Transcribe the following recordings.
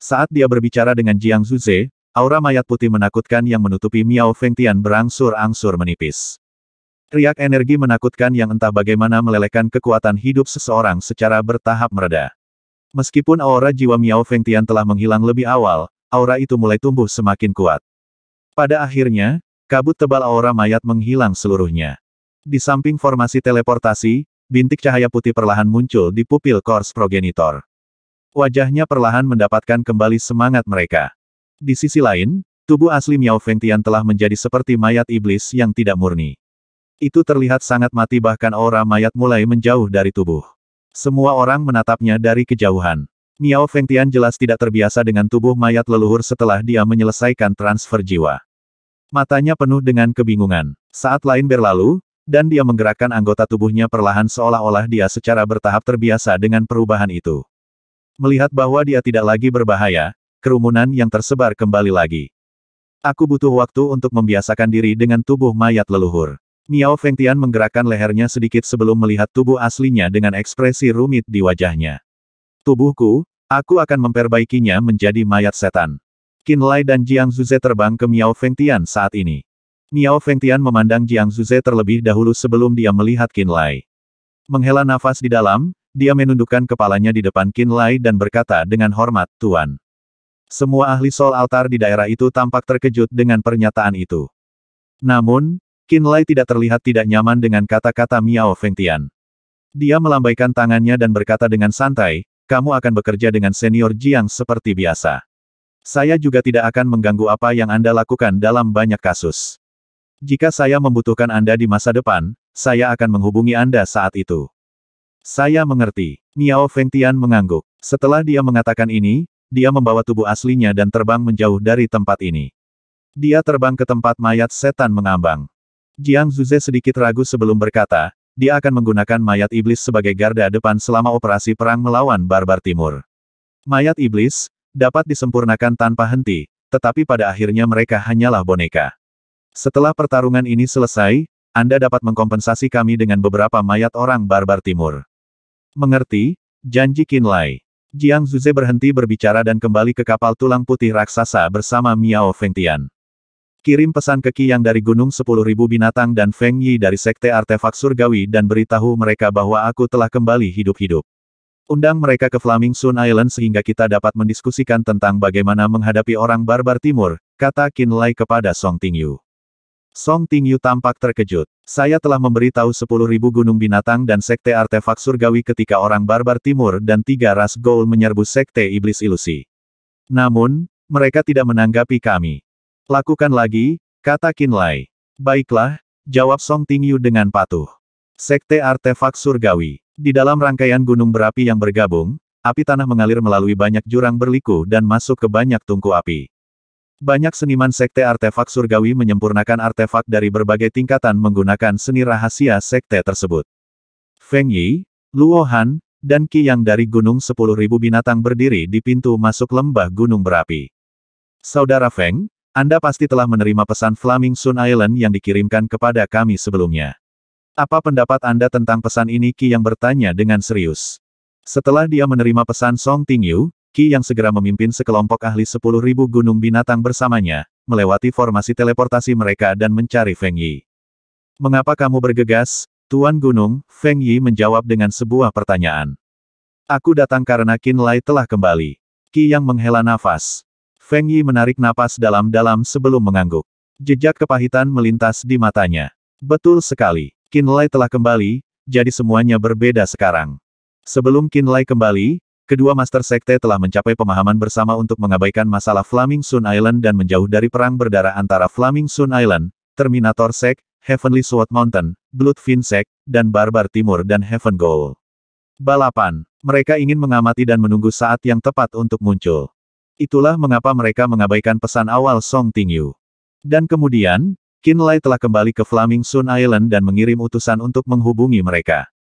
Saat dia berbicara dengan Jiang Zuze, aura mayat putih menakutkan yang menutupi Miao Fengtian berangsur-angsur menipis. Riak energi menakutkan yang entah bagaimana melelehkan kekuatan hidup seseorang secara bertahap mereda. Meskipun aura jiwa Miao Fengtian telah menghilang lebih awal, aura itu mulai tumbuh semakin kuat. Pada akhirnya, kabut tebal aura mayat menghilang seluruhnya. Di samping formasi teleportasi, bintik cahaya putih perlahan muncul di pupil kors progenitor. Wajahnya perlahan mendapatkan kembali semangat mereka. Di sisi lain, tubuh asli Miao Fengtian telah menjadi seperti mayat iblis yang tidak murni. Itu terlihat sangat mati bahkan aura mayat mulai menjauh dari tubuh. Semua orang menatapnya dari kejauhan. Miao Fengtian jelas tidak terbiasa dengan tubuh mayat leluhur setelah dia menyelesaikan transfer jiwa. Matanya penuh dengan kebingungan. Saat lain berlalu, dan dia menggerakkan anggota tubuhnya perlahan seolah-olah dia secara bertahap terbiasa dengan perubahan itu. Melihat bahwa dia tidak lagi berbahaya, kerumunan yang tersebar kembali lagi. Aku butuh waktu untuk membiasakan diri dengan tubuh mayat leluhur. Miao Fengtian menggerakkan lehernya sedikit sebelum melihat tubuh aslinya dengan ekspresi rumit di wajahnya. Tubuhku, aku akan memperbaikinya menjadi mayat setan. Qin Lai dan Jiang Zuze terbang ke Miao Fengtian saat ini. Miao Fengtian memandang Jiang Zuze terlebih dahulu sebelum dia melihat Qin Lai. Menghela nafas di dalam, dia menundukkan kepalanya di depan Qin Lai dan berkata dengan hormat, "Tuan." Semua ahli Soul Altar di daerah itu tampak terkejut dengan pernyataan itu. Namun, Qin Lai tidak terlihat tidak nyaman dengan kata-kata Miao Fengtian. Dia melambaikan tangannya dan berkata dengan santai, "Kamu akan bekerja dengan senior Jiang seperti biasa. Saya juga tidak akan mengganggu apa yang Anda lakukan dalam banyak kasus. Jika saya membutuhkan Anda di masa depan, saya akan menghubungi Anda saat itu." "Saya mengerti." Miao Fengtian mengangguk. Setelah dia mengatakan ini, dia membawa tubuh aslinya dan terbang menjauh dari tempat ini. Dia terbang ke tempat mayat setan mengambang. Jiang Zuze sedikit ragu sebelum berkata, dia akan menggunakan mayat iblis sebagai garda depan selama operasi perang melawan Barbar Timur. Mayat iblis dapat disempurnakan tanpa henti, tetapi pada akhirnya mereka hanyalah boneka. Setelah pertarungan ini selesai, Anda dapat mengkompensasi kami dengan beberapa mayat orang Barbar Timur. Mengerti? Janji Qin Lai. Jiang Zuze berhenti berbicara dan kembali ke kapal tulang putih raksasa bersama Miao Fengtian. Kirim pesan ke Qi Yang dari Gunung 10.000 Binatang dan Feng Yi dari Sekte Artefak Surgawi dan beritahu mereka bahwa aku telah kembali hidup-hidup. Undang mereka ke Flaming Sun Island sehingga kita dapat mendiskusikan tentang bagaimana menghadapi orang Barbar Timur, kata Qin Lai kepada Song Tingyu. Song Tingyu tampak terkejut. Saya telah memberitahu 10.000 gunung binatang dan sekte artefak surgawi ketika orang Barbar Timur dan 3 ras Gaul menyerbu sekte iblis ilusi. Namun, mereka tidak menanggapi kami. Lakukan lagi, kata Qin Lai. Baiklah, jawab Song Tingyu dengan patuh. Sekte artefak surgawi. Di dalam rangkaian gunung berapi yang bergabung, api tanah mengalir melalui banyak jurang berliku dan masuk ke banyak tungku api. Banyak seniman sekte artefak surgawi menyempurnakan artefak dari berbagai tingkatan menggunakan seni rahasia sekte tersebut. Feng Yi, Luo Han, dan Qi Yang dari Gunung 10.000 Binatang berdiri di pintu masuk lembah gunung berapi. Saudara Feng, Anda pasti telah menerima pesan Flaming Sun Island yang dikirimkan kepada kami sebelumnya. Apa pendapat Anda tentang pesan ini? Qi Yang bertanya dengan serius. Setelah dia menerima pesan Song Tingyu, Qi Yang segera memimpin sekelompok ahli 10.000 gunung binatang bersamanya, melewati formasi teleportasi mereka dan mencari Feng Yi. Mengapa kamu bergegas, Tuan Gunung? Feng Yi menjawab dengan sebuah pertanyaan. Aku datang karena Qin Lai telah kembali. Qi Yang menghela nafas. Feng Yi menarik napas dalam-dalam sebelum mengangguk. Jejak kepahitan melintas di matanya. Betul sekali, Qin Lai telah kembali, jadi semuanya berbeda sekarang. Sebelum Qin Lai kembali, kedua Master Sekte telah mencapai pemahaman bersama untuk mengabaikan masalah Flaming Sun Island dan menjauh dari perang berdarah antara Flaming Sun Island, Terminator Sect, Heavenly Sword Mountain, Bloodfiend Sect, dan Barbar Timur dan Heaven Goal. Balapan. Mereka ingin mengamati dan menunggu saat yang tepat untuk muncul. Itulah mengapa mereka mengabaikan pesan awal Song Tingyu. Dan kemudian, Qin Lai telah kembali ke Flaming Sun Island dan mengirim utusan untuk menghubungi mereka.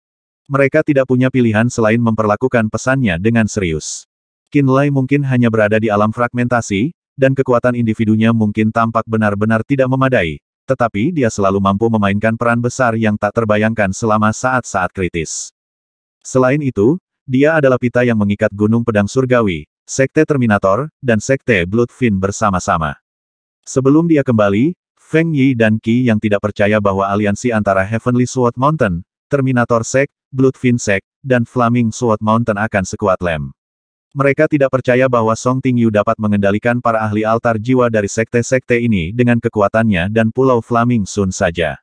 Mereka tidak punya pilihan selain memperlakukan pesannya dengan serius. Qin Lai mungkin hanya berada di alam fragmentasi, dan kekuatan individunya mungkin tampak benar-benar tidak memadai, tetapi dia selalu mampu memainkan peran besar yang tak terbayangkan selama saat-saat kritis. Selain itu, dia adalah pita yang mengikat Gunung Pedang Surgawi, Sekte Terminator, dan Sekte Bloodfiend bersama-sama. Sebelum dia kembali, Feng Yi dan Qi yang tidak percaya bahwa aliansi antara Heavenly Sword Mountain, Terminator Sect, Bloodfiend Sect, dan Flaming Sword Mountain akan sekuat lem. Mereka tidak percaya bahwa Song Tingyu dapat mengendalikan para ahli altar jiwa dari sekte-sekte ini dengan kekuatannya dan Pulau Flaming Sun saja.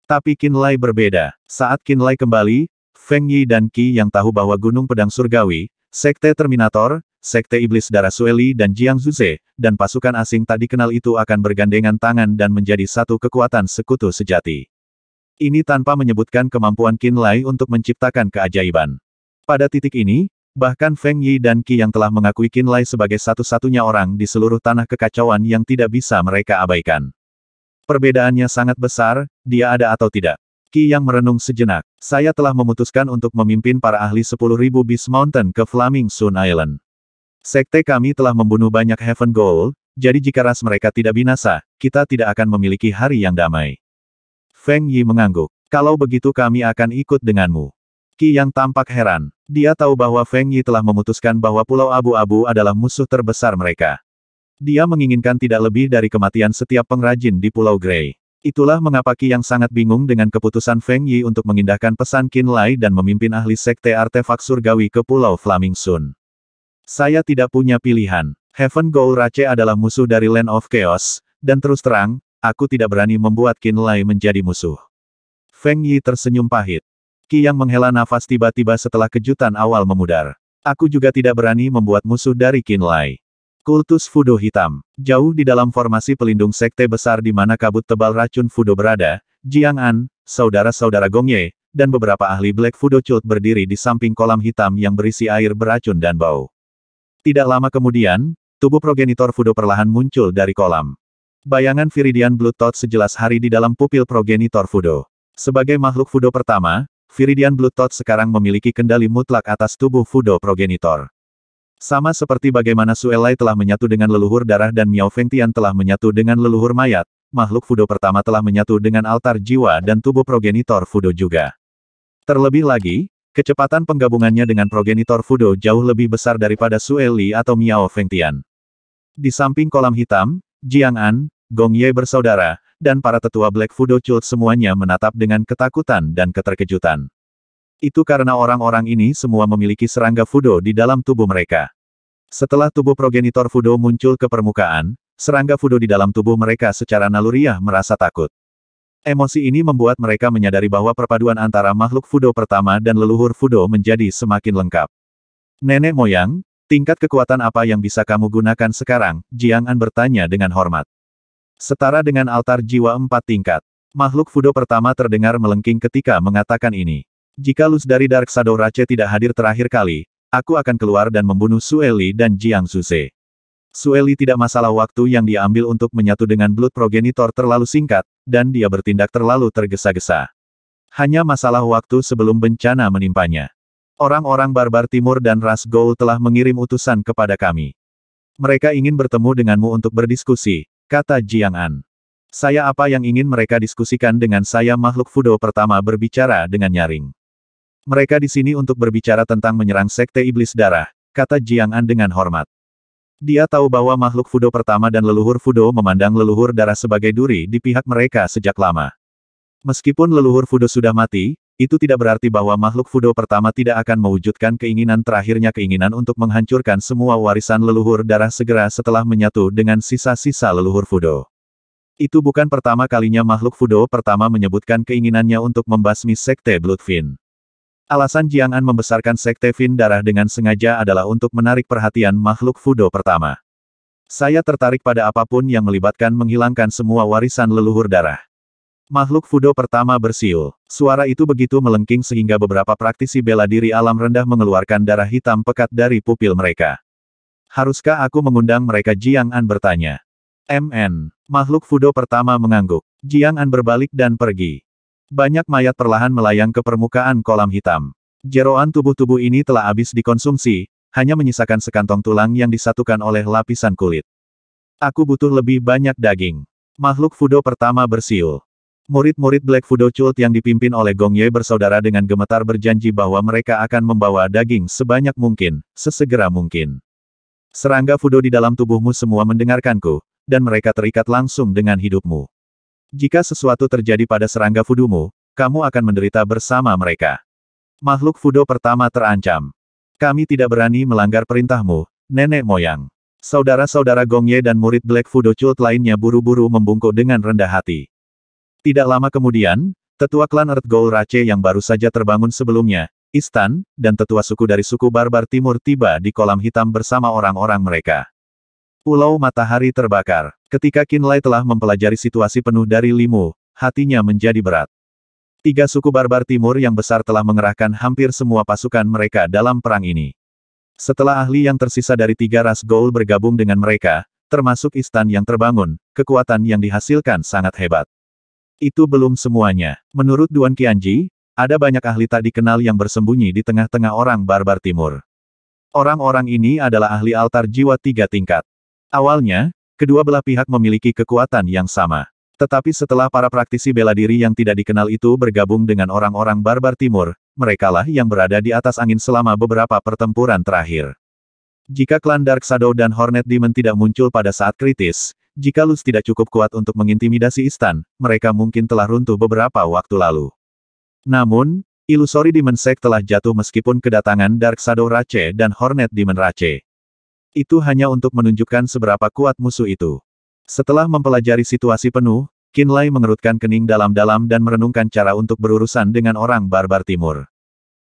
Tapi Qin Lai berbeda. Saat Qin Lai kembali, Feng Yi dan Qi yang tahu bahwa Gunung Pedang Surgawi, Sekte Terminator, Sekte Iblis Darah Sueli dan Jiang Zuze, dan pasukan asing tak dikenal itu akan bergandengan tangan dan menjadi satu kekuatan sekutu sejati. Ini tanpa menyebutkan kemampuan Qin Lai untuk menciptakan keajaiban. Pada titik ini, bahkan Feng Yi dan Qi yang telah mengakui Qin Lai sebagai satu-satunya orang di seluruh tanah kekacauan yang tidak bisa mereka abaikan. Perbedaannya sangat besar, dia ada atau tidak. Qi yang merenung sejenak. Saya telah memutuskan untuk memimpin para ahli 10.000 Beast Mountain ke Flaming Sun Island. Sekte kami telah membunuh banyak Heaven Goal, jadi jika ras mereka tidak binasa, kita tidak akan memiliki hari yang damai. Feng Yi mengangguk. Kalau begitu kami akan ikut denganmu. Qi yang tampak heran. Dia tahu bahwa Feng Yi telah memutuskan bahwa Pulau Abu-Abu adalah musuh terbesar mereka. Dia menginginkan tidak lebih dari kematian setiap pengrajin di Pulau Grey. Itulah mengapa Qi yang sangat bingung dengan keputusan Feng Yi untuk mengindahkan pesan Qin Lai dan memimpin ahli sekte artefak surgawi ke Pulau Flaming Sun. Saya tidak punya pilihan. Heaven Goal Rache adalah musuh dari Land of Chaos, dan terus terang, aku tidak berani membuat Qin Lai menjadi musuh. Feng Yi tersenyum pahit. Qi yang menghela nafas tiba-tiba setelah kejutan awal memudar. Aku juga tidak berani membuat musuh dari Qin Lai. Kultus Fudo Hitam. Jauh di dalam formasi pelindung sekte besar di mana kabut tebal racun Fudo berada, Jiang An, saudara-saudara Gong Ye, dan beberapa ahli Black Fudo Cult berdiri di samping kolam hitam yang berisi air beracun dan bau. Tidak lama kemudian, tubuh progenitor Fudo perlahan muncul dari kolam. Bayangan Viridian Blood Tot sejelas hari di dalam pupil progenitor Fudo. Sebagai makhluk Fudo pertama, Viridian Blood Tot sekarang memiliki kendali mutlak atas tubuh Fudo progenitor. Sama seperti bagaimana Suelai telah menyatu dengan leluhur darah dan Miao Fengtian telah menyatu dengan leluhur mayat, makhluk Fudo pertama telah menyatu dengan altar jiwa dan tubuh progenitor Fudo juga. Terlebih lagi, kecepatan penggabungannya dengan progenitor Fudo jauh lebih besar daripada Sueli atau Miao Fengtian. Di samping kolam hitam, Jiang An, Gong Ye bersaudara, dan para tetua Black Fudo Cult semuanya menatap dengan ketakutan dan keterkejutan. Itu karena orang-orang ini semua memiliki serangga Fudo di dalam tubuh mereka. Setelah tubuh progenitor Fudo muncul ke permukaan, serangga Fudo di dalam tubuh mereka secara naluriah merasa takut. Emosi ini membuat mereka menyadari bahwa perpaduan antara makhluk Fudo pertama dan leluhur Fudo menjadi semakin lengkap. Nenek moyang, tingkat kekuatan apa yang bisa kamu gunakan sekarang? Jiang An bertanya dengan hormat. Setara dengan altar jiwa 4 tingkat. Makhluk Fudo pertama terdengar melengking ketika mengatakan ini. Jika luz dari Dark Shadow Rache tidak hadir terakhir kali, aku akan keluar dan membunuh Sueli dan Jiang Zuze. Sueli tidak masalah waktu yang dia ambil untuk menyatu dengan Blood Progenitor terlalu singkat, dan dia bertindak terlalu tergesa-gesa. Hanya masalah waktu sebelum bencana menimpanya. Orang-orang barbar timur dan ras Goul telah mengirim utusan kepada kami. Mereka ingin bertemu denganmu untuk berdiskusi, kata Jiang An. Saya apa yang ingin mereka diskusikan dengan saya? Makhluk Fudo pertama berbicara dengan nyaring. Mereka di sini untuk berbicara tentang menyerang Sekte Iblis Darah, kata Jiang An dengan hormat. Dia tahu bahwa makhluk Fudo pertama dan leluhur Fudo memandang leluhur darah sebagai duri di pihak mereka sejak lama. Meskipun leluhur Fudo sudah mati, itu tidak berarti bahwa makhluk Fudo pertama tidak akan mewujudkan keinginan terakhirnya, keinginan untuk menghancurkan semua warisan leluhur darah segera setelah menyatu dengan sisa-sisa leluhur Fudo. Itu bukan pertama kalinya makhluk Fudo pertama menyebutkan keinginannya untuk membasmi Sekte Bloodfiend. Alasan Jiang An membesarkan Sekte Fiend Darah dengan sengaja adalah untuk menarik perhatian makhluk Fudo pertama. Saya tertarik pada apapun yang melibatkan menghilangkan semua warisan leluhur darah. Makhluk Fudo pertama bersiul. Suara itu begitu melengking sehingga beberapa praktisi bela diri alam rendah mengeluarkan darah hitam pekat dari pupil mereka. Haruskah aku mengundang mereka? Jiang An bertanya. Makhluk Fudo pertama mengangguk. Jiang An berbalik dan pergi. Banyak mayat perlahan melayang ke permukaan kolam hitam. Jeroan tubuh-tubuh ini telah habis dikonsumsi, hanya menyisakan sekantong tulang yang disatukan oleh lapisan kulit. Aku butuh lebih banyak daging. Makhluk Fudo pertama bersiul. Murid-murid Black Fudo Cult yang dipimpin oleh Gong Ye bersaudara dengan gemetar berjanji bahwa mereka akan membawa daging sebanyak mungkin, sesegera mungkin. Serangga Fudo di dalam tubuhmu semua mendengarkanku, dan mereka terikat langsung dengan hidupmu. Jika sesuatu terjadi pada serangga Fudomu, kamu akan menderita bersama mereka. Makhluk Fudo pertama terancam. Kami tidak berani melanggar perintahmu, nenek moyang. Saudara-saudara Gong Ye dan murid Black Fudo Cult lainnya buru-buru membungkuk dengan rendah hati. Tidak lama kemudian, tetua klan Earth Ghoul Rache yang baru saja terbangun sebelumnya, Istan, dan tetua suku dari suku Barbar Timur tiba di kolam hitam bersama orang-orang mereka. Pulau Matahari terbakar. Ketika Qinlai telah mempelajari situasi penuh dari Limu, hatinya menjadi berat. 3 suku Barbar Timur yang besar telah mengerahkan hampir semua pasukan mereka dalam perang ini. Setelah ahli yang tersisa dari 3 ras Ghoul bergabung dengan mereka, termasuk Istan yang terbangun, kekuatan yang dihasilkan sangat hebat. Itu belum semuanya. Menurut Duan Qianji, ada banyak ahli tak dikenal yang bersembunyi di tengah-tengah orang Barbar Timur. Orang-orang ini adalah ahli altar jiwa 3 tingkat. Awalnya, kedua belah pihak memiliki kekuatan yang sama. Tetapi setelah para praktisi bela diri yang tidak dikenal itu bergabung dengan orang-orang Barbar Timur, merekalah yang berada di atas angin selama beberapa pertempuran terakhir. Jika klan Dark Shadow dan Hornet Demon tidak muncul pada saat kritis, jika Luz tidak cukup kuat untuk mengintimidasi Istan, mereka mungkin telah runtuh beberapa waktu lalu. Namun, Illusory Demon Sect telah jatuh meskipun kedatangan Dark Shadow Rache dan Hornet Demon Rache. Itu hanya untuk menunjukkan seberapa kuat musuh itu. Setelah mempelajari situasi penuh, Qinlai mengerutkan kening dalam-dalam dan merenungkan cara untuk berurusan dengan orang Barbar Timur.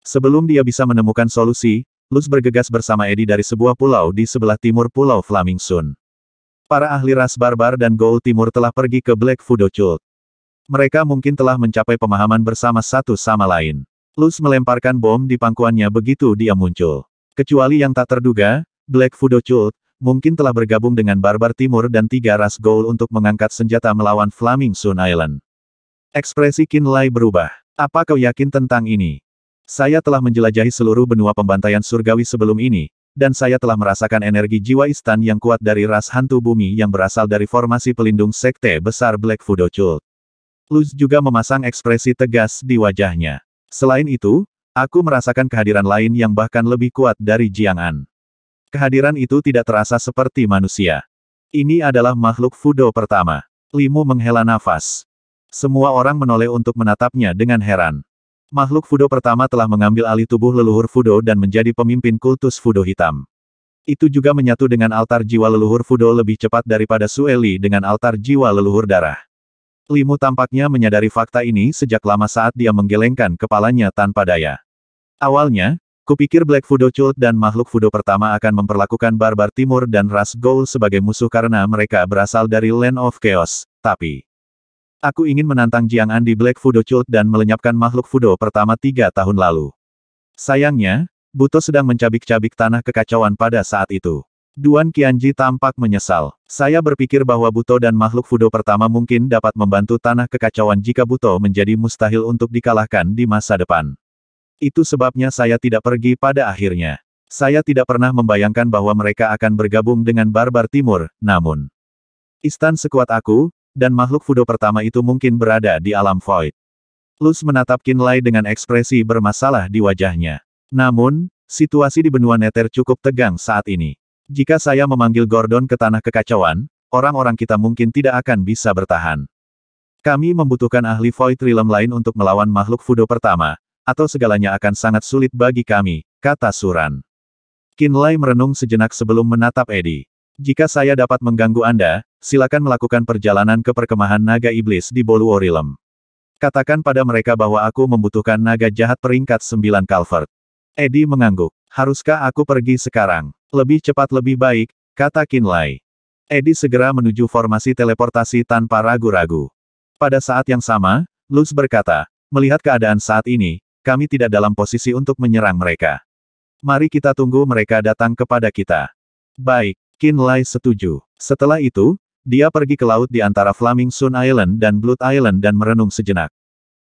Sebelum dia bisa menemukan solusi, Luz bergegas bersama Eddie dari sebuah pulau di sebelah timur Pulau Flaming Sun. Para ahli ras Barbar dan Ghoul Timur telah pergi ke Black Fudo Cult. Mereka mungkin telah mencapai pemahaman bersama satu sama lain. Luz melemparkan bom di pangkuannya begitu dia muncul. Kecuali yang tak terduga, Black Fudo Cult mungkin telah bergabung dengan Barbar Timur dan 3 ras Ghoul untuk mengangkat senjata melawan Flaming Sun Island. Ekspresi Qinlai berubah. Apa kau yakin tentang ini? Saya telah menjelajahi seluruh benua pembantaian surgawi sebelum ini, dan saya telah merasakan energi jiwa Istan yang kuat dari ras hantu bumi yang berasal dari formasi pelindung sekte besar Black Fudo Cult. Luz juga memasang ekspresi tegas di wajahnya. Selain itu, aku merasakan kehadiran lain yang bahkan lebih kuat dari Jiang An. Kehadiran itu tidak terasa seperti manusia. Ini adalah makhluk Fudo pertama. Limu menghela nafas. Semua orang menoleh untuk menatapnya dengan heran. Makhluk Fudo pertama telah mengambil alih tubuh leluhur Fudo dan menjadi pemimpin kultus Fudo hitam. Itu juga menyatu dengan altar jiwa leluhur Fudo lebih cepat daripada Sue Li dengan altar jiwa leluhur darah. Limu tampaknya menyadari fakta ini sejak lama saat dia menggelengkan kepalanya tanpa daya. Awalnya, kupikir Black Fudo Cult dan makhluk Fudo pertama akan memperlakukan Barbar Timur dan ras Ghoul sebagai musuh karena mereka berasal dari Land of Chaos, tapi aku ingin menantang Jiang An di Black Fudo Cult dan melenyapkan makhluk Fudo pertama 3 tahun lalu. Sayangnya, Buto sedang mencabik-cabik tanah kekacauan pada saat itu. Duan Qianji tampak menyesal. Saya berpikir bahwa Buto dan makhluk Fudo pertama mungkin dapat membantu tanah kekacauan jika Buto menjadi mustahil untuk dikalahkan di masa depan. Itu sebabnya saya tidak pergi pada akhirnya. Saya tidak pernah membayangkan bahwa mereka akan bergabung dengan Barbar Timur, namun Istan sekuat aku, dan makhluk Fudo pertama itu mungkin berada di alam void. Luz menatap Qinlai dengan ekspresi bermasalah di wajahnya. Namun, situasi di benua Nether cukup tegang saat ini. Jika saya memanggil Gordon ke tanah kekacauan, orang-orang kita mungkin tidak akan bisa bertahan. Kami membutuhkan ahli Void Realm lain untuk melawan makhluk Fudo pertama, atau segalanya akan sangat sulit bagi kami, kata Suran. Qinlai merenung sejenak sebelum menatap Eddie. Jika saya dapat mengganggu Anda, silakan melakukan perjalanan ke perkemahan naga iblis di Boluo Realm. Katakan pada mereka bahwa aku membutuhkan naga jahat peringkat 9 Calvert. Eddie mengangguk. Haruskah aku pergi sekarang? Lebih cepat lebih baik, kata Qinlai. Eddie segera menuju formasi teleportasi tanpa ragu-ragu. Pada saat yang sama, Luz berkata, melihat keadaan saat ini, kami tidak dalam posisi untuk menyerang mereka. Mari kita tunggu mereka datang kepada kita. Baik, Qinlai setuju. Setelah itu, dia pergi ke laut di antara Flaming Sun Island dan Blood Island dan merenung sejenak.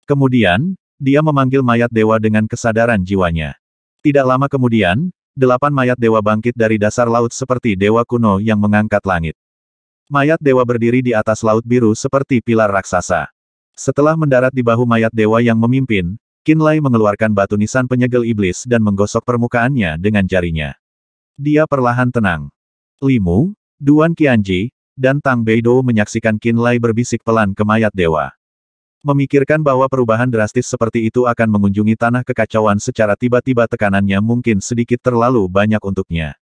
Kemudian, dia memanggil mayat dewa dengan kesadaran jiwanya. Tidak lama kemudian, 8 mayat dewa bangkit dari dasar laut seperti dewa kuno yang mengangkat langit. Mayat dewa berdiri di atas laut biru seperti pilar raksasa. Setelah mendarat di bahu mayat dewa yang memimpin, Qinlai mengeluarkan batu nisan penyegel iblis dan menggosok permukaannya dengan jarinya. Dia perlahan tenang. Li Mu, Duan Qianji, dan Tang Beidou menyaksikan Qin Lai berbisik pelan ke mayat dewa. Memikirkan bahwa perubahan drastis seperti itu akan mengunjungi tanah kekacauan secara tiba-tiba tekanannya mungkin sedikit terlalu banyak untuknya.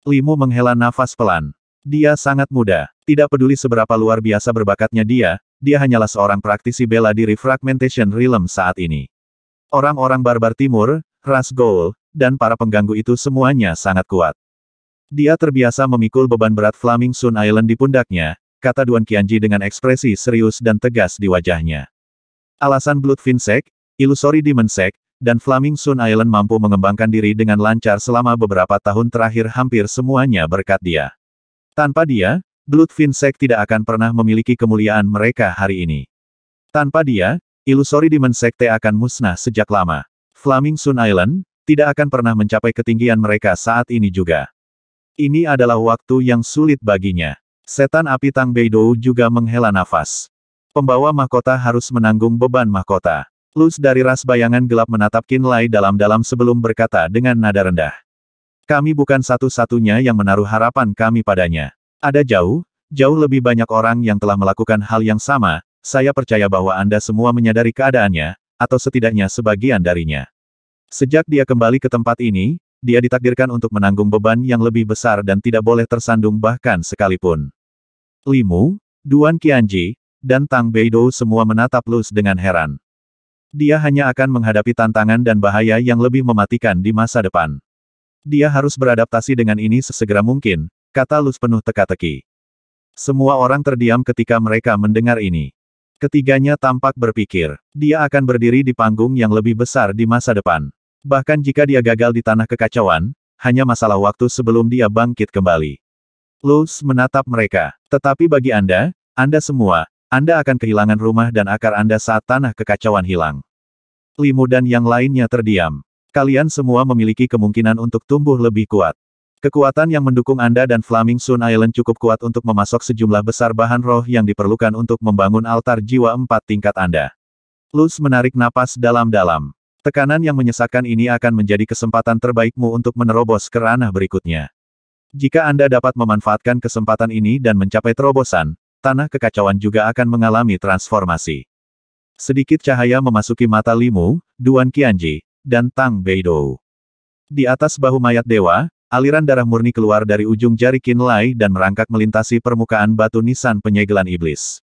Li Mu menghela nafas pelan. Dia sangat muda. Tidak peduli seberapa luar biasa berbakatnya dia hanyalah seorang praktisi bela diri Fragmentation Realm saat ini. Orang-orang barbar timur, ras Ghoul, dan para pengganggu itu semuanya sangat kuat. Dia terbiasa memikul beban berat Flaming Sun Island di pundaknya, kata Duan Qianji dengan ekspresi serius dan tegas di wajahnya. Alasan Bloodfin Sect, Illusory Demon Sect, dan Flaming Sun Island mampu mengembangkan diri dengan lancar selama beberapa tahun terakhir hampir semuanya berkat dia. Tanpa dia, Bloodfin Sect tidak akan pernah memiliki kemuliaan mereka hari ini. Tanpa dia, Illusory Demon Sect akan musnah sejak lama. Flaming Sun Island tidak akan pernah mencapai ketinggian mereka saat ini juga. Ini adalah waktu yang sulit baginya. Setan api Tang Beidou juga menghela nafas. Pembawa mahkota harus menanggung beban mahkota. Luz dari ras bayangan gelap menatap Qin Lai dalam-dalam sebelum berkata dengan nada rendah. Kami bukan satu-satunya yang menaruh harapan kami padanya. Ada jauh lebih banyak orang yang telah melakukan hal yang sama. Saya percaya bahwa Anda semua menyadari keadaannya, atau setidaknya sebagian darinya. Sejak dia kembali ke tempat ini, dia ditakdirkan untuk menanggung beban yang lebih besar dan tidak boleh tersandung bahkan sekalipun. Li Mu, Duan Qianji, dan Tang Beidou semua menatap Luz dengan heran. Dia hanya akan menghadapi tantangan dan bahaya yang lebih mematikan di masa depan. Dia harus beradaptasi dengan ini sesegera mungkin, kata Luz penuh teka-teki. Semua orang terdiam ketika mereka mendengar ini. Ketiganya tampak berpikir, dia akan berdiri di panggung yang lebih besar di masa depan. Bahkan jika dia gagal di tanah kekacauan, hanya masalah waktu sebelum dia bangkit kembali. Luz menatap mereka. Tetapi bagi Anda semua, Anda akan kehilangan rumah dan akar Anda saat tanah kekacauan hilang. Li Mu dan yang lainnya terdiam. Kalian semua memiliki kemungkinan untuk tumbuh lebih kuat. Kekuatan yang mendukung Anda dan Flaming Sun Island cukup kuat untuk memasok sejumlah besar bahan roh yang diperlukan untuk membangun altar jiwa 4 tingkat Anda. Luz menarik napas dalam-dalam. Tekanan yang menyesakkan ini akan menjadi kesempatan terbaikmu untuk menerobos ke ranah berikutnya. Jika Anda dapat memanfaatkan kesempatan ini dan mencapai terobosan, tanah kekacauan juga akan mengalami transformasi. Sedikit cahaya memasuki mata Li Mu, Duan Qianji, dan Tang Beidou. Di atas bahu mayat dewa, aliran darah murni keluar dari ujung jari Qin Lai dan merangkak melintasi permukaan batu nisan penyegelan iblis.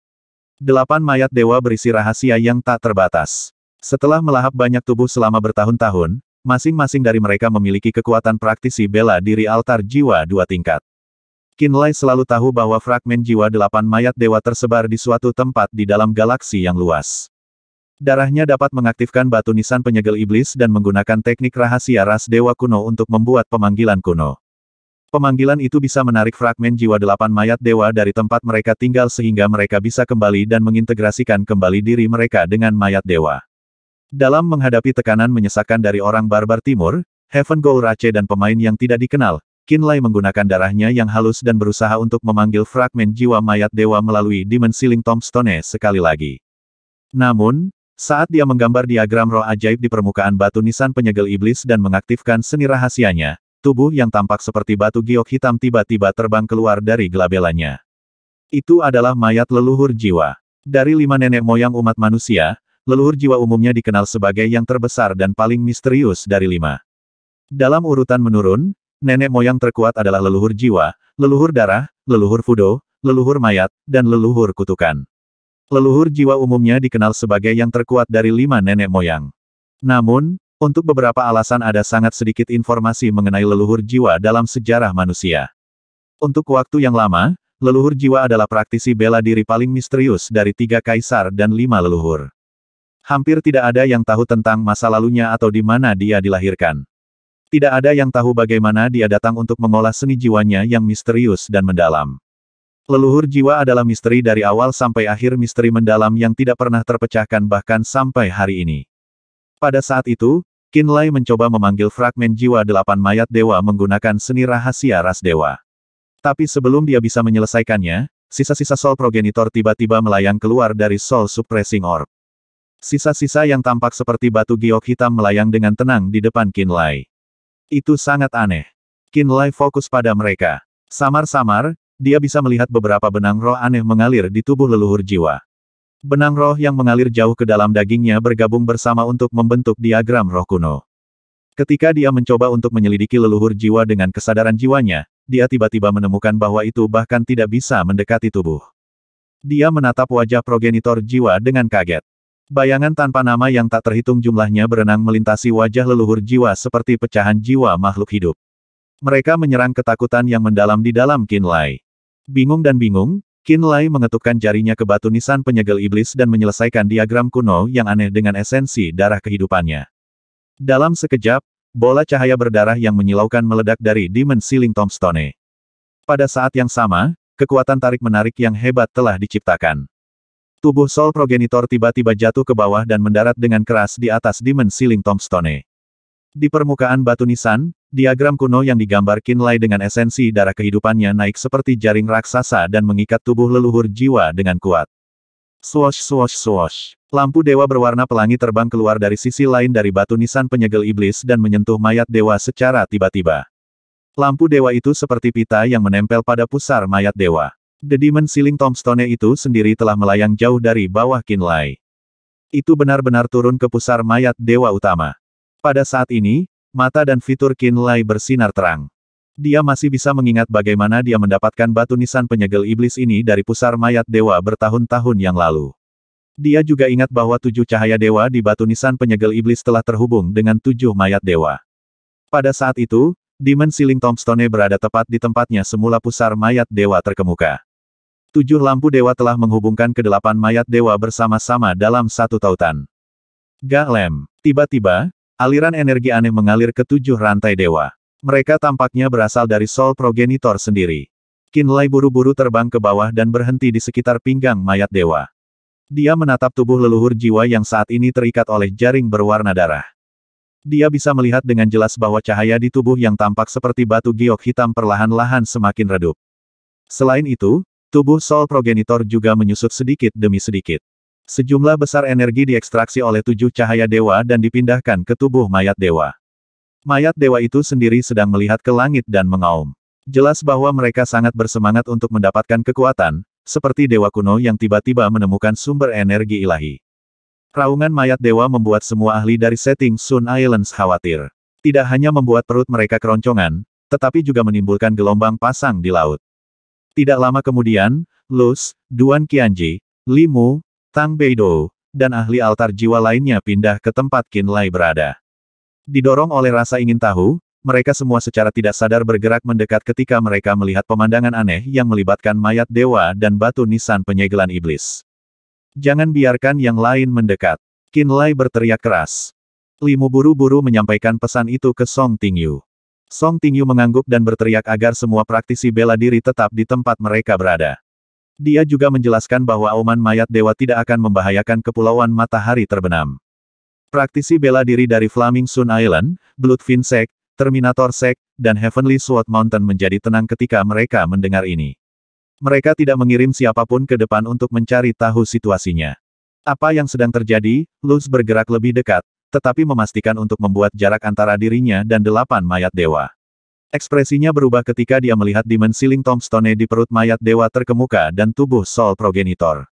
8 mayat dewa berisi rahasia yang tak terbatas. Setelah melahap banyak tubuh selama bertahun-tahun, masing-masing dari mereka memiliki kekuatan praktisi bela diri altar jiwa 2 tingkat. Qin Lai selalu tahu bahwa fragmen jiwa 8 mayat dewa tersebar di suatu tempat di dalam galaksi yang luas. Darahnya dapat mengaktifkan batu nisan penyegel iblis dan menggunakan teknik rahasia ras dewa kuno untuk membuat pemanggilan kuno. Pemanggilan itu bisa menarik fragmen jiwa 8 mayat dewa dari tempat mereka tinggal sehingga mereka bisa kembali dan mengintegrasikan kembali diri mereka dengan mayat dewa. Dalam menghadapi tekanan menyesakkan dari orang barbar timur, Heaven Ghoul Rache dan pemain yang tidak dikenal, Qin Lai menggunakan darahnya yang halus dan berusaha untuk memanggil fragmen jiwa mayat dewa melalui Demon Sealing Tombstone sekali lagi. Namun, saat dia menggambar diagram roh ajaib di permukaan batu nisan penyegel iblis dan mengaktifkan seni rahasianya, tubuh yang tampak seperti batu giok hitam tiba-tiba terbang keluar dari gelabelannya. Itu adalah mayat leluhur jiwa. Dari 5 nenek moyang umat manusia, leluhur jiwa umumnya dikenal sebagai yang terbesar dan paling misterius dari 5. Dalam urutan menurun, nenek moyang terkuat adalah leluhur jiwa, leluhur darah, leluhur fudo, leluhur mayat, dan leluhur kutukan. Leluhur jiwa umumnya dikenal sebagai yang terkuat dari 5 nenek moyang. Namun, untuk beberapa alasan ada sangat sedikit informasi mengenai leluhur jiwa dalam sejarah manusia. Untuk waktu yang lama, leluhur jiwa adalah praktisi bela diri paling misterius dari 3 kaisar dan 5 leluhur. Hampir tidak ada yang tahu tentang masa lalunya atau di mana dia dilahirkan. Tidak ada yang tahu bagaimana dia datang untuk mengolah seni jiwanya yang misterius dan mendalam. Leluhur jiwa adalah misteri dari awal sampai akhir, misteri mendalam yang tidak pernah terpecahkan bahkan sampai hari ini. Pada saat itu, Qin Lai mencoba memanggil fragmen jiwa 8 mayat dewa menggunakan seni rahasia ras dewa. Tapi sebelum dia bisa menyelesaikannya, sisa-sisa Soul Progenitor tiba-tiba melayang keluar dari Soul Suppressing Orb. Sisa-sisa yang tampak seperti batu giok hitam melayang dengan tenang di depan Qin Lai. Itu sangat aneh. Qin Lai fokus pada mereka. Samar-samar, dia bisa melihat beberapa benang roh aneh mengalir di tubuh leluhur jiwa. Benang roh yang mengalir jauh ke dalam dagingnya bergabung bersama untuk membentuk diagram roh kuno. Ketika dia mencoba untuk menyelidiki leluhur jiwa dengan kesadaran jiwanya, dia tiba-tiba menemukan bahwa itu bahkan tidak bisa mendekati tubuh. Dia menatap wajah progenitor jiwa dengan kaget. Bayangan tanpa nama yang tak terhitung jumlahnya berenang melintasi wajah leluhur jiwa seperti pecahan jiwa makhluk hidup. Mereka menyerang ketakutan yang mendalam di dalam Qin Lai. Bingung dan bingung, Qin Lai mengetukkan jarinya ke batu nisan penyegel iblis dan menyelesaikan diagram kuno yang aneh dengan esensi darah kehidupannya. Dalam sekejap, bola cahaya berdarah yang menyilaukan meledak dari Demon Ceiling Tombstone. Pada saat yang sama, kekuatan tarik-menarik yang hebat telah diciptakan. Tubuh Soul Progenitor tiba-tiba jatuh ke bawah dan mendarat dengan keras di atas Demon Ceiling Tombstone. Di permukaan batu nisan, diagram kuno yang digambar Qin Lai dengan esensi darah kehidupannya naik seperti jaring raksasa dan mengikat tubuh leluhur jiwa dengan kuat. Swosh swosh swosh. Lampu dewa berwarna pelangi terbang keluar dari sisi lain dari batu nisan penyegel iblis dan menyentuh mayat dewa secara tiba-tiba. Lampu dewa itu seperti pita yang menempel pada pusar mayat dewa. The Demon Ceiling Tombstone itu sendiri telah melayang jauh dari bawah Qin Lai. Itu benar-benar turun ke pusar mayat dewa utama. Pada saat ini, mata dan fitur Qin Lai bersinar terang. Dia masih bisa mengingat bagaimana dia mendapatkan batu nisan penyegel iblis ini dari pusar mayat dewa bertahun-tahun yang lalu. Dia juga ingat bahwa 7 cahaya dewa di batu nisan penyegel iblis telah terhubung dengan 7 mayat dewa. Pada saat itu, Demon Ceiling Tombstone berada tepat di tempatnya semula pusar mayat dewa terkemuka. 7 lampu dewa telah menghubungkan ke 8 mayat dewa bersama-sama dalam satu tautan. Galem. Tiba-tiba, aliran energi aneh mengalir ke 7 rantai dewa. Mereka tampaknya berasal dari Soul Progenitor sendiri. Qin Lai buru-buru terbang ke bawah dan berhenti di sekitar pinggang mayat dewa. Dia menatap tubuh leluhur jiwa yang saat ini terikat oleh jaring berwarna darah. Dia bisa melihat dengan jelas bahwa cahaya di tubuh yang tampak seperti batu giok hitam perlahan-lahan semakin redup. Selain itu, tubuh Soul Progenitor juga menyusut sedikit demi sedikit. Sejumlah besar energi diekstraksi oleh 7 cahaya dewa dan dipindahkan ke tubuh mayat dewa. Mayat dewa itu sendiri sedang melihat ke langit dan mengaum. Jelas bahwa mereka sangat bersemangat untuk mendapatkan kekuatan, seperti dewa kuno yang tiba-tiba menemukan sumber energi ilahi. Raungan mayat dewa membuat semua ahli dari setting Sun Islands khawatir. Tidak hanya membuat perut mereka keroncongan, tetapi juga menimbulkan gelombang pasang di laut. Tidak lama kemudian, Luz, Duan Qianji, Li Mu, Tang Beidou, dan ahli altar jiwa lainnya pindah ke tempat Qin Lai berada. Didorong oleh rasa ingin tahu, mereka semua secara tidak sadar bergerak mendekat ketika mereka melihat pemandangan aneh yang melibatkan mayat dewa dan batu nisan penyegelan iblis. Jangan biarkan yang lain mendekat. Qin Lai berteriak keras. Li Mu buru-buru menyampaikan pesan itu ke Song Tingyu. Song Tingyu mengangguk dan berteriak agar semua praktisi bela diri tetap di tempat mereka berada. Dia juga menjelaskan bahwa auman mayat dewa tidak akan membahayakan kepulauan matahari terbenam. Praktisi bela diri dari Flaming Sun Island, Bloodfin Sect, Terminator Sect, dan Heavenly Sword Mountain menjadi tenang ketika mereka mendengar ini. Mereka tidak mengirim siapapun ke depan untuk mencari tahu situasinya. Apa yang sedang terjadi? Luz bergerak lebih dekat, tetapi memastikan untuk membuat jarak antara dirinya dan 8 mayat dewa. Ekspresinya berubah ketika dia melihat Demon Ceiling Tombstone di perut mayat dewa terkemuka dan tubuh Soul Progenitor.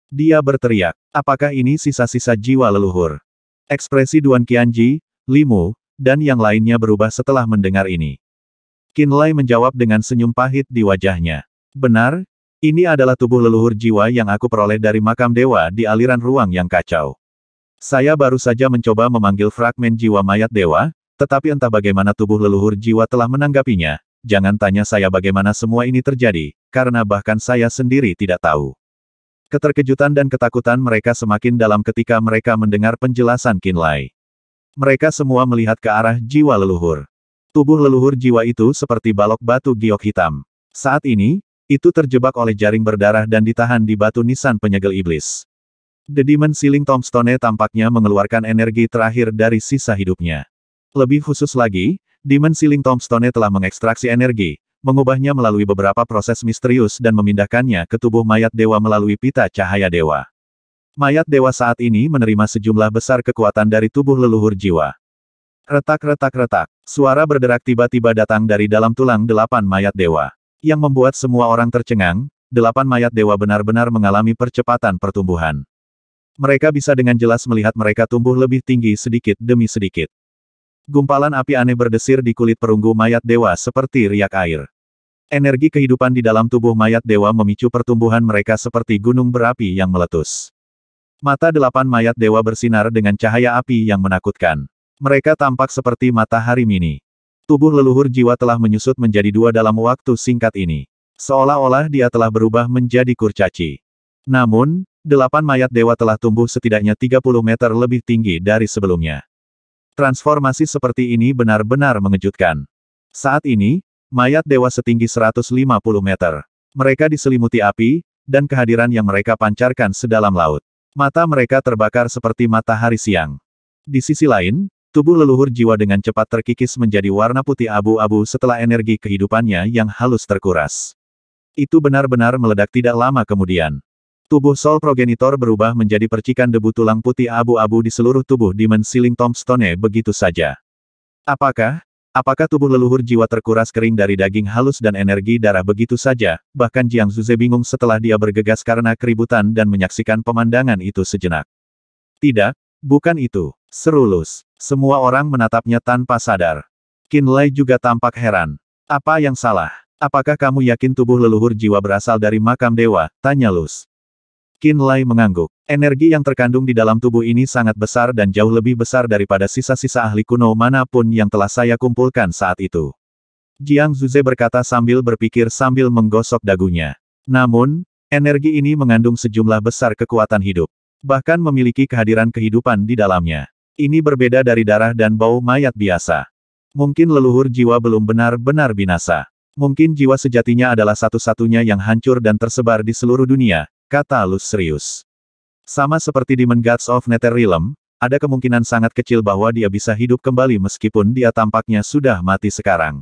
Dia berteriak, apakah ini sisa-sisa jiwa leluhur? Ekspresi Duan Qianji, Li Mu, dan yang lainnya berubah setelah mendengar ini. Qin Lai menjawab dengan senyum pahit di wajahnya. Benar, ini adalah tubuh leluhur jiwa yang aku peroleh dari makam dewa di aliran ruang yang kacau. Saya baru saja mencoba memanggil fragmen jiwa mayat dewa, tetapi entah bagaimana tubuh leluhur jiwa telah menanggapinya. Jangan tanya saya bagaimana semua ini terjadi, karena bahkan saya sendiri tidak tahu. Keterkejutan dan ketakutan mereka semakin dalam ketika mereka mendengar penjelasan Qin Lai. Mereka semua melihat ke arah jiwa leluhur. Tubuh leluhur jiwa itu seperti balok batu giok hitam. Saat ini, itu terjebak oleh jaring berdarah dan ditahan di batu nisan penyegel iblis. The Demon Ceiling Tombstone tampaknya mengeluarkan energi terakhir dari sisa hidupnya. Lebih khusus lagi, Demon Ceiling Tombstone telah mengekstraksi energi, mengubahnya melalui beberapa proses misterius dan memindahkannya ke tubuh mayat dewa melalui pita cahaya dewa. Mayat dewa saat ini menerima sejumlah besar kekuatan dari tubuh leluhur jiwa. Retak-retak-retak, suara berderak tiba-tiba datang dari dalam tulang 8 mayat dewa. Yang membuat semua orang tercengang, 8 mayat dewa benar-benar mengalami percepatan pertumbuhan. Mereka bisa dengan jelas melihat mereka tumbuh lebih tinggi sedikit demi sedikit. Gumpalan api aneh berdesir di kulit perunggu mayat dewa seperti riak air. Energi kehidupan di dalam tubuh mayat dewa memicu pertumbuhan mereka seperti gunung berapi yang meletus. Mata 8 mayat dewa bersinar dengan cahaya api yang menakutkan. Mereka tampak seperti matahari mini. Tubuh leluhur jiwa telah menyusut menjadi 2 dalam waktu singkat ini. Seolah-olah dia telah berubah menjadi kurcaci. Namun, 8 mayat dewa telah tumbuh setidaknya 30 meter lebih tinggi dari sebelumnya. Transformasi seperti ini benar-benar mengejutkan. Saat ini, mayat dewa setinggi 150 meter. Mereka diselimuti api, dan kehadiran yang mereka pancarkan sedalam laut. Mata mereka terbakar seperti matahari siang. Di sisi lain, tubuh leluhur jiwa dengan cepat terkikis menjadi warna putih abu-abu setelah energi kehidupannya yang halus terkuras. Itu benar-benar meledak tidak lama kemudian. Tubuh Soul Progenitor berubah menjadi percikan debu tulang putih abu-abu di seluruh tubuh Demon Sealing Tombstone begitu saja. Apakah tubuh leluhur jiwa terkuras kering dari daging halus dan energi darah begitu saja? Bahkan Jiang Zuze bingung setelah dia bergegas karena keributan dan menyaksikan pemandangan itu sejenak. Tidak, bukan itu, seru Luz. Semua orang menatapnya tanpa sadar. Qin Lai juga tampak heran. Apa yang salah? Apakah kamu yakin tubuh leluhur jiwa berasal dari makam dewa? Tanya Luz. Qin Lai mengangguk. Energi yang terkandung di dalam tubuh ini sangat besar dan jauh lebih besar daripada sisa-sisa ahli kuno manapun yang telah saya kumpulkan saat itu. Jiang Zuze berkata sambil berpikir sambil menggosok dagunya. Namun, energi ini mengandung sejumlah besar kekuatan hidup. Bahkan memiliki kehadiran kehidupan di dalamnya. Ini berbeda dari darah dan bau mayat biasa. Mungkin leluhur jiwa belum benar-benar binasa. Mungkin jiwa sejatinya adalah satu-satunya yang hancur dan tersebar di seluruh dunia, kata Luz serius. Sama seperti Demon Gods of Netherrealm, ada kemungkinan sangat kecil bahwa dia bisa hidup kembali meskipun dia tampaknya sudah mati sekarang.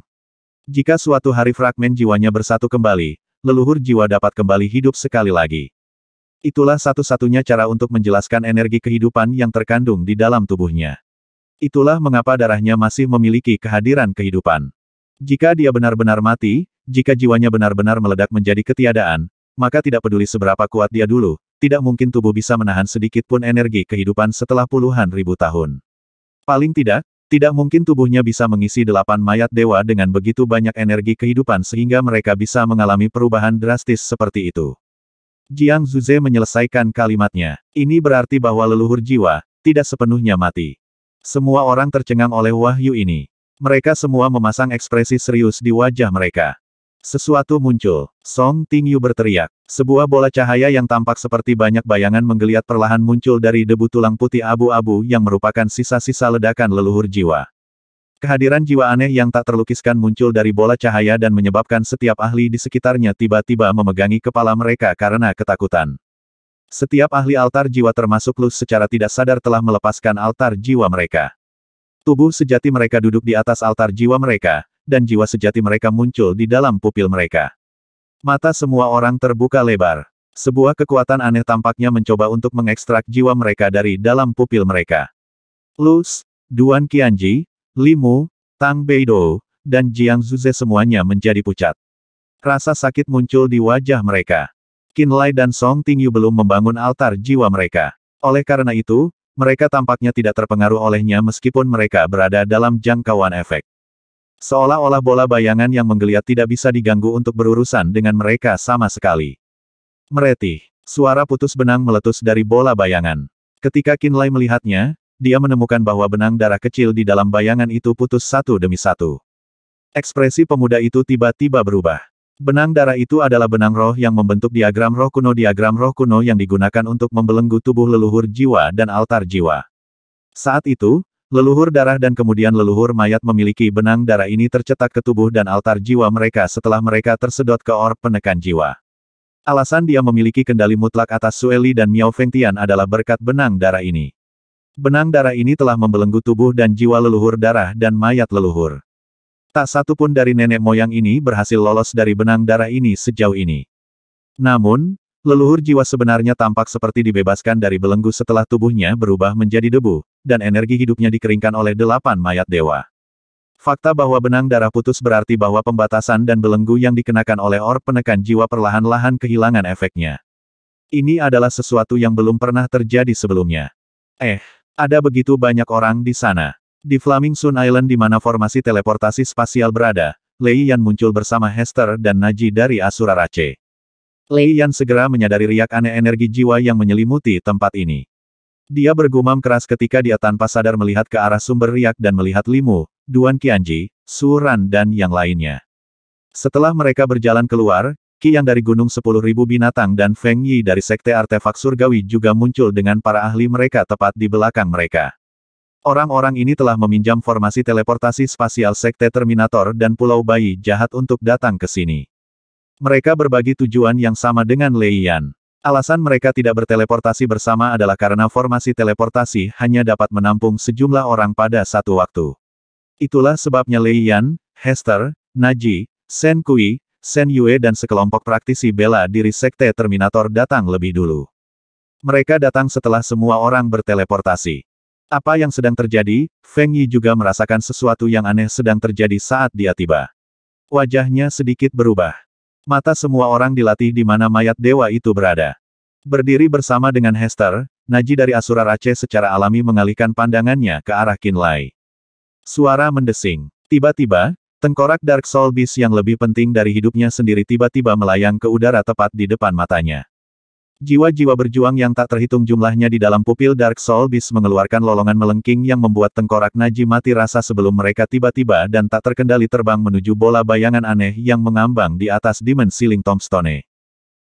Jika suatu hari fragmen jiwanya bersatu kembali, leluhur jiwa dapat kembali hidup sekali lagi. Itulah satu-satunya cara untuk menjelaskan energi kehidupan yang terkandung di dalam tubuhnya. Itulah mengapa darahnya masih memiliki kehadiran kehidupan. Jika dia benar-benar mati, jika jiwanya benar-benar meledak menjadi ketiadaan, maka tidak peduli seberapa kuat dia dulu, tidak mungkin tubuh bisa menahan sedikit pun energi kehidupan setelah puluhan ribu tahun. Paling tidak, tidak mungkin tubuhnya bisa mengisi 8 mayat dewa dengan begitu banyak energi kehidupan sehingga mereka bisa mengalami perubahan drastis seperti itu. Jiang Zuze menyelesaikan kalimatnya. Ini berarti bahwa leluhur jiwa tidak sepenuhnya mati. Semua orang tercengang oleh wahyu ini. Mereka semua memasang ekspresi serius di wajah mereka. Sesuatu muncul. Song Tingyu berteriak. Sebuah bola cahaya yang tampak seperti banyak bayangan menggeliat perlahan muncul dari debu tulang putih abu-abu yang merupakan sisa-sisa ledakan leluhur jiwa. Kehadiran jiwa aneh yang tak terlukiskan muncul dari bola cahaya dan menyebabkan setiap ahli di sekitarnya tiba-tiba memegangi kepala mereka karena ketakutan. Setiap ahli altar jiwa termasuk Luz secara tidak sadar telah melepaskan altar jiwa mereka. Tubuh sejati mereka duduk di atas altar jiwa mereka, dan jiwa sejati mereka muncul di dalam pupil mereka. Mata semua orang terbuka lebar. Sebuah kekuatan aneh tampaknya mencoba untuk mengekstrak jiwa mereka dari dalam pupil mereka. Luz, Duan Qianji, Li Mu, Tang Beidou, dan Jiang Zuze semuanya menjadi pucat. Rasa sakit muncul di wajah mereka. Qin Lai dan Song Tingyu belum membangun altar jiwa mereka. Oleh karena itu, mereka tampaknya tidak terpengaruh olehnya meskipun mereka berada dalam jangkauan efek. Seolah-olah bola bayangan yang menggeliat tidak bisa diganggu untuk berurusan dengan mereka sama sekali. Meretih. Suara putus benang meletus dari bola bayangan. Ketika Qin Lai melihatnya, dia menemukan bahwa benang darah kecil di dalam bayangan itu putus satu demi satu. Ekspresi pemuda itu tiba-tiba berubah. Benang darah itu adalah benang roh yang membentuk diagram roh kuno yang digunakan untuk membelenggu tubuh leluhur jiwa dan altar jiwa. Saat itu, leluhur darah dan kemudian leluhur mayat memiliki benang darah ini tercetak ke tubuh dan altar jiwa mereka setelah mereka tersedot ke orb penekan jiwa. Alasan dia memiliki kendali mutlak atas Sueli dan Miao Fengtian adalah berkat benang darah ini. Benang darah ini telah membelenggu tubuh dan jiwa leluhur darah dan mayat leluhur. Tak satu pun dari nenek moyang ini berhasil lolos dari benang darah ini sejauh ini. Namun, leluhur jiwa sebenarnya tampak seperti dibebaskan dari belenggu setelah tubuhnya berubah menjadi debu, dan energi hidupnya dikeringkan oleh 8 mayat dewa. Fakta bahwa benang darah putus berarti bahwa pembatasan dan belenggu yang dikenakan oleh orb penekan jiwa perlahan-lahan kehilangan efeknya. Ini adalah sesuatu yang belum pernah terjadi sebelumnya. Ada begitu banyak orang di sana. Di Flaming Sun Island di mana formasi teleportasi spasial berada, Lei Yan muncul bersama Hester dan Naji dari Asura Rache. Lei Yan segera menyadari riak aneh energi jiwa yang menyelimuti tempat ini. Dia bergumam keras ketika dia tanpa sadar melihat ke arah sumber riak dan melihat Limu, Duan Qianji, Su Ran dan yang lainnya. Setelah mereka berjalan keluar, Qi yang dari Gunung 10.000 Binatang dan Feng Yi dari Sekte Artefak Surgawi juga muncul dengan para ahli mereka tepat di belakang mereka. Orang-orang ini telah meminjam formasi teleportasi spasial Sekte Terminator dan Pulau Bayi Jahat untuk datang ke sini. Mereka berbagi tujuan yang sama dengan Lei Yan. Alasan mereka tidak berteleportasi bersama adalah karena formasi teleportasi hanya dapat menampung sejumlah orang pada satu waktu. Itulah sebabnya Lei Yan, Hester, Naji, Shen Kui, Shen Yue dan sekelompok praktisi bela diri Sekte Terminator datang lebih dulu. Mereka datang setelah semua orang berteleportasi. Apa yang sedang terjadi? Feng Yi juga merasakan sesuatu yang aneh sedang terjadi saat dia tiba. Wajahnya sedikit berubah. Mata semua orang dilatih di mana mayat dewa itu berada. Berdiri bersama dengan Hester, Naji dari Asura Rache secara alami mengalihkan pandangannya ke arah Qinlai. Suara mendesing. Tiba-tiba, tengkorak Dark Soul Beast yang lebih penting dari hidupnya sendiri tiba-tiba melayang ke udara tepat di depan matanya. Jiwa-jiwa berjuang yang tak terhitung jumlahnya di dalam pupil Dark Soul Beast mengeluarkan lolongan melengking yang membuat tengkorak Naji mati rasa sebelum mereka tiba-tiba dan tak terkendali terbang menuju bola bayangan aneh yang mengambang di atas Demon Ceiling Tombstone.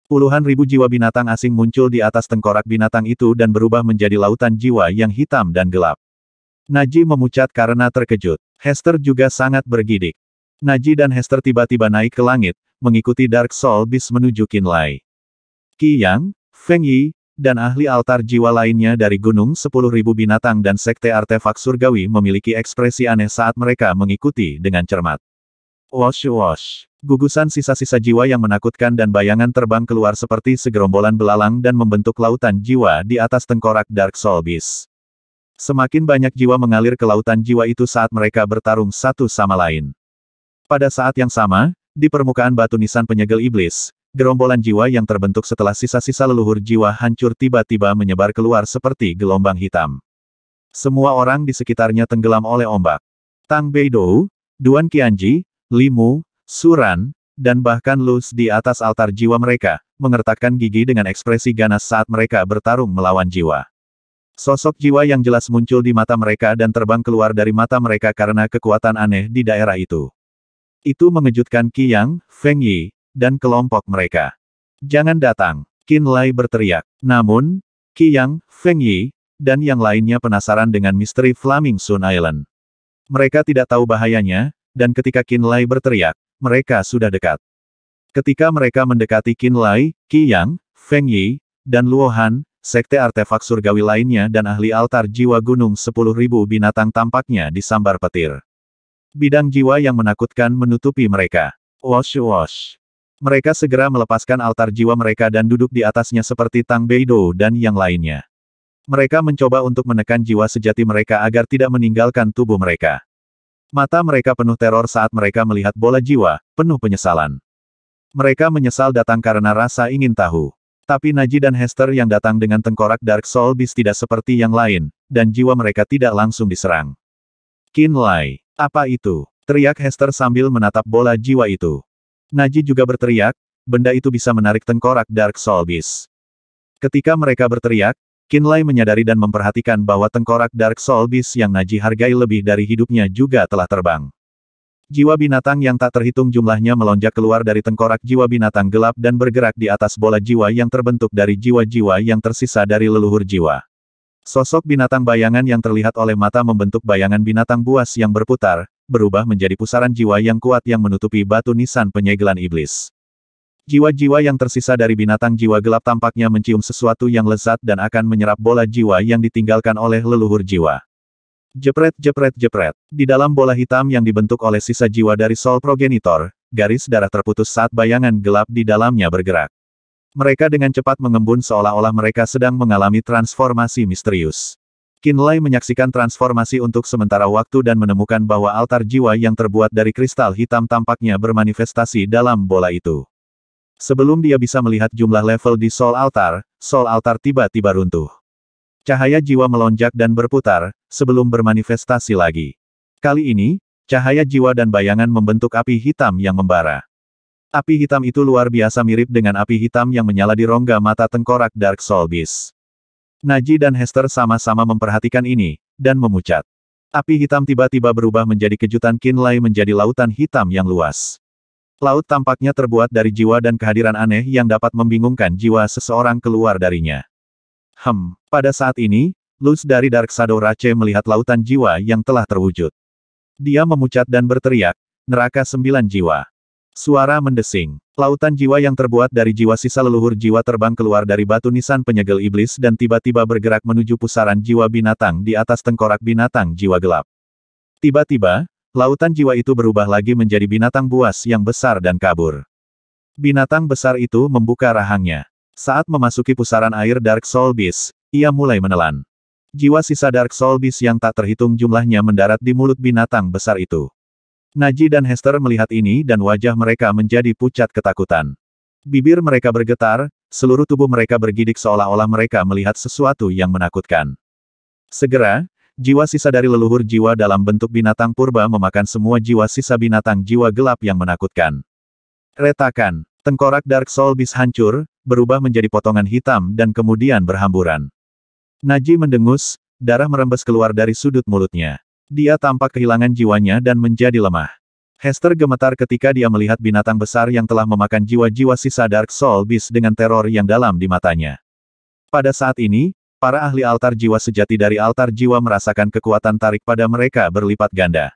Puluhan ribu jiwa binatang asing muncul di atas tengkorak binatang itu dan berubah menjadi lautan jiwa yang hitam dan gelap. Naji memucat karena terkejut. Hester juga sangat bergidik. Naji dan Hester tiba-tiba naik ke langit, mengikuti Dark Soul Beast menuju Qinlai. Qi Yang, Feng Yi, dan ahli altar jiwa lainnya dari Gunung 10.000 Binatang dan Sekte Artefak Surgawi memiliki ekspresi aneh saat mereka mengikuti dengan cermat. Wosh wosh. Gugusan sisa-sisa jiwa yang menakutkan dan bayangan terbang keluar seperti segerombolan belalang dan membentuk lautan jiwa di atas tengkorak Dark Soul Beast. Semakin banyak jiwa mengalir ke lautan jiwa itu saat mereka bertarung satu sama lain. Pada saat yang sama, di permukaan batu nisan penyegel iblis, gerombolan jiwa yang terbentuk setelah sisa-sisa leluhur jiwa hancur tiba-tiba menyebar keluar seperti gelombang hitam. Semua orang di sekitarnya tenggelam oleh ombak. Tang Beidou, Duan Qianji, Limu, Suran, dan bahkan Luz di atas altar jiwa mereka, mengertakkan gigi dengan ekspresi ganas saat mereka bertarung melawan jiwa. Sosok jiwa yang jelas muncul di mata mereka dan terbang keluar dari mata mereka karena kekuatan aneh di daerah itu. Itu mengejutkan Qi Yang, Feng Yi, dan kelompok mereka. Jangan datang, Qinlai berteriak. Namun, Qi Yang, Feng Yi, dan yang lainnya penasaran dengan misteri Flaming Sun Island. Mereka tidak tahu bahayanya, dan ketika Qinlai berteriak, mereka sudah dekat. Ketika mereka mendekati Qinlai, Qi Yang, Feng Yi, dan Luohan, Sekte Artefak Surgawi lainnya dan ahli altar jiwa Gunung 10.000 Binatang tampaknya disambar petir. Bidang jiwa yang menakutkan menutupi mereka. Wosh wosh. Mereka segera melepaskan altar jiwa mereka dan duduk di atasnya seperti Tang Beidou dan yang lainnya. Mereka mencoba untuk menekan jiwa sejati mereka agar tidak meninggalkan tubuh mereka. Mata mereka penuh teror saat mereka melihat bola jiwa, penuh penyesalan. Mereka menyesal datang karena rasa ingin tahu. Tapi Naji dan Hester yang datang dengan tengkorak Dark Soul Beast tidak seperti yang lain, dan jiwa mereka tidak langsung diserang. Qinlai, apa itu? Teriak Hester sambil menatap bola jiwa itu. Naji juga berteriak, benda itu bisa menarik tengkorak Dark Soul Beast. Ketika mereka berteriak, Qinlai menyadari dan memperhatikan bahwa tengkorak Dark Soul Beast yang Naji hargai lebih dari hidupnya juga telah terbang. Jiwa binatang yang tak terhitung jumlahnya melonjak keluar dari tengkorak jiwa binatang gelap dan bergerak di atas bola jiwa yang terbentuk dari jiwa-jiwa yang tersisa dari leluhur jiwa. Sosok binatang bayangan yang terlihat oleh mata membentuk bayangan binatang buas yang berputar, berubah menjadi pusaran jiwa yang kuat yang menutupi batu nisan penyegelan iblis. Jiwa-jiwa yang tersisa dari binatang jiwa gelap tampaknya mencium sesuatu yang lezat dan akan menyerap bola jiwa yang ditinggalkan oleh leluhur jiwa. Jepret jepret jepret. Di dalam bola hitam yang dibentuk oleh sisa jiwa dari Soul Progenitor, garis darah terputus saat bayangan gelap di dalamnya bergerak. Mereka dengan cepat mengembun seolah-olah mereka sedang mengalami transformasi misterius. Qin Lai menyaksikan transformasi untuk sementara waktu dan menemukan bahwa altar jiwa yang terbuat dari kristal hitam tampaknya bermanifestasi dalam bola itu. Sebelum dia bisa melihat jumlah level di Soul Altar tiba-tiba runtuh. Cahaya jiwa melonjak dan berputar, sebelum bermanifestasi lagi. Kali ini, cahaya jiwa dan bayangan membentuk api hitam yang membara. Api hitam itu luar biasa mirip dengan api hitam yang menyala di rongga mata tengkorak Dark Soul Beast. Naji dan Hester sama-sama memperhatikan ini, dan memucat. Api hitam tiba-tiba berubah menjadi kejutan Qin Lai menjadi lautan hitam yang luas. Laut tampaknya terbuat dari jiwa dan kehadiran aneh yang dapat membingungkan jiwa seseorang keluar darinya. Pada saat ini, Luz dari Dark Shadow Rache melihat lautan jiwa yang telah terwujud. Dia memucat dan berteriak, neraka 9 jiwa. Suara mendesing. Lautan jiwa yang terbuat dari jiwa sisa leluhur jiwa terbang keluar dari batu nisan penyegel iblis dan tiba-tiba bergerak menuju pusaran jiwa binatang di atas tengkorak binatang jiwa gelap. Tiba-tiba, lautan jiwa itu berubah lagi menjadi binatang buas yang besar dan kabur. Binatang besar itu membuka rahangnya. Saat memasuki pusaran air Dark Soul Beast, ia mulai menelan. Jiwa sisa Dark Soul Beast yang tak terhitung jumlahnya mendarat di mulut binatang besar itu. Naji dan Hester melihat ini dan wajah mereka menjadi pucat ketakutan. Bibir mereka bergetar, seluruh tubuh mereka bergidik seolah-olah mereka melihat sesuatu yang menakutkan. Segera, jiwa sisa dari leluhur jiwa dalam bentuk binatang purba memakan semua jiwa sisa binatang jiwa gelap yang menakutkan. Retakan, tengkorak Dark Soul Beast hancur, berubah menjadi potongan hitam dan kemudian berhamburan. Naji mendengus, darah merembes keluar dari sudut mulutnya. Dia tampak kehilangan jiwanya dan menjadi lemah. Hester gemetar ketika dia melihat binatang besar yang telah memakan jiwa-jiwa sisa Dark Soul Beast dengan teror yang dalam di matanya. Pada saat ini, para ahli altar jiwa sejati dari altar jiwa merasakan kekuatan tarik pada mereka berlipat ganda.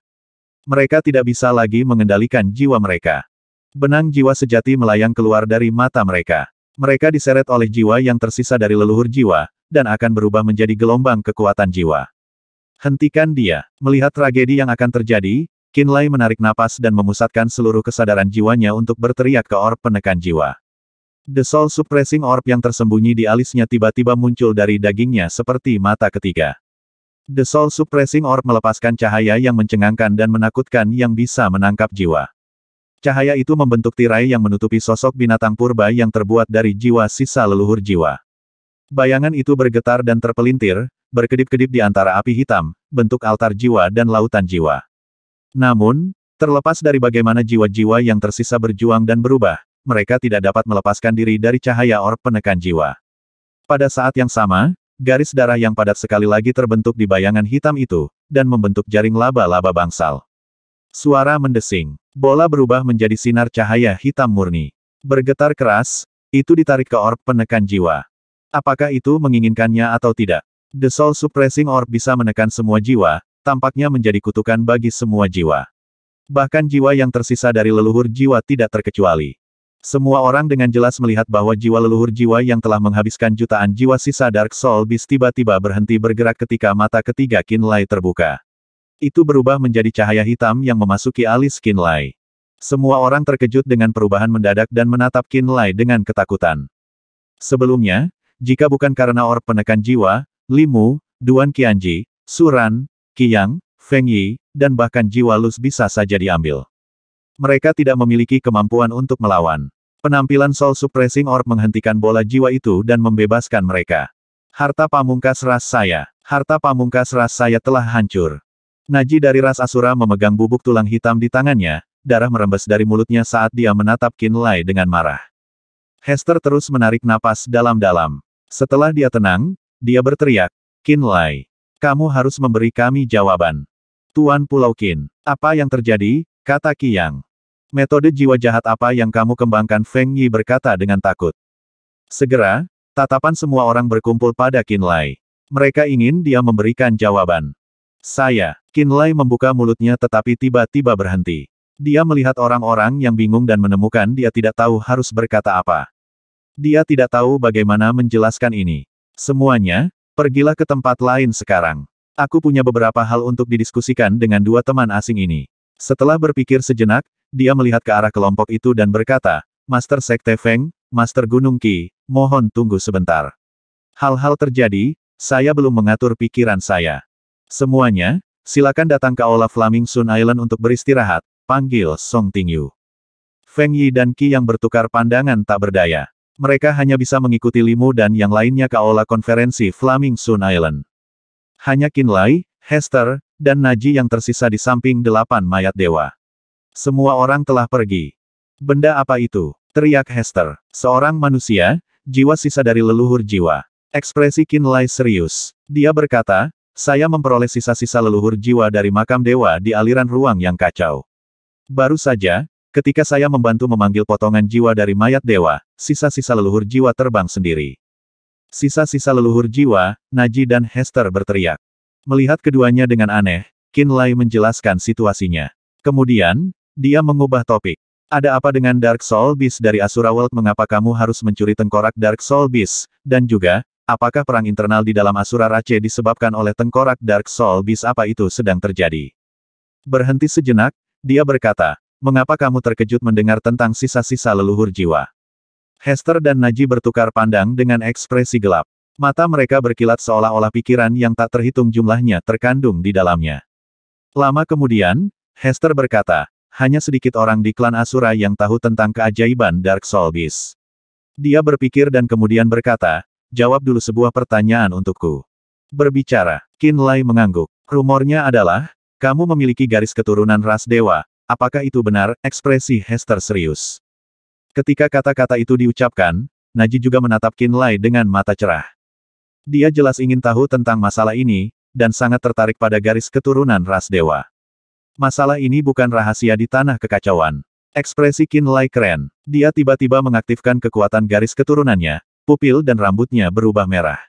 Mereka tidak bisa lagi mengendalikan jiwa mereka. Benang jiwa sejati melayang keluar dari mata mereka. Mereka diseret oleh jiwa yang tersisa dari leluhur jiwa, dan akan berubah menjadi gelombang kekuatan jiwa. Hentikan dia. Melihat tragedi yang akan terjadi, Qin Lai menarik napas dan memusatkan seluruh kesadaran jiwanya untuk berteriak ke orb penekan jiwa. The Soul Suppressing Orb yang tersembunyi di alisnya tiba-tiba muncul dari dagingnya seperti mata ketiga. The Soul Suppressing Orb melepaskan cahaya yang mencengangkan dan menakutkan yang bisa menangkap jiwa. Cahaya itu membentuk tirai yang menutupi sosok binatang purba yang terbuat dari jiwa sisa leluhur jiwa. Bayangan itu bergetar dan terpelintir, berkedip-kedip di antara api hitam, bentuk altar jiwa dan lautan jiwa. Namun, terlepas dari bagaimana jiwa-jiwa yang tersisa berjuang dan berubah, mereka tidak dapat melepaskan diri dari cahaya orb penekan jiwa. Pada saat yang sama, garis darah yang padat sekali lagi terbentuk di bayangan hitam itu, dan membentuk jaring laba-laba bangsal. Suara mendesing. Bola berubah menjadi sinar cahaya hitam murni. Bergetar keras, itu ditarik ke orb penekan jiwa. Apakah itu menginginkannya atau tidak? The Soul Suppressing Orb bisa menekan semua jiwa, tampaknya menjadi kutukan bagi semua jiwa. Bahkan jiwa yang tersisa dari leluhur jiwa tidak terkecuali. Semua orang dengan jelas melihat bahwa jiwa leluhur jiwa yang telah menghabiskan jutaan jiwa sisa Dark Soul Beast tiba-tiba berhenti bergerak ketika mata ketiga Qin Lai terbuka. Itu berubah menjadi cahaya hitam yang memasuki alis Qin Lai. Semua orang terkejut dengan perubahan mendadak dan menatap Qin Lai dengan ketakutan. Sebelumnya, jika bukan karena orb penekan jiwa, Limu, Duan Qianji, Suran, Qiyang, Feng Yi, dan bahkan jiwa Luz bisa saja diambil. Mereka tidak memiliki kemampuan untuk melawan. Penampilan Soul Suppressing Orb menghentikan bola jiwa itu dan membebaskan mereka. Harta pamungkas ras saya. Harta pamungkas ras saya telah hancur. Naji dari ras Asura memegang bubuk tulang hitam di tangannya, darah merembes dari mulutnya saat dia menatap Qin Lai dengan marah. Hester terus menarik napas dalam-dalam. Setelah dia tenang, dia berteriak, Qin Lai, kamu harus memberi kami jawaban. Tuan Pulau Qin, apa yang terjadi? Kata Qiyang. Metode jiwa jahat apa yang kamu kembangkan? Feng Yi berkata dengan takut. Segera, tatapan semua orang berkumpul pada Qin Lai. Mereka ingin dia memberikan jawaban. Saya, Qin Lai membuka mulutnya tetapi tiba-tiba berhenti. Dia melihat orang-orang yang bingung dan menemukan dia tidak tahu harus berkata apa. Dia tidak tahu bagaimana menjelaskan ini. Semuanya, pergilah ke tempat lain sekarang. Aku punya beberapa hal untuk didiskusikan dengan dua teman asing ini. Setelah berpikir sejenak, dia melihat ke arah kelompok itu dan berkata, Master Sekte Feng, Master Gunung Qi, mohon tunggu sebentar. Hal-hal terjadi, saya belum mengatur pikiran saya. Semuanya, silakan datang ke Aula Flaming Sun Island untuk beristirahat, panggil Song Tingyu. Feng Yi dan Qi yang bertukar pandangan tak berdaya. Mereka hanya bisa mengikuti Limu dan yang lainnya ke Aula Konferensi Flaming Sun Island. Hanya Qinlai, Hester, dan Naji yang tersisa di samping 8 mayat dewa. Semua orang telah pergi. Benda apa itu? Teriak Hester. Seorang manusia, jiwa sisa dari leluhur jiwa. Ekspresi Qinlai serius. Dia berkata, saya memperoleh sisa-sisa leluhur jiwa dari makam dewa di aliran ruang yang kacau. Baru saja, ketika saya membantu memanggil potongan jiwa dari mayat dewa, sisa-sisa leluhur jiwa terbang sendiri. Sisa-sisa leluhur jiwa, Naji dan Hester berteriak. Melihat keduanya dengan aneh, Qinlai menjelaskan situasinya. Kemudian, dia mengubah topik. Ada apa dengan Dark Soul Beast dari Asura World? Mengapa kamu harus mencuri tengkorak Dark Soul Beast? Dan juga, apakah perang internal di dalam Asura Rache disebabkan oleh tengkorak Dark Soul Beast? Apa itu sedang terjadi? Berhenti sejenak, dia berkata, mengapa kamu terkejut mendengar tentang sisa-sisa leluhur jiwa? Hester dan Naji bertukar pandang dengan ekspresi gelap. Mata mereka berkilat seolah-olah pikiran yang tak terhitung jumlahnya terkandung di dalamnya. Lama kemudian, Hester berkata, hanya sedikit orang di klan Asura yang tahu tentang keajaiban Dark Soul Beast. Dia berpikir dan kemudian berkata, jawab dulu sebuah pertanyaan untukku. Berbicara, Qinlai mengangguk. Rumornya adalah, kamu memiliki garis keturunan ras dewa. Apakah itu benar? Ekspresi Hester serius. Ketika kata-kata itu diucapkan, Naji juga menatap Qinlai dengan mata cerah. Dia jelas ingin tahu tentang masalah ini, dan sangat tertarik pada garis keturunan ras dewa. Masalah ini bukan rahasia di tanah kekacauan. Ekspresi Qinlai keren. Dia tiba-tiba mengaktifkan kekuatan garis keturunannya, pupil dan rambutnya berubah merah.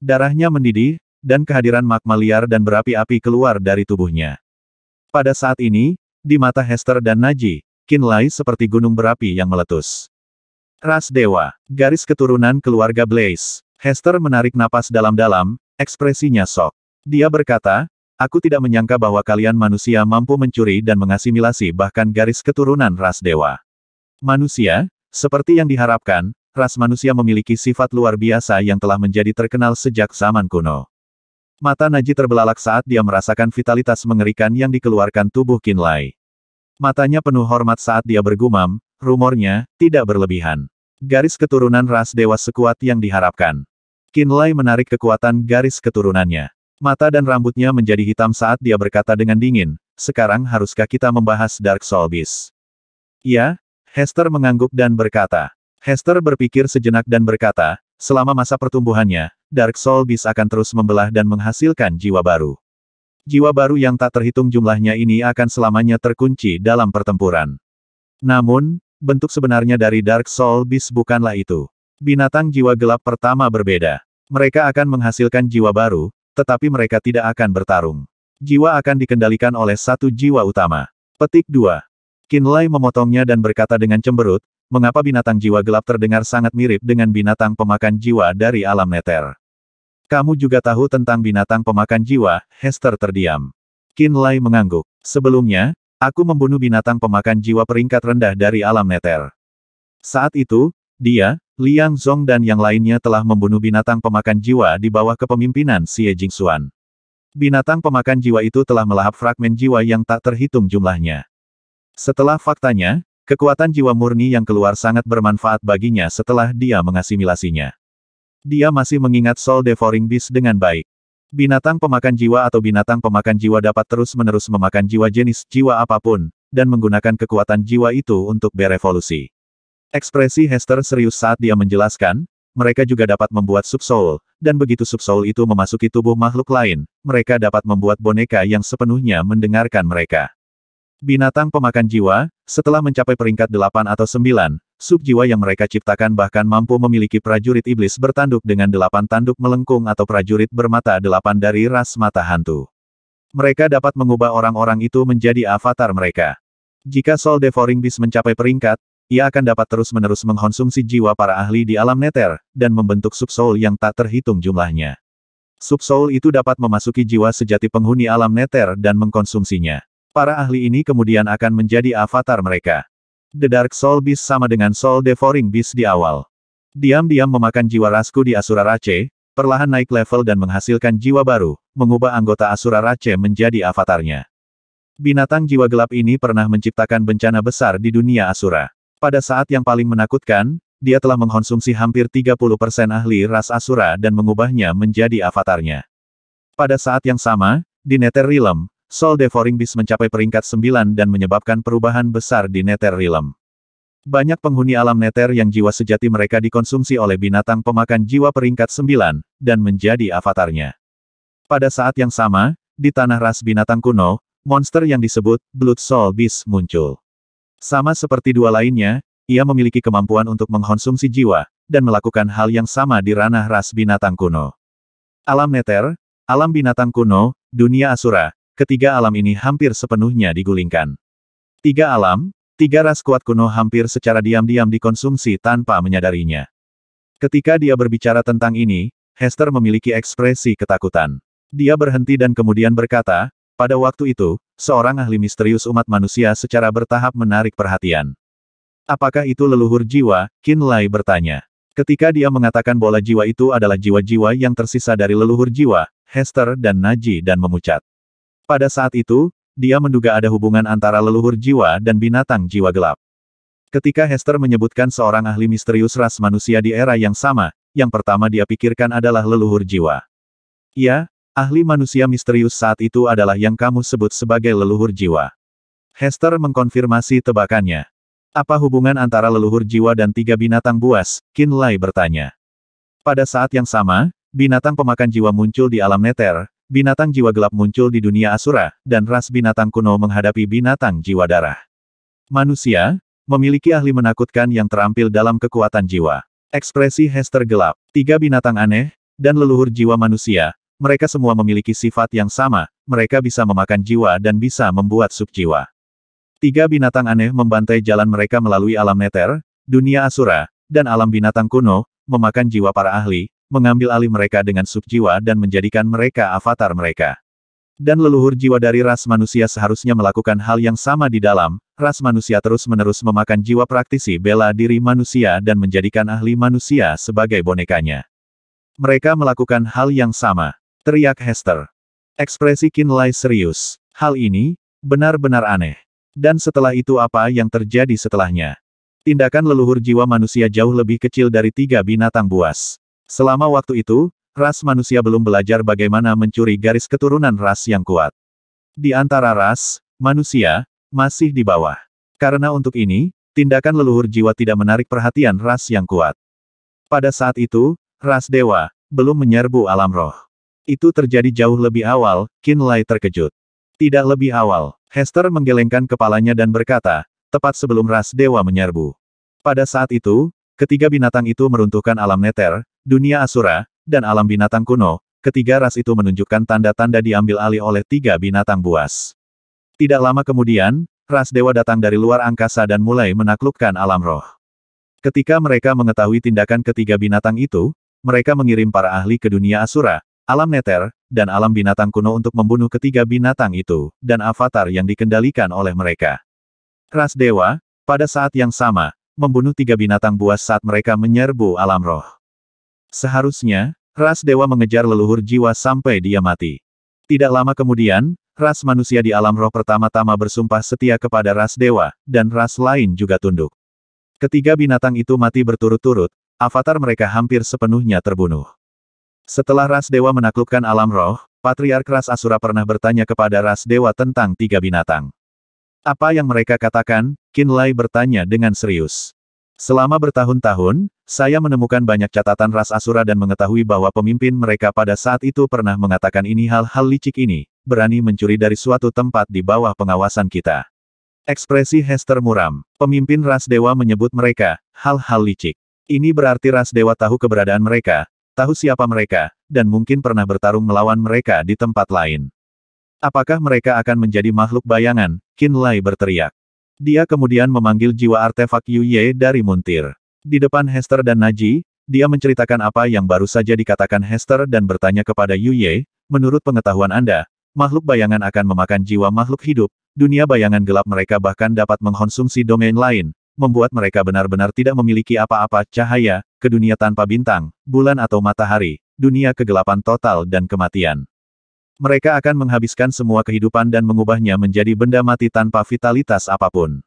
Darahnya mendidih, dan kehadiran magma liar dan berapi-api keluar dari tubuhnya. Pada saat ini, di mata Hester dan Naji, Qinlai seperti gunung berapi yang meletus. Ras dewa, garis keturunan keluarga Blaze. Hester menarik napas dalam-dalam, ekspresinya shock. Dia berkata, aku tidak menyangka bahwa kalian manusia mampu mencuri dan mengasimilasi bahkan garis keturunan ras dewa. Manusia, seperti yang diharapkan, ras manusia memiliki sifat luar biasa yang telah menjadi terkenal sejak zaman kuno. Mata Naji terbelalak saat dia merasakan vitalitas mengerikan yang dikeluarkan tubuh Qinlai. Matanya penuh hormat saat dia bergumam, rumornya, tidak berlebihan. Garis keturunan ras dewa sekuat yang diharapkan. Qinlai menarik kekuatan garis keturunannya. Mata dan rambutnya menjadi hitam saat dia berkata dengan dingin, sekarang haruskah kita membahas Dark Soul Beast? Ya, Hester mengangguk dan berkata. Hester berpikir sejenak dan berkata, selama masa pertumbuhannya, Dark Soul Beast akan terus membelah dan menghasilkan jiwa baru. Jiwa baru yang tak terhitung jumlahnya ini akan selamanya terkunci dalam pertempuran. Namun, bentuk sebenarnya dari Dark Soul Beast bukanlah itu. Binatang jiwa gelap pertama berbeda. Mereka akan menghasilkan jiwa baru, tetapi mereka tidak akan bertarung. Jiwa akan dikendalikan oleh satu jiwa utama. Petik 2. Qinlai memotongnya dan berkata dengan cemberut, mengapa binatang jiwa gelap terdengar sangat mirip dengan binatang pemakan jiwa dari alam neter. Kamu juga tahu tentang binatang pemakan jiwa? Hester terdiam. Qinlai mengangguk. Sebelumnya, aku membunuh binatang pemakan jiwa peringkat rendah dari alam neter. Saat itu, dia, Liang Zong dan yang lainnya telah membunuh binatang pemakan jiwa di bawah kepemimpinan Xie Jingxuan. Binatang pemakan jiwa itu telah melahap fragmen jiwa yang tak terhitung jumlahnya. Setelah faktanya, kekuatan jiwa murni yang keluar sangat bermanfaat baginya setelah dia mengasimilasinya. Dia masih mengingat Soul Devouring Beast dengan baik. Binatang pemakan jiwa atau binatang pemakan jiwa dapat terus-menerus memakan jiwa jenis jiwa apapun, dan menggunakan kekuatan jiwa itu untuk berevolusi. Ekspresi Hester serius saat dia menjelaskan, mereka juga dapat membuat subsoul, dan begitu subsoul itu memasuki tubuh makhluk lain, mereka dapat membuat boneka yang sepenuhnya mendengarkan mereka. Binatang pemakan jiwa, setelah mencapai peringkat 8 atau 9, subjiwa yang mereka ciptakan bahkan mampu memiliki prajurit iblis bertanduk dengan 8 tanduk melengkung atau prajurit bermata 8 dari ras mata hantu. Mereka dapat mengubah orang-orang itu menjadi avatar mereka. Jika Soul Devouring Beast mencapai peringkat, ia akan dapat terus-menerus mengkonsumsi jiwa para ahli di alam neter, dan membentuk subsoul yang tak terhitung jumlahnya. Subsoul itu dapat memasuki jiwa sejati penghuni alam neter dan mengkonsumsinya. Para ahli ini kemudian akan menjadi avatar mereka. The Dark Soul Beast sama dengan Soul Devouring Beast di awal. Diam-diam memakan jiwa rasku di Asura Rache, perlahan naik level dan menghasilkan jiwa baru, mengubah anggota Asura Rache menjadi avatarnya. Binatang jiwa gelap ini pernah menciptakan bencana besar di dunia Asura. Pada saat yang paling menakutkan, dia telah mengkonsumsi hampir 30% ahli ras Asura dan mengubahnya menjadi avatarnya. Pada saat yang sama, di Nether Realm, Soul Devouring Beast mencapai peringkat 9 dan menyebabkan perubahan besar di Nether Realm. Banyak penghuni alam Nether yang jiwa sejati mereka dikonsumsi oleh binatang pemakan jiwa peringkat 9, dan menjadi avatarnya. Pada saat yang sama, di tanah ras binatang kuno, monster yang disebut Blood Soul Beast muncul. Sama seperti dua lainnya, ia memiliki kemampuan untuk mengkonsumsi jiwa, dan melakukan hal yang sama di ranah ras binatang kuno. Alam Nether, alam binatang kuno, dunia Asura, ketiga alam ini hampir sepenuhnya digulingkan. Tiga alam, tiga ras kuat kuno hampir secara diam-diam dikonsumsi tanpa menyadarinya. Ketika dia berbicara tentang ini, Hester memiliki ekspresi ketakutan. Dia berhenti dan kemudian berkata, pada waktu itu, seorang ahli misterius umat manusia secara bertahap menarik perhatian. Apakah itu leluhur jiwa? Qin Lai bertanya. Ketika dia mengatakan bola jiwa itu adalah jiwa-jiwa yang tersisa dari leluhur jiwa, Hester dan Naji dan memucat. Pada saat itu, dia menduga ada hubungan antara leluhur jiwa dan binatang jiwa gelap. Ketika Hester menyebutkan seorang ahli misterius ras manusia di era yang sama, yang pertama dia pikirkan adalah leluhur jiwa. Ya, ahli manusia misterius saat itu adalah yang kamu sebut sebagai leluhur jiwa. Hester mengkonfirmasi tebakannya. Apa hubungan antara leluhur jiwa dan tiga binatang buas? Qin Lai bertanya. Pada saat yang sama, binatang pemakan jiwa muncul di alam Nether. Binatang jiwa gelap muncul di dunia Asura, dan ras binatang kuno menghadapi binatang jiwa darah. Manusia, memiliki ahli menakutkan yang terampil dalam kekuatan jiwa. Ekspresi Hester gelap. Tiga binatang aneh, dan leluhur jiwa manusia, mereka semua memiliki sifat yang sama, mereka bisa memakan jiwa dan bisa membuat sub jiwa. Tiga binatang aneh membantai jalan mereka melalui alam Nether, dunia Asura, dan alam binatang kuno, memakan jiwa para ahli, mengambil alih mereka dengan subjiwa dan menjadikan mereka avatar mereka. Dan leluhur jiwa dari ras manusia seharusnya melakukan hal yang sama di dalam, ras manusia terus-menerus memakan jiwa praktisi bela diri manusia dan menjadikan ahli manusia sebagai bonekanya. Mereka melakukan hal yang sama, teriak Hester. Ekspresi Qin Lai serius. Hal ini, benar-benar aneh. Dan setelah itu apa yang terjadi setelahnya? Tindakan leluhur jiwa manusia jauh lebih kecil dari tiga binatang buas. Selama waktu itu, ras manusia belum belajar bagaimana mencuri garis keturunan ras yang kuat. Di antara ras, manusia, masih di bawah. Karena untuk ini, tindakan leluhur jiwa tidak menarik perhatian ras yang kuat. Pada saat itu, ras dewa, belum menyerbu alam roh. Itu terjadi jauh lebih awal, Qin Lai terkejut. Tidak lebih awal, Hester menggelengkan kepalanya dan berkata, tepat sebelum ras dewa menyerbu. Pada saat itu, ketiga binatang itu meruntuhkan alam Nether, dunia Asura, dan alam binatang kuno, ketiga ras itu menunjukkan tanda-tanda diambil alih oleh tiga binatang buas. Tidak lama kemudian, ras dewa datang dari luar angkasa dan mulai menaklukkan alam roh. Ketika mereka mengetahui tindakan ketiga binatang itu, mereka mengirim para ahli ke dunia Asura, alam Nether, dan alam binatang kuno untuk membunuh ketiga binatang itu, dan avatar yang dikendalikan oleh mereka. Ras dewa, pada saat yang sama, membunuh tiga binatang buas saat mereka menyerbu alam roh. Seharusnya, ras dewa mengejar leluhur jiwa sampai dia mati. Tidak lama kemudian, ras manusia di alam roh pertama-tama bersumpah setia kepada ras dewa, dan ras lain juga tunduk. Ketiga binatang itu mati berturut-turut, avatar mereka hampir sepenuhnya terbunuh. Setelah ras dewa menaklukkan alam roh, Patriark ras Asura pernah bertanya kepada ras dewa tentang tiga binatang. Apa yang mereka katakan? Qin Lai bertanya dengan serius. Selama bertahun-tahun, saya menemukan banyak catatan ras Asura dan mengetahui bahwa pemimpin mereka pada saat itu pernah mengatakan ini hal-hal licik ini, berani mencuri dari suatu tempat di bawah pengawasan kita. Ekspresi Hester muram. Pemimpin ras dewa menyebut mereka, hal-hal licik. Ini berarti ras dewa tahu keberadaan mereka, tahu siapa mereka, dan mungkin pernah bertarung melawan mereka di tempat lain. Apakah mereka akan menjadi makhluk bayangan? Qin Lai berteriak. Dia kemudian memanggil jiwa artefak Yu Ye dari Muntir. Di depan Hester dan Naji, dia menceritakan apa yang baru saja dikatakan Hester dan bertanya kepada Yu Ye, menurut pengetahuan Anda, makhluk bayangan akan memakan jiwa makhluk hidup, dunia bayangan gelap mereka bahkan dapat mengkonsumsi domain lain, membuat mereka benar-benar tidak memiliki apa-apa cahaya, ke dunia tanpa bintang, bulan atau matahari, dunia kegelapan total dan kematian. Mereka akan menghabiskan semua kehidupan dan mengubahnya menjadi benda mati tanpa vitalitas apapun.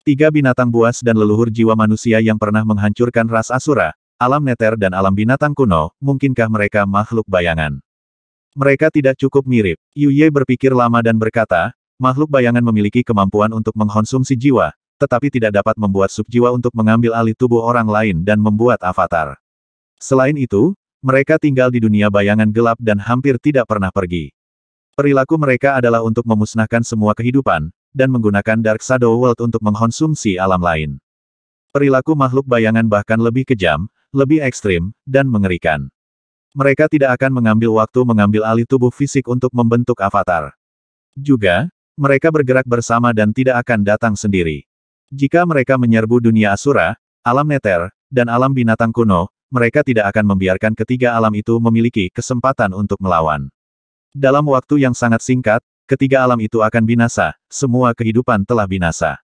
3 binatang buas dan leluhur jiwa manusia yang pernah menghancurkan ras Asura, alam neter dan alam binatang kuno, mungkinkah mereka makhluk bayangan? Mereka tidak cukup mirip. Yu Ye berpikir lama dan berkata, makhluk bayangan memiliki kemampuan untuk mengkonsumsi jiwa, tetapi tidak dapat membuat subjiwa untuk mengambil alih tubuh orang lain dan membuat avatar. Selain itu, mereka tinggal di dunia bayangan gelap dan hampir tidak pernah pergi. Perilaku mereka adalah untuk memusnahkan semua kehidupan, dan menggunakan Dark Shadow World untuk mengkonsumsi alam lain. Perilaku makhluk bayangan bahkan lebih kejam, lebih ekstrim, dan mengerikan. Mereka tidak akan mengambil waktu mengambil alih tubuh fisik untuk membentuk avatar. Juga, mereka bergerak bersama dan tidak akan datang sendiri. Jika mereka menyerbu dunia Asura, alam neter, dan alam binatang kuno, mereka tidak akan membiarkan ketiga alam itu memiliki kesempatan untuk melawan. Dalam waktu yang sangat singkat, ketiga alam itu akan binasa, semua kehidupan telah binasa.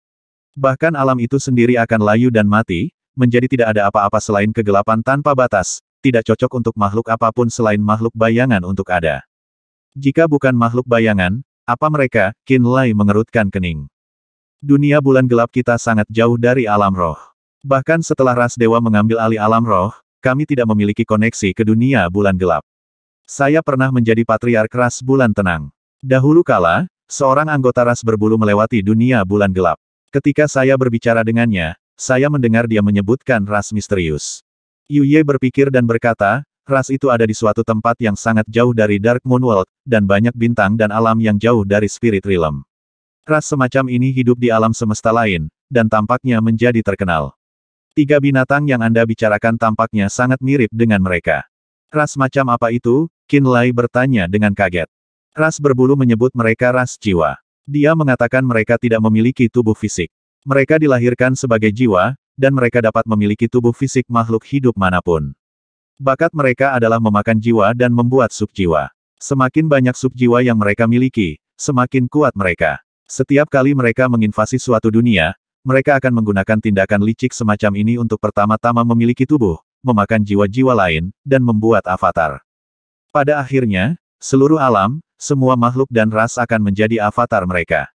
Bahkan alam itu sendiri akan layu dan mati, menjadi tidak ada apa-apa selain kegelapan tanpa batas, tidak cocok untuk makhluk apapun selain makhluk bayangan untuk ada. Jika bukan makhluk bayangan, apa mereka? Qin Lai mengerutkan kening. Dunia bulan gelap kita sangat jauh dari alam roh. Bahkan setelah ras dewa mengambil alih alam roh, kami tidak memiliki koneksi ke dunia bulan gelap. Saya pernah menjadi patriark ras bulan tenang. Dahulu kala, seorang anggota ras berbulu melewati dunia bulan gelap. Ketika saya berbicara dengannya, saya mendengar dia menyebutkan ras misterius. Yu Ye berpikir dan berkata, ras itu ada di suatu tempat yang sangat jauh dari Dark Moon World, dan banyak bintang dan alam yang jauh dari Spirit Realm. Ras semacam ini hidup di alam semesta lain, dan tampaknya menjadi terkenal. 3 binatang yang Anda bicarakan tampaknya sangat mirip dengan mereka. Ras macam apa itu? Qin Lai bertanya dengan kaget. Ras berbulu menyebut mereka ras jiwa. Dia mengatakan mereka tidak memiliki tubuh fisik. Mereka dilahirkan sebagai jiwa, dan mereka dapat memiliki tubuh fisik makhluk hidup manapun. Bakat mereka adalah memakan jiwa dan membuat subjiwa. Semakin banyak subjiwa yang mereka miliki, semakin kuat mereka. Setiap kali mereka menginvasi suatu dunia, mereka akan menggunakan tindakan licik semacam ini untuk pertama-tama memiliki tubuh, memakan jiwa-jiwa lain, dan membuat avatar. Pada akhirnya, seluruh alam, semua makhluk dan ras akan menjadi avatar mereka.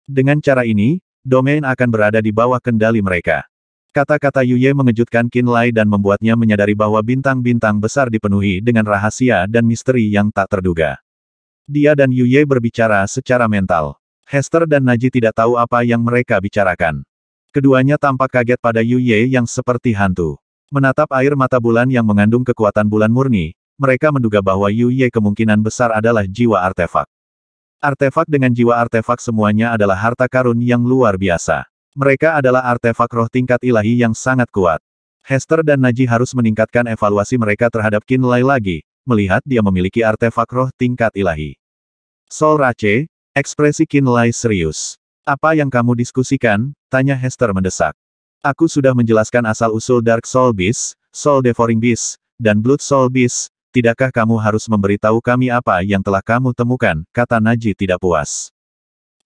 Dengan cara ini, domain akan berada di bawah kendali mereka. Kata-kata Yu Ye mengejutkan Qin Lai dan membuatnya menyadari bahwa bintang-bintang besar dipenuhi dengan rahasia dan misteri yang tak terduga. Dia dan Yu Ye berbicara secara mental. Hester dan Naji tidak tahu apa yang mereka bicarakan. Keduanya tampak kaget pada Yu Ye yang seperti hantu. Menatap air mata bulan yang mengandung kekuatan bulan murni, mereka menduga bahwa Yu Ye kemungkinan besar adalah jiwa artefak. Artefak dengan jiwa artefak semuanya adalah harta karun yang luar biasa. Mereka adalah artefak roh tingkat ilahi yang sangat kuat. Hester dan Naji harus meningkatkan evaluasi mereka terhadap Qin Lai lagi, melihat dia memiliki artefak roh tingkat ilahi. Sol Rache, ekspresi Qin Lai serius. Apa yang kamu diskusikan? Tanya Hester mendesak. Aku sudah menjelaskan asal-usul Dark Soul Beast, Soul Devouring Beast, dan Blood Soul Beast. Tidakkah kamu harus memberitahu kami apa yang telah kamu temukan? Kata Naji tidak puas.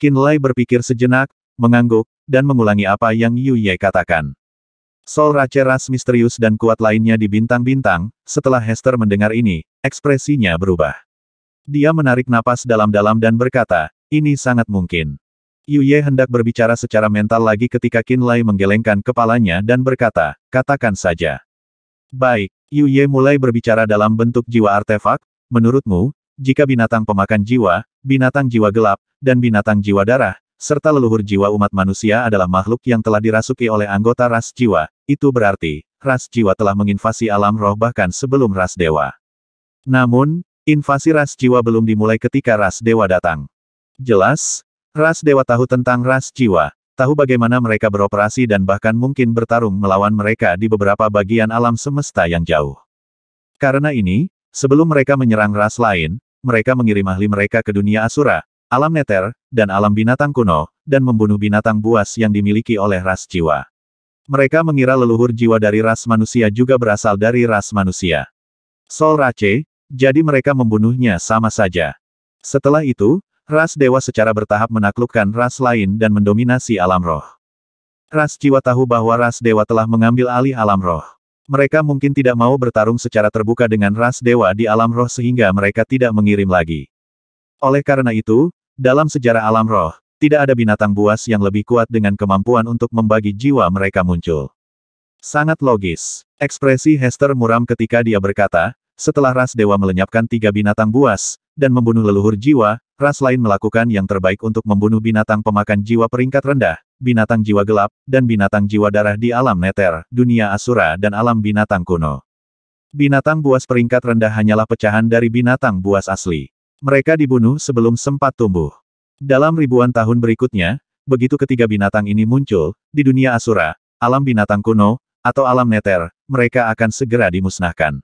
Qin Lai berpikir sejenak, mengangguk, dan mengulangi apa yang Yu Ye katakan. Sol Rache ras misterius dan kuat lainnya di bintang-bintang, setelah Hester mendengar ini, ekspresinya berubah. Dia menarik napas dalam-dalam dan berkata, ini sangat mungkin. Yu Ye hendak berbicara secara mental lagi ketika Qin Lai menggelengkan kepalanya dan berkata, katakan saja. Baik, Yu Ye mulai berbicara dalam bentuk jiwa artefak, menurutmu, jika binatang pemakan jiwa, binatang jiwa gelap, dan binatang jiwa darah, serta leluhur jiwa umat manusia adalah makhluk yang telah dirasuki oleh anggota ras jiwa, itu berarti, ras jiwa telah menginvasi alam roh bahkan sebelum ras dewa. Namun, invasi ras jiwa belum dimulai ketika ras dewa datang. Jelas, ras dewa tahu tentang ras jiwa, tahu bagaimana mereka beroperasi dan bahkan mungkin bertarung melawan mereka di beberapa bagian alam semesta yang jauh. Karena ini, sebelum mereka menyerang ras lain, mereka mengirim ahli mereka ke dunia Asura, alam neter, dan alam binatang kuno, dan membunuh binatang buas yang dimiliki oleh ras jiwa. Mereka mengira leluhur jiwa dari ras manusia juga berasal dari ras manusia. Sol Rache, jadi mereka membunuhnya sama saja. Setelah itu, ras dewa secara bertahap menaklukkan ras lain dan mendominasi alam roh. Ras jiwa tahu bahwa ras dewa telah mengambil alih alam roh. Mereka mungkin tidak mau bertarung secara terbuka dengan ras dewa di alam roh sehingga mereka tidak mengirim lagi. Oleh karena itu, dalam sejarah alam roh, tidak ada binatang buas yang lebih kuat dengan kemampuan untuk membagi jiwa mereka muncul. Sangat logis. Ekspresi Hester muram ketika dia berkata, setelah ras dewa melenyapkan 3 binatang buas, dan membunuh leluhur jiwa, ras lain melakukan yang terbaik untuk membunuh binatang pemakan jiwa peringkat rendah, binatang jiwa gelap, dan binatang jiwa darah di alam neter, dunia asura dan alam binatang kuno. Binatang buas peringkat rendah hanyalah pecahan dari binatang buas asli. Mereka dibunuh sebelum sempat tumbuh. Dalam ribuan tahun berikutnya, begitu ketiga binatang ini muncul, di dunia asura, alam binatang kuno, atau alam neter, mereka akan segera dimusnahkan.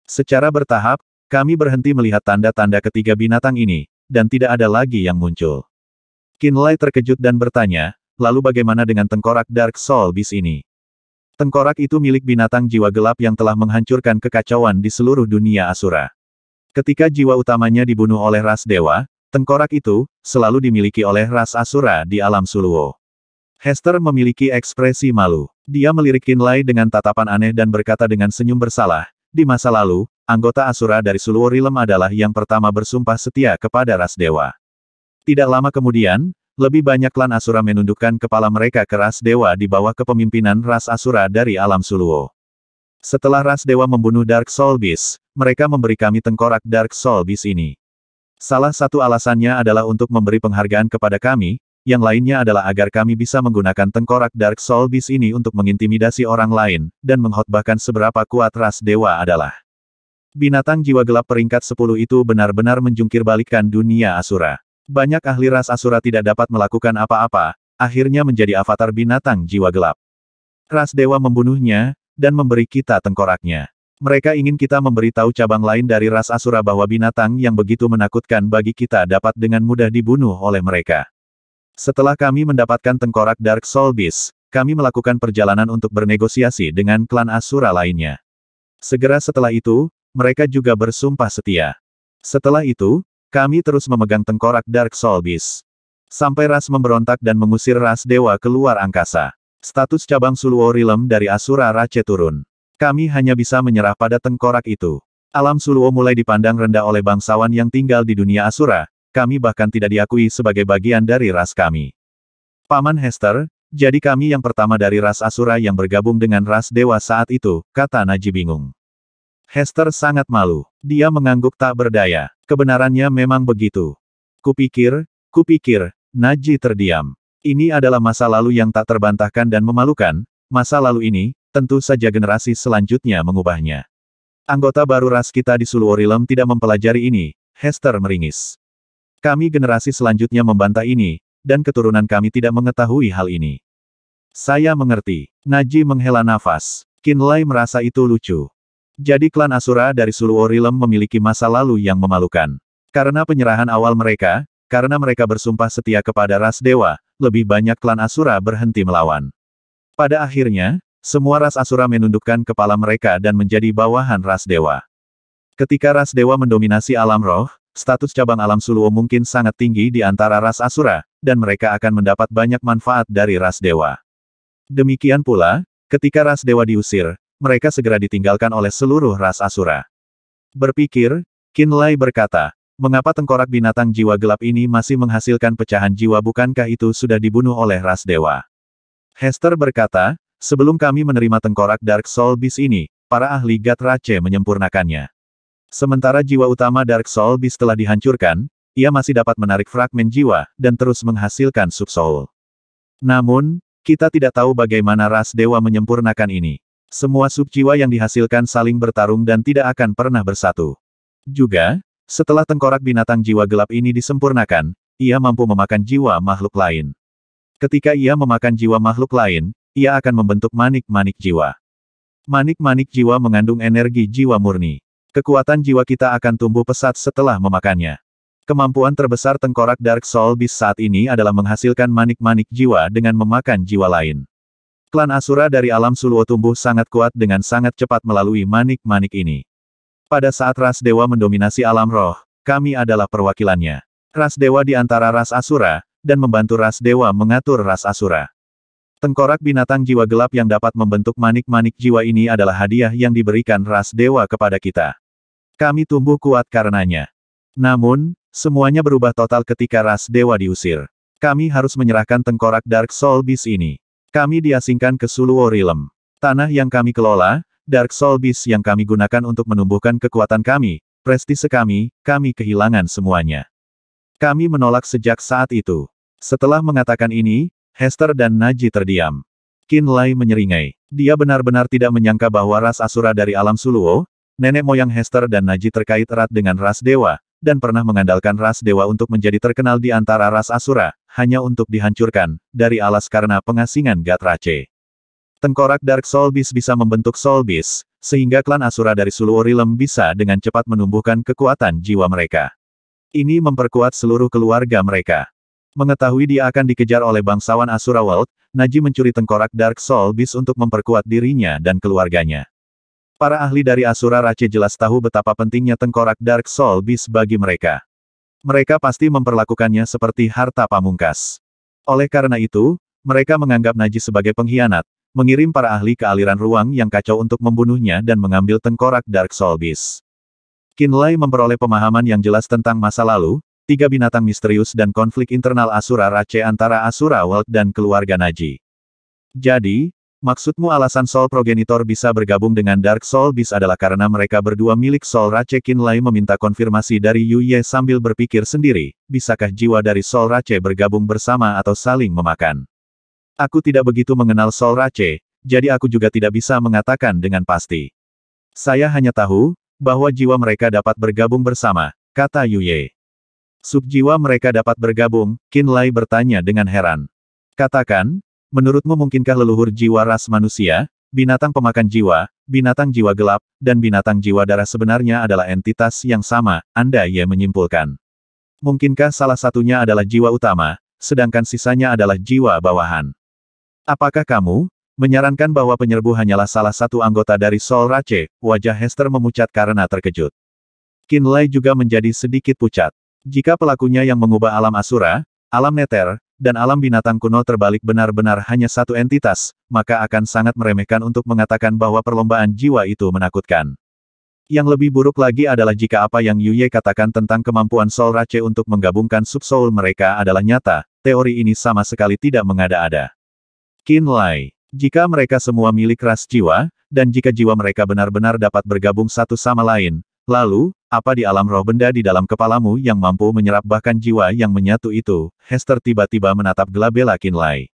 Secara bertahap, kami berhenti melihat tanda-tanda ketiga binatang ini, dan tidak ada lagi yang muncul. Qinlai terkejut dan bertanya, lalu bagaimana dengan tengkorak Dark Soul Beast ini? Tengkorak itu milik binatang jiwa gelap yang telah menghancurkan kekacauan di seluruh dunia asura. Ketika jiwa utamanya dibunuh oleh ras dewa, tengkorak itu selalu dimiliki oleh ras asura di alam Suluo. Hester memiliki ekspresi malu. Dia melirik Qinlai dengan tatapan aneh dan berkata dengan senyum bersalah, di masa lalu, anggota asura dari Suluo Realm adalah yang pertama bersumpah setia kepada ras dewa. Tidak lama kemudian, lebih banyak klan asura menundukkan kepala mereka ke ras dewa di bawah kepemimpinan ras asura dari alam Suluo. Setelah ras dewa membunuh Dark Soul Beast, mereka memberi kami tengkorak Dark Soul Beast ini. Salah satu alasannya adalah untuk memberi penghargaan kepada kami, yang lainnya adalah agar kami bisa menggunakan tengkorak Dark Soul Beast ini untuk mengintimidasi orang lain, dan mengkhotbahkan seberapa kuat ras dewa adalah. Binatang jiwa gelap peringkat 10 itu benar-benar menjungkirbalikkan dunia asura. Banyak ahli ras asura tidak dapat melakukan apa-apa, akhirnya menjadi avatar binatang jiwa gelap. Ras dewa membunuhnya, dan memberi kita tengkoraknya. Mereka ingin kita memberitahu cabang lain dari ras asura bahwa binatang yang begitu menakutkan bagi kita dapat dengan mudah dibunuh oleh mereka. Setelah kami mendapatkan tengkorak Dark Soul Beast, kami melakukan perjalanan untuk bernegosiasi dengan klan asura lainnya. Segera setelah itu, mereka juga bersumpah setia. Setelah itu, kami terus memegang tengkorak Dark Soul Beast. Sampai ras memberontak dan mengusir ras dewa keluar angkasa. Status cabang Suluo Realm dari Asura Rache turun. Kami hanya bisa menyerah pada tengkorak itu. Alam Suluo mulai dipandang rendah oleh bangsawan yang tinggal di dunia Asura, kami bahkan tidak diakui sebagai bagian dari ras kami. Paman Hester, jadi kami yang pertama dari ras Asura yang bergabung dengan ras dewa saat itu, kata Naji bingung. Hester sangat malu. Dia mengangguk tak berdaya. Kebenarannya memang begitu. Kupikir, Naji terdiam. Ini adalah masa lalu yang tak terbantahkan dan memalukan, masa lalu ini, tentu saja generasi selanjutnya mengubahnya. Anggota baru ras kita di Suluo Realm tidak mempelajari ini, Hester meringis. Kami generasi selanjutnya membantah ini, dan keturunan kami tidak mengetahui hal ini. Saya mengerti. Naji menghela nafas. Qinlai merasa itu lucu. Jadi klan Asura dari Suluo Realm memiliki masa lalu yang memalukan. Karena penyerahan awal mereka, karena mereka bersumpah setia kepada ras dewa, lebih banyak klan Asura berhenti melawan. Pada akhirnya, semua ras Asura menundukkan kepala mereka dan menjadi bawahan ras dewa. Ketika ras dewa mendominasi alam roh, status cabang alam Suluo mungkin sangat tinggi di antara ras Asura, dan mereka akan mendapat banyak manfaat dari ras dewa. Demikian pula, ketika ras dewa diusir, mereka segera ditinggalkan oleh seluruh ras Asura. Berpikir, Qinlai berkata, mengapa tengkorak binatang jiwa gelap ini masih menghasilkan pecahan jiwa, bukankah itu sudah dibunuh oleh ras dewa? Hester berkata, sebelum kami menerima tengkorak Dark Soul Beast ini, para ahli God Rache menyempurnakannya. Sementara jiwa utama Dark Soul Beast telah dihancurkan, ia masih dapat menarik fragmen jiwa, dan terus menghasilkan subsoul. Namun, kita tidak tahu bagaimana ras dewa menyempurnakan ini. Semua subjiwa yang dihasilkan saling bertarung dan tidak akan pernah bersatu. Juga, setelah tengkorak binatang jiwa gelap ini disempurnakan, ia mampu memakan jiwa makhluk lain. Ketika ia memakan jiwa makhluk lain, ia akan membentuk manik-manik jiwa. Manik-manik jiwa mengandung energi jiwa murni. Kekuatan jiwa kita akan tumbuh pesat setelah memakannya. Kemampuan terbesar tengkorak Dark Soul Beast saat ini adalah menghasilkan manik-manik jiwa dengan memakan jiwa lain. Klan Asura dari alam Suluo tumbuh sangat kuat dengan sangat cepat melalui manik-manik ini. Pada saat ras dewa mendominasi alam roh, kami adalah perwakilannya. Ras dewa di antara ras Asura, dan membantu ras dewa mengatur ras Asura. Tengkorak binatang jiwa gelap yang dapat membentuk manik-manik jiwa ini adalah hadiah yang diberikan ras dewa kepada kita. Kami tumbuh kuat karenanya. Namun, semuanya berubah total ketika ras dewa diusir. Kami harus menyerahkan tengkorak Dark Soul Beast ini. Kami diasingkan ke Suluo Realm. Tanah yang kami kelola, Dark Soul Beast yang kami gunakan untuk menumbuhkan kekuatan kami, prestise kami kehilangan semuanya. Kami menolak sejak saat itu. Setelah mengatakan ini, Hester dan Naji terdiam. Qin Lai menyeringai. Dia benar-benar tidak menyangka bahwa ras Asura dari alam Suluo, nenek moyang Hester dan Naji terkait erat dengan ras dewa, dan pernah mengandalkan ras dewa untuk menjadi terkenal di antara ras Asura, hanya untuk dihancurkan, dari alas karena pengasingan Gatrache. Tengkorak Dark Soul Beast bisa membentuk Soul Beast, sehingga klan Asura dari Suluo Realm bisa dengan cepat menumbuhkan kekuatan jiwa mereka. Ini memperkuat seluruh keluarga mereka. Mengetahui dia akan dikejar oleh bangsawan Asura World, Naji mencuri tengkorak Dark Soul Beast untuk memperkuat dirinya dan keluarganya. Para ahli dari Asura Rache jelas tahu betapa pentingnya tengkorak Dark Soul Beast bagi mereka. Mereka pasti memperlakukannya seperti harta pamungkas. Oleh karena itu, mereka menganggap Naji sebagai pengkhianat, mengirim para ahli ke aliran ruang yang kacau untuk membunuhnya dan mengambil tengkorak Dark Soul Beast. Qin Lai memperoleh pemahaman yang jelas tentang masa lalu, 3 binatang misterius dan konflik internal Asura Rache antara Asura World dan keluarga Naji. Jadi, maksudmu alasan Soul Progenitor bisa bergabung dengan Dark Soul Beast adalah karena mereka berdua milik Soul Rache. Qin Lai meminta konfirmasi dari Yu Ye sambil berpikir sendiri, bisakah jiwa dari Soul Rache bergabung bersama atau saling memakan? Aku tidak begitu mengenal Soul Rache, jadi aku juga tidak bisa mengatakan dengan pasti. Saya hanya tahu, bahwa jiwa mereka dapat bergabung bersama, kata Yu Ye. Subjiwa mereka dapat bergabung, Qin Lai bertanya dengan heran. Katakan, menurutmu mungkinkah leluhur jiwa ras manusia, binatang pemakan jiwa, binatang jiwa gelap, dan binatang jiwa darah sebenarnya adalah entitas yang sama, Anda Ye menyimpulkan. Mungkinkah salah satunya adalah jiwa utama, sedangkan sisanya adalah jiwa bawahan? Apakah kamu menyarankan bahwa penyerbu hanyalah salah satu anggota dari Soul Rache? Wajah Hester memucat karena terkejut. Qin Lai juga menjadi sedikit pucat. Jika pelakunya yang mengubah alam Asura, alam Nether, dan alam binatang kuno terbalik benar-benar hanya satu entitas, maka akan sangat meremehkan untuk mengatakan bahwa perlombaan jiwa itu menakutkan. Yang lebih buruk lagi adalah jika apa yang Yu Ye katakan tentang kemampuan Soul Rache untuk menggabungkan subsoul mereka adalah nyata, teori ini sama sekali tidak mengada-ada. Qin Lai, jika mereka semua milik ras jiwa, dan jika jiwa mereka benar-benar dapat bergabung satu sama lain, lalu, apa di alam roh benda di dalam kepalamu yang mampu menyerap bahkan jiwa yang menyatu itu? Hester tiba-tiba menatap gelabela Qin Lai.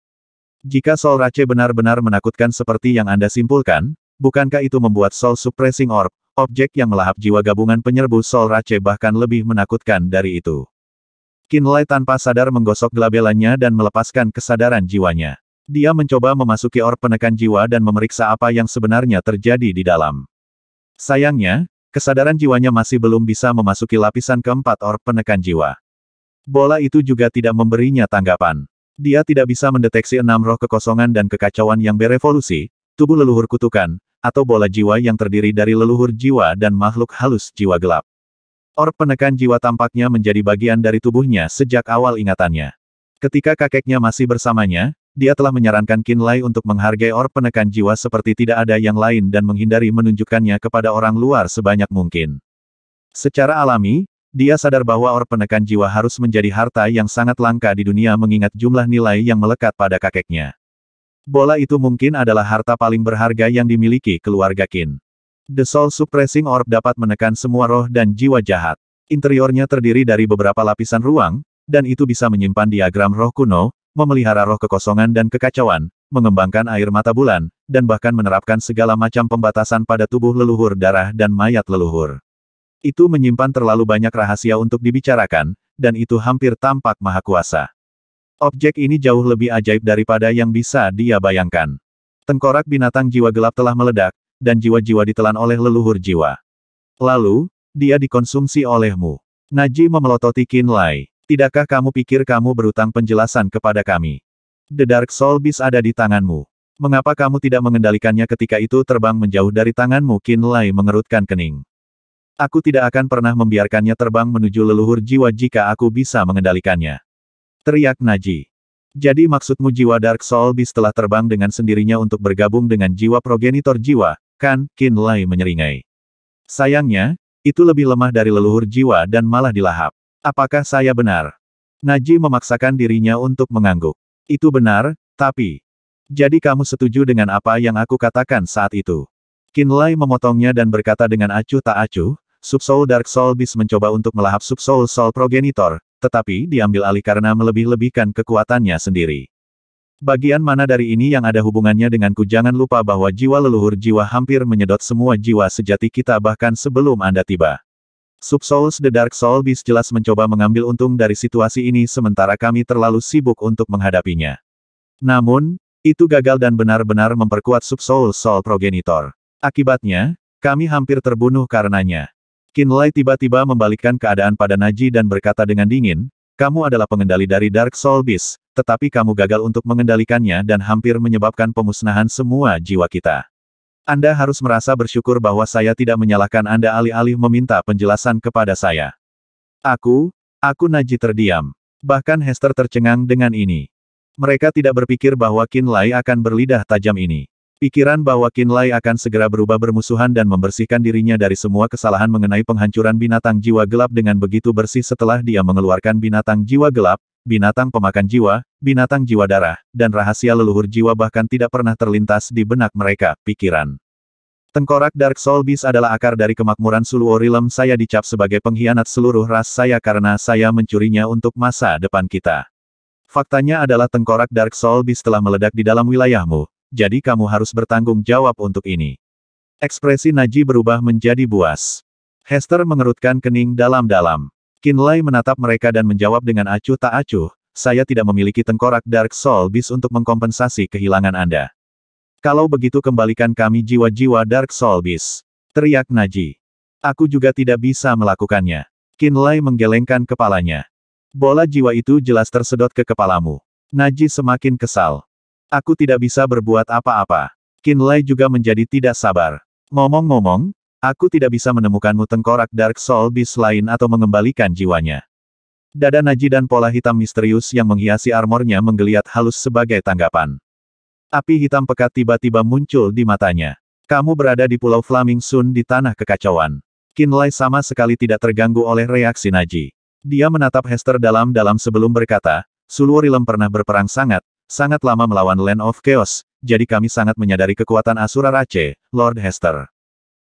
Jika Soul Rache benar-benar menakutkan seperti yang Anda simpulkan, bukankah itu membuat Soul Suppressing Orb, objek yang melahap jiwa gabungan penyerbu Soul Rache bahkan lebih menakutkan dari itu? Qin Lai tanpa sadar menggosok gelabelanya dan melepaskan kesadaran jiwanya. Dia mencoba memasuki orb penekan jiwa dan memeriksa apa yang sebenarnya terjadi di dalam. Sayangnya, kesadaran jiwanya masih belum bisa memasuki lapisan keempat orb penekan jiwa. Bola itu juga tidak memberinya tanggapan. Dia tidak bisa mendeteksi 6 roh kekosongan dan kekacauan yang berevolusi, tubuh leluhur kutukan, atau bola jiwa yang terdiri dari leluhur jiwa dan makhluk halus jiwa gelap. Orb penekan jiwa tampaknya menjadi bagian dari tubuhnya sejak awal ingatannya. Ketika kakeknya masih bersamanya, dia telah menyarankan Qin Lai untuk menghargai orb penekan jiwa seperti tidak ada yang lain dan menghindari menunjukkannya kepada orang luar sebanyak mungkin. Secara alami, dia sadar bahwa orb penekan jiwa harus menjadi harta yang sangat langka di dunia mengingat jumlah nilai yang melekat pada kakeknya. Bola itu mungkin adalah harta paling berharga yang dimiliki keluarga Qin. The Soul Suppressing Orb dapat menekan semua roh dan jiwa jahat. Interiornya terdiri dari beberapa lapisan ruang, dan itu bisa menyimpan diagram roh kuno, memelihara roh kekosongan dan kekacauan, mengembangkan air mata bulan, dan bahkan menerapkan segala macam pembatasan pada tubuh leluhur darah dan mayat leluhur. Itu menyimpan terlalu banyak rahasia untuk dibicarakan, dan itu hampir tampak maha kuasa. Objek ini jauh lebih ajaib daripada yang bisa dia bayangkan. Tengkorak binatang jiwa gelap telah meledak, dan jiwa-jiwa ditelan oleh leluhur jiwa. Lalu, dia dikonsumsi olehmu. Naji memelototi Qin Lai. Tidakkah kamu pikir kamu berutang penjelasan kepada kami? The Dark Soul Beast ada di tanganmu. Mengapa kamu tidak mengendalikannya ketika itu terbang menjauh dari tanganmu? Qin Lai mengerutkan kening. Aku tidak akan pernah membiarkannya terbang menuju leluhur jiwa jika aku bisa mengendalikannya. Teriak Naji. Jadi maksudmu jiwa Dark Soul Beast telah terbang dengan sendirinya untuk bergabung dengan jiwa progenitor jiwa, kan? Qin Lai menyeringai. Sayangnya, itu lebih lemah dari leluhur jiwa dan malah dilahap. Apakah saya benar? Naji memaksakan dirinya untuk mengangguk. Itu benar, tapi... Jadi kamu setuju dengan apa yang aku katakan saat itu? Qin Lai memotongnya dan berkata dengan acuh tak acuh, Subsoul Dark Soul Beast mencoba untuk melahap Subsoul Soul Progenitor, tetapi diambil alih karena melebih-lebihkan kekuatannya sendiri. Bagian mana dari ini yang ada hubungannya denganku? Jangan lupa bahwa jiwa leluhur jiwa hampir menyedot semua jiwa sejati kita bahkan sebelum Anda tiba. Subsouls The Dark Soul Beast jelas mencoba mengambil untung dari situasi ini sementara kami terlalu sibuk untuk menghadapinya. Namun, itu gagal dan benar-benar memperkuat Subsoul Soul Progenitor. Akibatnya, kami hampir terbunuh karenanya. Qin Lai tiba-tiba membalikkan keadaan pada Naji dan berkata dengan dingin, kamu adalah pengendali dari Dark Soul Beast, tetapi kamu gagal untuk mengendalikannya dan hampir menyebabkan pemusnahan semua jiwa kita. Anda harus merasa bersyukur bahwa saya tidak menyalahkan Anda alih-alih meminta penjelasan kepada saya. Aku Naji terdiam. Bahkan Hester tercengang dengan ini. Mereka tidak berpikir bahwa Qin Lai akan berlidah tajam ini. Pikiran bahwa Qin Lai akan segera berubah bermusuhan dan membersihkan dirinya dari semua kesalahan mengenai penghancuran binatang jiwa gelap dengan begitu bersih setelah dia mengeluarkan binatang jiwa gelap, binatang pemakan jiwa, binatang jiwa darah, dan rahasia leluhur jiwa bahkan tidak pernah terlintas di benak mereka, pikiran. Tengkorak Dark Soul Beast adalah akar dari kemakmuran Suluo Realm. Saya dicap sebagai pengkhianat seluruh ras saya karena saya mencurinya untuk masa depan kita. Faktanya adalah tengkorak Dark Soul Beast telah meledak di dalam wilayahmu, jadi kamu harus bertanggung jawab untuk ini. Ekspresi Naji berubah menjadi buas. Hester mengerutkan kening dalam-dalam. Qin Lai menatap mereka dan menjawab dengan acuh tak acuh, saya tidak memiliki tengkorak Dark Soul Beast untuk mengkompensasi kehilangan Anda. Kalau begitu kembalikan kami jiwa-jiwa Dark Soul Beast. Teriak Naji. Aku juga tidak bisa melakukannya. Qin Lai menggelengkan kepalanya. Bola jiwa itu jelas tersedot ke kepalamu. Naji semakin kesal. Aku tidak bisa berbuat apa-apa. Qin Lai juga menjadi tidak sabar. Ngomong-ngomong, aku tidak bisa menemukanmu tengkorak Dark Soul Beast lain atau mengembalikan jiwanya. Dada Naji dan pola hitam misterius yang menghiasi armornya menggeliat halus sebagai tanggapan. Api hitam pekat tiba-tiba muncul di matanya. Kamu berada di Pulau Flaming Sun di tanah kekacauan. Qin Lai sama sekali tidak terganggu oleh reaksi Naji. Dia menatap Hester dalam-dalam sebelum berkata, Suluo Realm pernah berperang sangat lama melawan Land of Chaos, jadi kami sangat menyadari kekuatan Asura Rache, Lord Hester.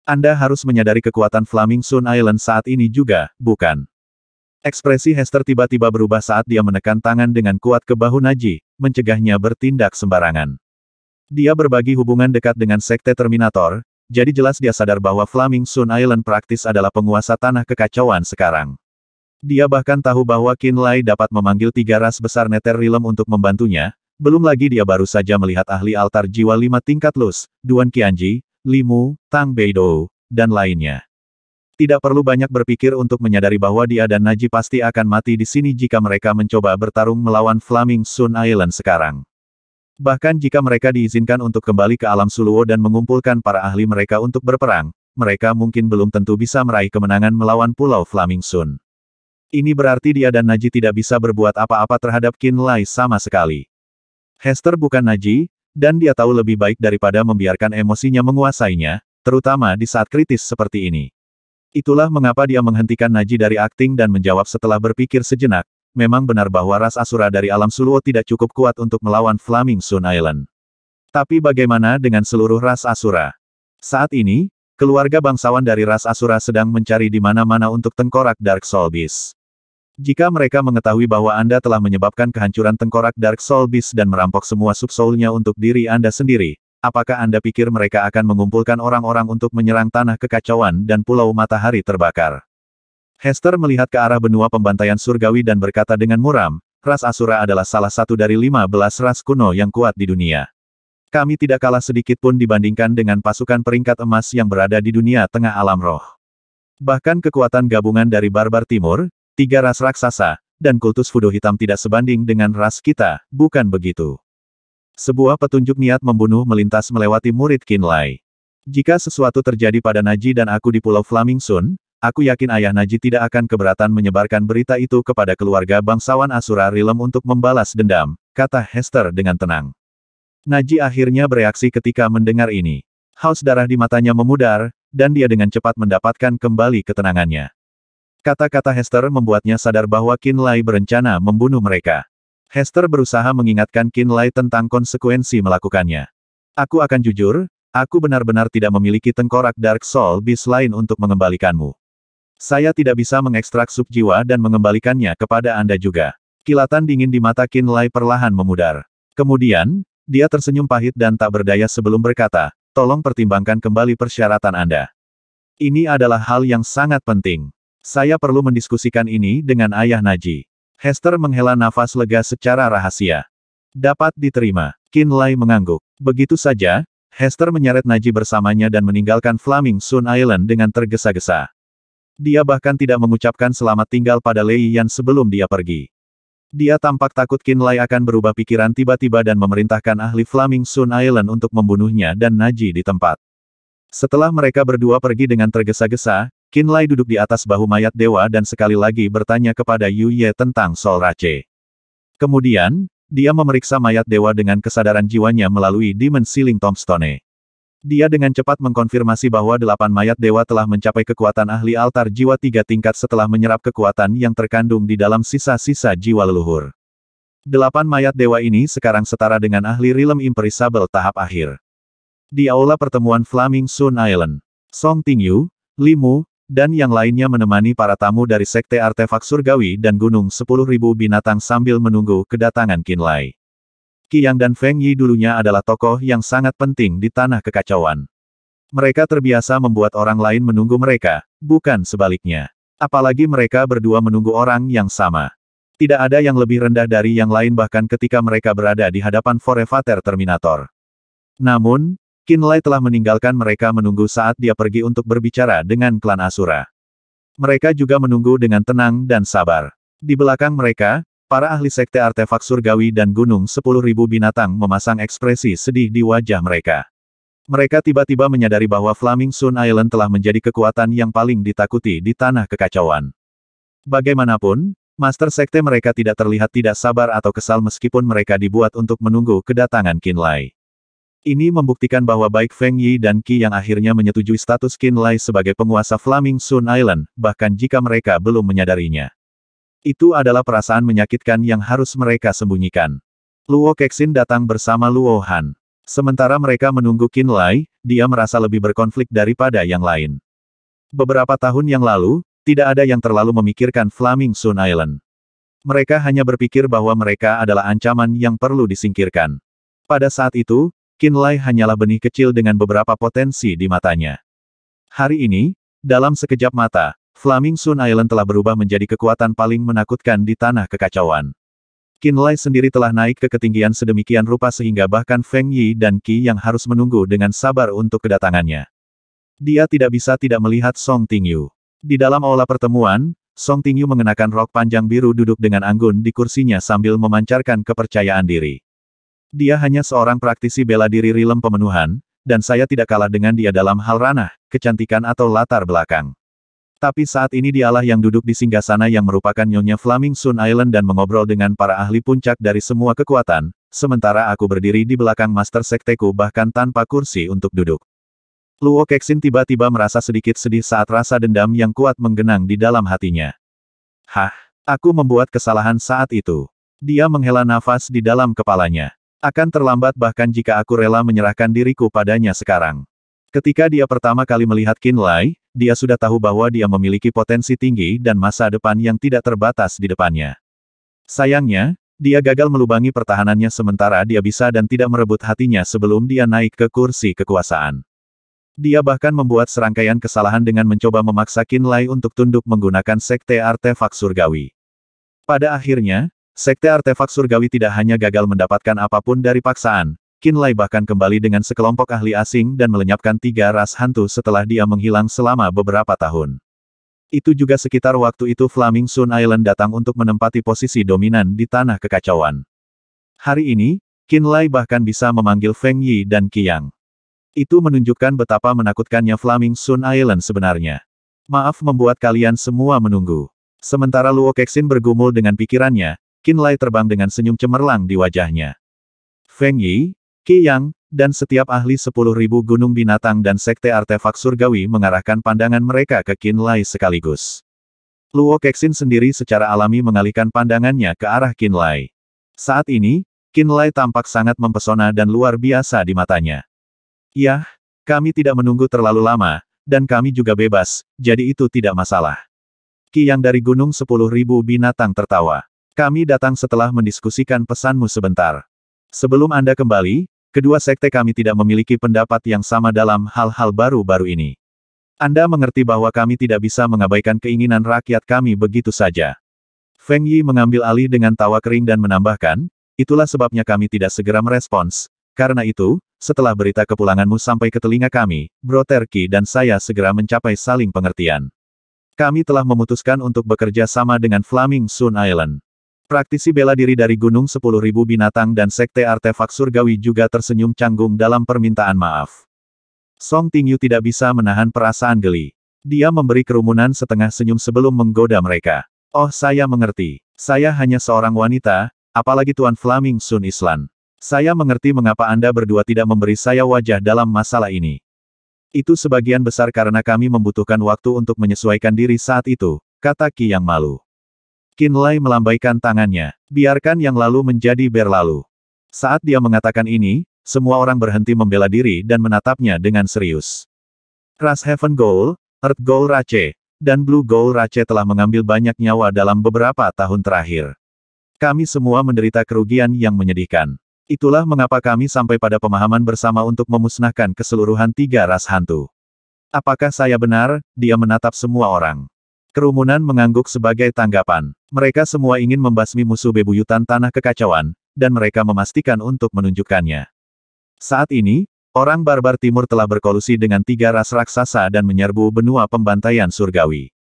Anda harus menyadari kekuatan Flaming Sun Island saat ini juga, bukan? Ekspresi Hester tiba-tiba berubah saat dia menekan tangan dengan kuat ke bahu Naji, mencegahnya bertindak sembarangan. Dia berbagi hubungan dekat dengan Sekte Terminator, jadi jelas dia sadar bahwa Flaming Sun Island praktis adalah penguasa tanah kekacauan sekarang. Dia bahkan tahu bahwa Qin Lai dapat memanggil 3 ras besar Nether Realm untuk membantunya, belum lagi dia baru saja melihat ahli altar jiwa 5 tingkat Luz, Duan Qianji, Li Mu, Tang Beidou, dan lainnya. Tidak perlu banyak berpikir untuk menyadari bahwa dia dan Naji pasti akan mati di sini jika mereka mencoba bertarung melawan Flaming Sun Island sekarang. Bahkan jika mereka diizinkan untuk kembali ke alam Suluo dan mengumpulkan para ahli mereka untuk berperang, mereka mungkin belum tentu bisa meraih kemenangan melawan Pulau Flaming Sun. Ini berarti dia dan Naji tidak bisa berbuat apa-apa terhadap Qin Lai sama sekali. Hester bukan Naji, dan dia tahu lebih baik daripada membiarkan emosinya menguasainya, terutama di saat kritis seperti ini. Itulah mengapa dia menghentikan Naji dari akting dan menjawab setelah berpikir sejenak, memang benar bahwa ras Asura dari alam Suluo tidak cukup kuat untuk melawan Flaming Sun Island. Tapi bagaimana dengan seluruh ras Asura? Saat ini, keluarga bangsawan dari ras Asura sedang mencari di mana-mana untuk tengkorak Dark Soul Beast. Jika mereka mengetahui bahwa Anda telah menyebabkan kehancuran tengkorak Dark Soul Beast dan merampok semua subsoulnya untuk diri Anda sendiri, apakah Anda pikir mereka akan mengumpulkan orang-orang untuk menyerang tanah kekacauan dan pulau matahari terbakar? Hester melihat ke arah benua pembantaian surgawi dan berkata dengan muram, ras Asura adalah salah satu dari 15 ras kuno yang kuat di dunia. Kami tidak kalah sedikit pun dibandingkan dengan pasukan peringkat emas yang berada di dunia tengah alam roh. Bahkan kekuatan gabungan dari Barbar Timur, 3 ras raksasa, dan kultus Fudo hitam tidak sebanding dengan ras kita, bukan begitu? Sebuah petunjuk niat membunuh melintas melewati murid Qin Lai. Jika sesuatu terjadi pada Naji dan aku di Pulau Flaming Sun, aku yakin ayah Naji tidak akan keberatan menyebarkan berita itu kepada keluarga bangsawan Asura Realm untuk membalas dendam, kata Hester dengan tenang. Naji akhirnya bereaksi ketika mendengar ini. Haus darah di matanya memudar, dan dia dengan cepat mendapatkan kembali ketenangannya. Kata-kata Hester membuatnya sadar bahwa Qin Lai berencana membunuh mereka. Hester berusaha mengingatkan Qin Lai tentang konsekuensi melakukannya. Aku akan jujur, aku benar-benar tidak memiliki tengkorak Dark Soul Beast lain untuk mengembalikanmu. Saya tidak bisa mengekstrak sub jiwa dan mengembalikannya kepada Anda juga. Kilatan dingin di mata Qin Lai perlahan memudar. Kemudian, dia tersenyum pahit dan tak berdaya sebelum berkata, tolong pertimbangkan kembali persyaratan Anda. Ini adalah hal yang sangat penting. Saya perlu mendiskusikan ini dengan ayah Naji. Hester menghela nafas lega secara rahasia. Dapat diterima. Qin Lai mengangguk. Begitu saja, Hester menyeret Naji bersamanya dan meninggalkan Flaming Sun Island dengan tergesa-gesa. Dia bahkan tidak mengucapkan selamat tinggal pada Lei Yan sebelum dia pergi. Dia tampak takut Qin Lai akan berubah pikiran tiba-tiba dan memerintahkan ahli Flaming Sun Island untuk membunuhnya dan Naji di tempat. Setelah mereka berdua pergi dengan tergesa-gesa, Qin Lai duduk di atas bahu mayat dewa dan sekali lagi bertanya kepada Yu Ye tentang Soul Rache. Kemudian, dia memeriksa mayat dewa dengan kesadaran jiwanya melalui Demon Sealing Tombstone. Dia dengan cepat mengkonfirmasi bahwa 8 mayat dewa telah mencapai kekuatan ahli altar jiwa 3 tingkat setelah menyerap kekuatan yang terkandung di dalam sisa-sisa jiwa leluhur. 8 mayat dewa ini sekarang setara dengan ahli Realm Imperishable tahap akhir. Di aula pertemuan Flaming Sun Island, Song Tingyu, Li Mu, dan yang lainnya menemani para tamu dari Sekte Artefak Surgawi dan Gunung 10.000 Binatang sambil menunggu kedatangan Qin Lai. Qiang dan Feng Yi dulunya adalah tokoh yang sangat penting di Tanah Kekacauan. Mereka terbiasa membuat orang lain menunggu mereka, bukan sebaliknya. Apalagi mereka berdua menunggu orang yang sama. Tidak ada yang lebih rendah dari yang lain bahkan ketika mereka berada di hadapan Forevater Terminator. Namun, Qin Lai telah meninggalkan mereka menunggu saat dia pergi untuk berbicara dengan klan Asura. Mereka juga menunggu dengan tenang dan sabar. Di belakang mereka, para ahli Sekte Artefak Surgawi dan Gunung 10.000 Binatang memasang ekspresi sedih di wajah mereka. Mereka tiba-tiba menyadari bahwa Flaming Sun Island telah menjadi kekuatan yang paling ditakuti di Tanah Kekacauan. Bagaimanapun, Master Sekte mereka tidak terlihat tidak sabar atau kesal meskipun mereka dibuat untuk menunggu kedatangan Qin Lai. Ini membuktikan bahwa baik Feng Yi dan Qi yang akhirnya menyetujui status Qin Lai sebagai penguasa Flaming Sun Island, bahkan jika mereka belum menyadarinya. Itu adalah perasaan menyakitkan yang harus mereka sembunyikan. Luo Kexin datang bersama Luo Han. Sementara mereka menunggu Qin Lai, dia merasa lebih berkonflik daripada yang lain. Beberapa tahun yang lalu, tidak ada yang terlalu memikirkan Flaming Sun Island. Mereka hanya berpikir bahwa mereka adalah ancaman yang perlu disingkirkan. Pada saat itu, Qin Lai hanyalah benih kecil dengan beberapa potensi di matanya. Hari ini, dalam sekejap mata, Flaming Sun Island telah berubah menjadi kekuatan paling menakutkan di Tanah Kekacauan. Qin Lai sendiri telah naik ke ketinggian sedemikian rupa sehingga bahkan Feng Yi dan Qi yang harus menunggu dengan sabar untuk kedatangannya. Dia tidak bisa tidak melihat Song Tingyu. Di dalam aula pertemuan, Song Tingyu mengenakan rok panjang biru duduk dengan anggun di kursinya sambil memancarkan kepercayaan diri. Dia hanya seorang praktisi bela diri Realm Pemenuhan, dan saya tidak kalah dengan dia dalam hal ranah, kecantikan atau latar belakang. Tapi saat ini dialah yang duduk di singgasana yang merupakan Nyonya Flaming Sun Island dan mengobrol dengan para ahli puncak dari semua kekuatan, sementara aku berdiri di belakang Master Sekteku bahkan tanpa kursi untuk duduk. Luo Kexin tiba-tiba merasa sedikit sedih saat rasa dendam yang kuat menggenang di dalam hatinya. Hah, aku membuat kesalahan saat itu. Dia menghela nafas di dalam kepalanya. Akan terlambat bahkan jika aku rela menyerahkan diriku padanya sekarang. Ketika dia pertama kali melihat Qin Lai, dia sudah tahu bahwa dia memiliki potensi tinggi dan masa depan yang tidak terbatas di depannya. Sayangnya, dia gagal melubangi pertahanannya sementara dia bisa dan tidak merebut hatinya sebelum dia naik ke kursi kekuasaan. Dia bahkan membuat serangkaian kesalahan dengan mencoba memaksa Qin Lai untuk tunduk menggunakan Sekte Artefak Surgawi. Pada akhirnya, Sekte Artefak Surgawi tidak hanya gagal mendapatkan apapun dari paksaan, Qin Lai bahkan kembali dengan sekelompok ahli asing dan melenyapkan 3 ras hantu setelah dia menghilang selama beberapa tahun. Itu juga sekitar waktu itu Flaming Sun Island datang untuk menempati posisi dominan di Tanah Kekacauan. Hari ini, Qin Lai bahkan bisa memanggil Feng Yi dan Qiang. Itu menunjukkan betapa menakutkannya Flaming Sun Island sebenarnya. Maaf membuat kalian semua menunggu. Sementara Luo Kexin bergumul dengan pikirannya, Qinlai terbang dengan senyum cemerlang di wajahnya. Feng Yi, Qi Yang, dan setiap ahli 10.000 gunung binatang dan sekte artefak surgawi mengarahkan pandangan mereka ke Qinlai sekaligus. Luo Kexin sendiri secara alami mengalihkan pandangannya ke arah Qinlai. Saat ini, Qinlai tampak sangat mempesona dan luar biasa di matanya. Yah, kami tidak menunggu terlalu lama, dan kami juga bebas, jadi itu tidak masalah. Qi Yang dari Gunung 10.000 binatang tertawa. Kami datang setelah mendiskusikan pesanmu sebentar. Sebelum Anda kembali, kedua sekte kami tidak memiliki pendapat yang sama dalam hal-hal baru-baru ini. Anda mengerti bahwa kami tidak bisa mengabaikan keinginan rakyat kami begitu saja. Feng Yi mengambil alih dengan tawa kering dan menambahkan, itulah sebabnya kami tidak segera merespons. Karena itu, setelah berita kepulanganmu sampai ke telinga kami, Brother Qi dan saya segera mencapai saling pengertian. Kami telah memutuskan untuk bekerja sama dengan Flaming Sun Island. Praktisi bela diri dari Gunung 10.000 binatang dan sekte artefak surgawi juga tersenyum canggung dalam permintaan maaf. Song Tingyu tidak bisa menahan perasaan geli. Dia memberi kerumunan setengah senyum sebelum menggoda mereka. Oh, saya mengerti. Saya hanya seorang wanita, apalagi Tuan Flaming Sun Island. Saya mengerti mengapa Anda berdua tidak memberi saya wajah dalam masalah ini. Itu sebagian besar karena kami membutuhkan waktu untuk menyesuaikan diri saat itu, kata Qi yang malu. Qinlai melambaikan tangannya. Biarkan yang lalu menjadi berlalu. Saat dia mengatakan ini, semua orang berhenti membela diri dan menatapnya dengan serius. Ras Heaven Ghoul, Earth Ghoul Rache, dan Blue Ghoul Rache telah mengambil banyak nyawa dalam beberapa tahun terakhir. Kami semua menderita kerugian yang menyedihkan. Itulah mengapa kami sampai pada pemahaman bersama untuk memusnahkan keseluruhan 3 ras hantu. Apakah saya benar? Dia menatap semua orang. Kerumunan mengangguk sebagai tanggapan. Mereka semua ingin membasmi musuh bebuyutan tanah kekacauan, dan mereka memastikan untuk menunjukkannya. Saat ini, orang barbar timur telah berkolusi dengan 3 ras raksasa dan menyerbu benua pembantaian surgawi.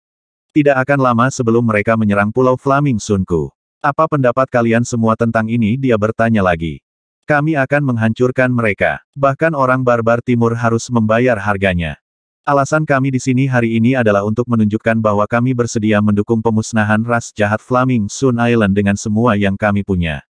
Tidak akan lama sebelum mereka menyerang Pulau Flaming Sunku. Apa pendapat kalian semua tentang ini? Dia bertanya lagi. Kami akan menghancurkan mereka. Bahkan orang barbar timur harus membayar harganya. Alasan kami di sini hari ini adalah untuk menunjukkan bahwa kami bersedia mendukung pemusnahan ras jahat Flaming Sun Island dengan semua yang kami punya.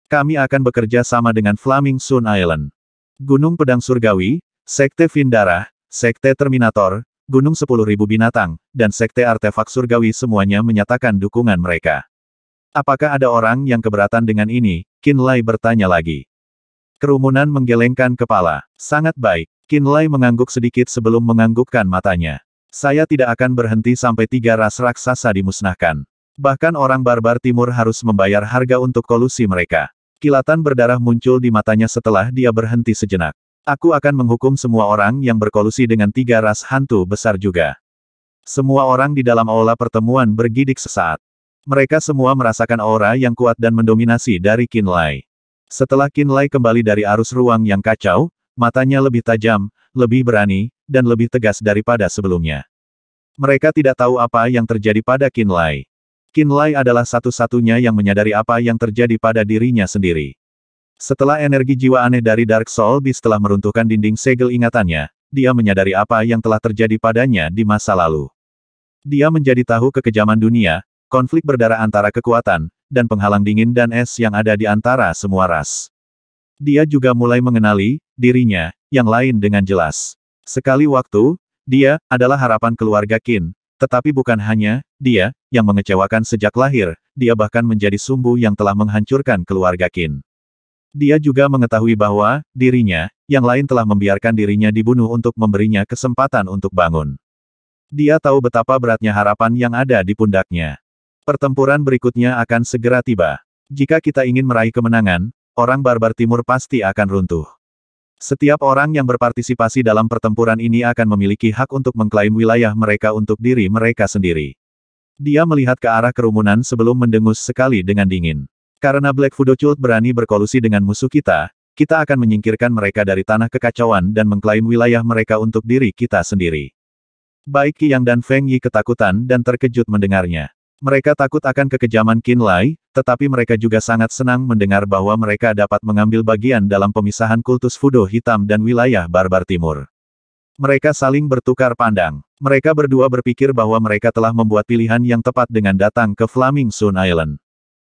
Kami akan bekerja sama dengan Flaming Sun Island. Gunung Pedang Surgawi, Sekte Vindara, Sekte Terminator, Gunung 10.000 Binatang, dan Sekte Artefak Surgawi semuanya menyatakan dukungan mereka. Apakah ada orang yang keberatan dengan ini? Qinlai bertanya lagi. Kerumunan menggelengkan kepala. Sangat baik. Qinlai mengangguk sedikit sebelum menganggukkan matanya. Saya tidak akan berhenti sampai 3 ras raksasa dimusnahkan. Bahkan orang barbar timur harus membayar harga untuk kolusi mereka. Kilatan berdarah muncul di matanya setelah dia berhenti sejenak. Aku akan menghukum semua orang yang berkolusi dengan 3 ras hantu besar juga. Semua orang di dalam aula pertemuan bergidik sesaat. Mereka semua merasakan aura yang kuat dan mendominasi dari Qinlai. Setelah Qinlai kembali dari arus ruang yang kacau, matanya lebih tajam, lebih berani, dan lebih tegas daripada sebelumnya. Mereka tidak tahu apa yang terjadi pada Qinlai. Qinlai adalah satu-satunya yang menyadari apa yang terjadi pada dirinya sendiri. Setelah energi jiwa aneh dari Dark Soul Beast telah meruntuhkan dinding segel ingatannya, dia menyadari apa yang telah terjadi padanya di masa lalu. Dia menjadi tahu kekejaman dunia, konflik berdarah antara kekuatan, dan penghalang dingin dan es yang ada di antara semua ras. Dia juga mulai mengenali dirinya yang lain dengan jelas. Sekali waktu, dia adalah harapan keluarga Qin, tetapi bukan hanya dia yang mengecewakan sejak lahir, dia bahkan menjadi sumbu yang telah menghancurkan keluarga Qin. Dia juga mengetahui bahwa dirinya yang lain telah membiarkan dirinya dibunuh untuk memberinya kesempatan untuk bangun. Dia tahu betapa beratnya harapan yang ada di pundaknya. Pertempuran berikutnya akan segera tiba. Jika kita ingin meraih kemenangan, orang barbar timur pasti akan runtuh. Setiap orang yang berpartisipasi dalam pertempuran ini akan memiliki hak untuk mengklaim wilayah mereka untuk diri mereka sendiri. Dia melihat ke arah kerumunan sebelum mendengus sekali dengan dingin. Karena Black Fudo Cult berani berkolusi dengan musuh kita akan menyingkirkan mereka dari tanah kekacauan dan mengklaim wilayah mereka untuk diri kita sendiri. Baik Qi Yang dan Feng Yi ketakutan dan terkejut mendengarnya. Mereka takut akan kekejaman Qinlai, tetapi mereka juga sangat senang mendengar bahwa mereka dapat mengambil bagian dalam pemisahan kultus Fudo hitam dan wilayah barbar timur. Mereka saling bertukar pandang. Mereka berdua berpikir bahwa mereka telah membuat pilihan yang tepat dengan datang ke Flaming Sun Island.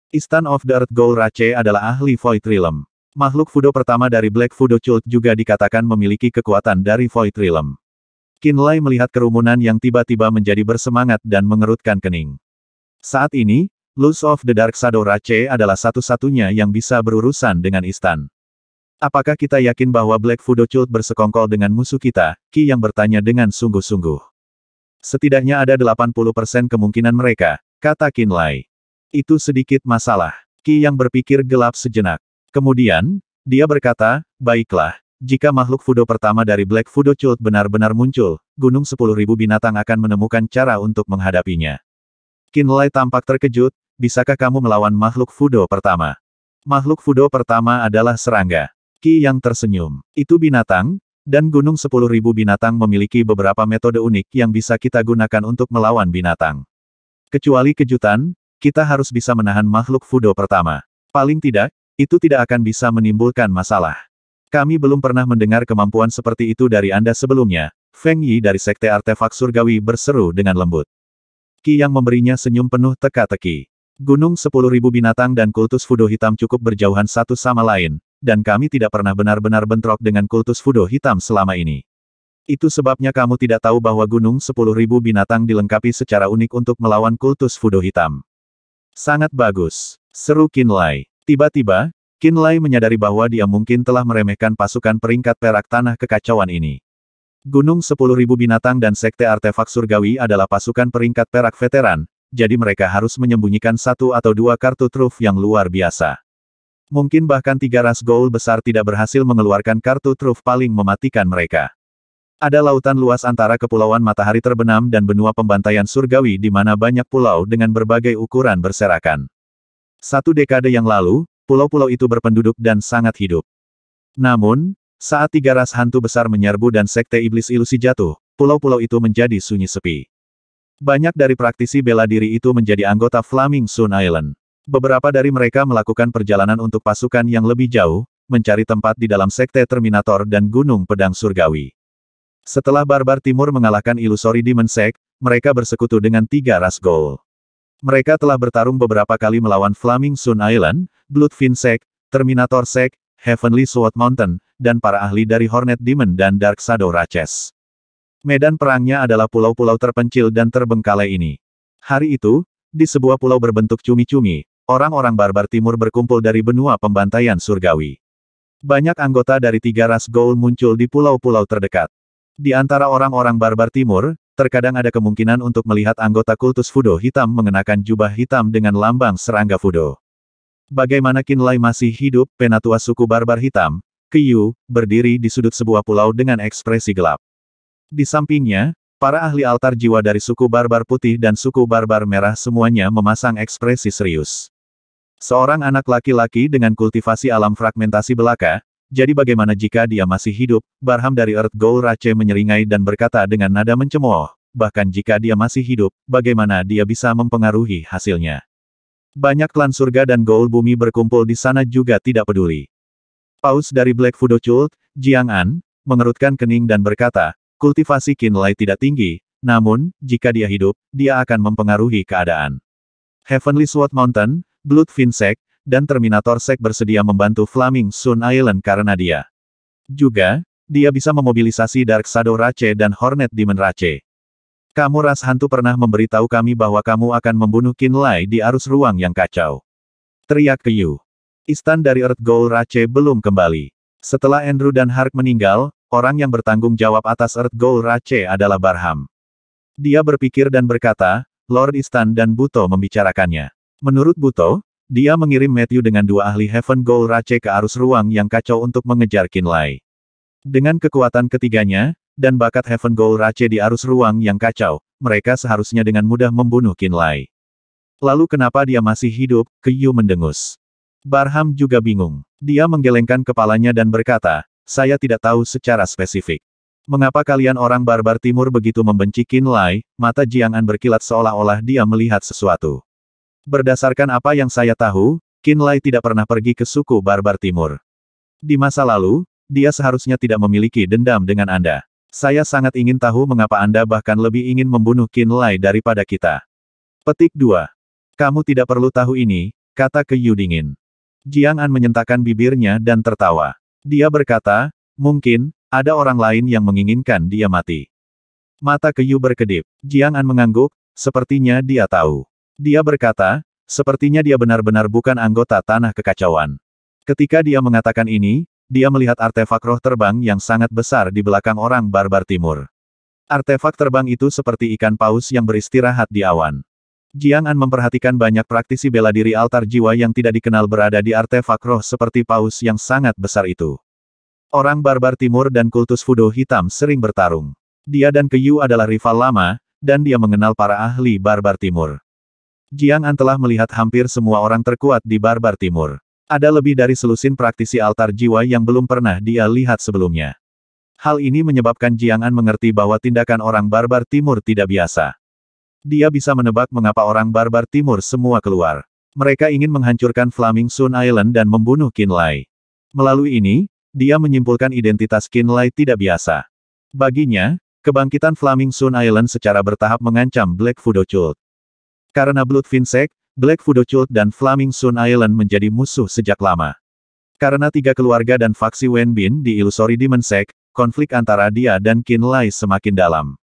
Istan of the Earth Ghoul Rache adalah ahli Void Realm. Makhluk Fudo pertama dari Black Fudo Cult juga dikatakan memiliki kekuatan dari Void Realm. Qinlai melihat kerumunan yang tiba-tiba menjadi bersemangat dan mengerutkan kening. Saat ini, Luz of the Dark Shadow Rache adalah satu-satunya yang bisa berurusan dengan Istan. Apakah kita yakin bahwa Black Fudo Cult bersekongkol dengan musuh kita? Qi yang bertanya dengan sungguh-sungguh. Setidaknya ada 80% kemungkinan mereka, kata Qinlai. Itu sedikit masalah. Qi yang berpikir gelap sejenak. Kemudian, dia berkata, baiklah, jika makhluk Fudo pertama dari Black Fudo Cult benar-benar muncul, Gunung 10.000 binatang akan menemukan cara untuk menghadapinya. Qinlai tampak terkejut, bisakah kamu melawan makhluk Fudo pertama? Makhluk Fudo pertama adalah serangga. Qi yang tersenyum. Itu binatang, dan Gunung 10.000 binatang memiliki beberapa metode unik yang bisa kita gunakan untuk melawan binatang. Kecuali kejutan, kita harus bisa menahan makhluk Fudo pertama. Paling tidak, itu tidak akan bisa menimbulkan masalah. Kami belum pernah mendengar kemampuan seperti itu dari Anda sebelumnya, Feng Yi dari Sekte Artefak Surgawi berseru dengan lembut. Qi yang memberinya senyum penuh teka-teki. Gunung 10.000 binatang dan kultus Fudo hitam cukup berjauhan satu sama lain, dan kami tidak pernah benar-benar bentrok dengan kultus Fudo hitam selama ini. Itu sebabnya kamu tidak tahu bahwa Gunung 10.000 binatang dilengkapi secara unik untuk melawan kultus Fudo hitam. Sangat bagus, seru Qinlai. Tiba-tiba, Qinlai menyadari bahwa dia mungkin telah meremehkan pasukan peringkat perak tanah kekacauan ini. Gunung 10.000 binatang dan Sekte Artefak Surgawi adalah pasukan peringkat perak veteran, jadi mereka harus menyembunyikan satu atau dua kartu truf yang luar biasa. Mungkin bahkan 3 ras Ghoul besar tidak berhasil mengeluarkan kartu truf paling mematikan mereka. Ada lautan luas antara Kepulauan Matahari Terbenam dan benua pembantaian surgawi di mana banyak pulau dengan berbagai ukuran berserakan. 1 dekade yang lalu, pulau-pulau itu berpenduduk dan sangat hidup. Namun, saat 3 ras hantu besar menyerbu dan Sekte Iblis Ilusi jatuh, pulau-pulau itu menjadi sunyi sepi. Banyak dari praktisi bela diri itu menjadi anggota Flaming Sun Island. Beberapa dari mereka melakukan perjalanan untuk pasukan yang lebih jauh, mencari tempat di dalam Sekte Terminator dan Gunung Pedang Surgawi. Setelah Barbar Timur mengalahkan Illusory Demon Sect, mereka bersekutu dengan 3 ras Ghoul. Mereka telah bertarung beberapa kali melawan Flaming Sun Island, Bloodfiend Sect, Terminator Sect, Heavenly Sword Mountain, dan para ahli dari Hornet Demon dan Dark Shadow Raches. Medan perangnya adalah pulau-pulau terpencil dan terbengkalai ini. Hari itu, di sebuah pulau berbentuk cumi-cumi, orang-orang Barbar Timur berkumpul dari benua pembantaian surgawi. Banyak anggota dari 3 ras Ghoul muncul di pulau-pulau terdekat. Di antara orang-orang Barbar Timur, terkadang ada kemungkinan untuk melihat anggota kultus Fudo hitam mengenakan jubah hitam dengan lambang serangga Fudo. Bagaimana Qinlai masih hidup, penatua suku Barbar Hitam, Qiyu, berdiri di sudut sebuah pulau dengan ekspresi gelap. Di sampingnya, para ahli altar jiwa dari suku Barbar Putih dan suku Barbar Merah semuanya memasang ekspresi serius. Seorang anak laki-laki dengan kultivasi alam fragmentasi belaka, jadi bagaimana jika dia masih hidup? Barham dari Earth Ghoul Rache menyeringai dan berkata dengan nada mencemooh, bahkan jika dia masih hidup, bagaimana dia bisa mempengaruhi hasilnya? Banyak klan surga dan Ghoul bumi berkumpul di sana juga tidak peduli. Paus dari Black Fudo Cult, Jiang An, mengerutkan kening dan berkata, kultivasi Qinlai tidak tinggi, namun, jika dia hidup, dia akan mempengaruhi keadaan. Heavenly Sword Mountain, Bloodfiend Sect, dan Terminator Sect bersedia membantu Flaming Sun Island karena dia. Juga, dia bisa memobilisasi Dark Shadow Rache dan Hornet Demon Rache. Kamu ras hantu pernah memberitahu kami bahwa kamu akan membunuh Qinlai di arus ruang yang kacau. Teriak Qiyu. Istan dari Earth Ghoul Rache belum kembali. Setelah Andrew dan Hark meninggal, orang yang bertanggung jawab atas Earth Ghoul Rache adalah Barham. Dia berpikir dan berkata, Lord Istan dan Buto membicarakannya. Menurut Buto, dia mengirim Matthew dengan 2 ahli Heaven Ghoul Rache ke arus ruang yang kacau untuk mengejar Qinlai. Dengan kekuatan ketiganya, dan bakat Heaven Ghoul Rache di arus ruang yang kacau, mereka seharusnya dengan mudah membunuh Qinlai. Lalu kenapa dia masih hidup? Qiyu mendengus. Barham juga bingung. Dia menggelengkan kepalanya dan berkata, saya tidak tahu secara spesifik. Mengapa kalian orang Barbar Timur begitu membenci Qinlai? Mata Jiang An berkilat seolah-olah dia melihat sesuatu. Berdasarkan apa yang saya tahu, Qinlai tidak pernah pergi ke suku Barbar Timur. Di masa lalu, dia seharusnya tidak memiliki dendam dengan Anda. Saya sangat ingin tahu mengapa Anda bahkan lebih ingin membunuh Qinlai daripada kita. Petik 2. Kamu tidak perlu tahu ini, kata Yu dingin. Jiang An menyentakkan bibirnya dan tertawa. Dia berkata, mungkin, ada orang lain yang menginginkan dia mati. Mata Yu berkedip. Jiang An mengangguk, sepertinya dia tahu. Dia berkata, sepertinya dia benar-benar bukan anggota Tanah Kekacauan. Ketika dia mengatakan ini, dia melihat artefak roh terbang yang sangat besar di belakang orang barbar timur. Artefak terbang itu seperti ikan paus yang beristirahat di awan. Jiang An memperhatikan banyak praktisi bela diri altar jiwa yang tidak dikenal berada di artefak roh seperti paus yang sangat besar itu. Orang barbar timur dan kultus Fudo hitam sering bertarung. Dia dan Yu adalah rival lama, dan dia mengenal para ahli barbar timur. Jiang An telah melihat hampir semua orang terkuat di barbar timur. Ada lebih dari selusin praktisi altar jiwa yang belum pernah dia lihat sebelumnya. Hal ini menyebabkan Jiang An mengerti bahwa tindakan orang barbar timur tidak biasa. Dia bisa menebak mengapa orang barbar timur semua keluar. Mereka ingin menghancurkan Flaming Sun Island dan membunuh Qin Lai. Melalui ini, dia menyimpulkan identitas Qin Lai tidak biasa. Baginya, kebangkitan Flaming Sun Island secara bertahap mengancam Black Fudo Cult. Karena Bloodfin Sect, Black Fudo Cult dan Flaming Sun Island menjadi musuh sejak lama. Karena tiga keluarga dan faksi Wenbin di Illusory Demon Sect, konflik antara dia dan Qin Lai semakin dalam.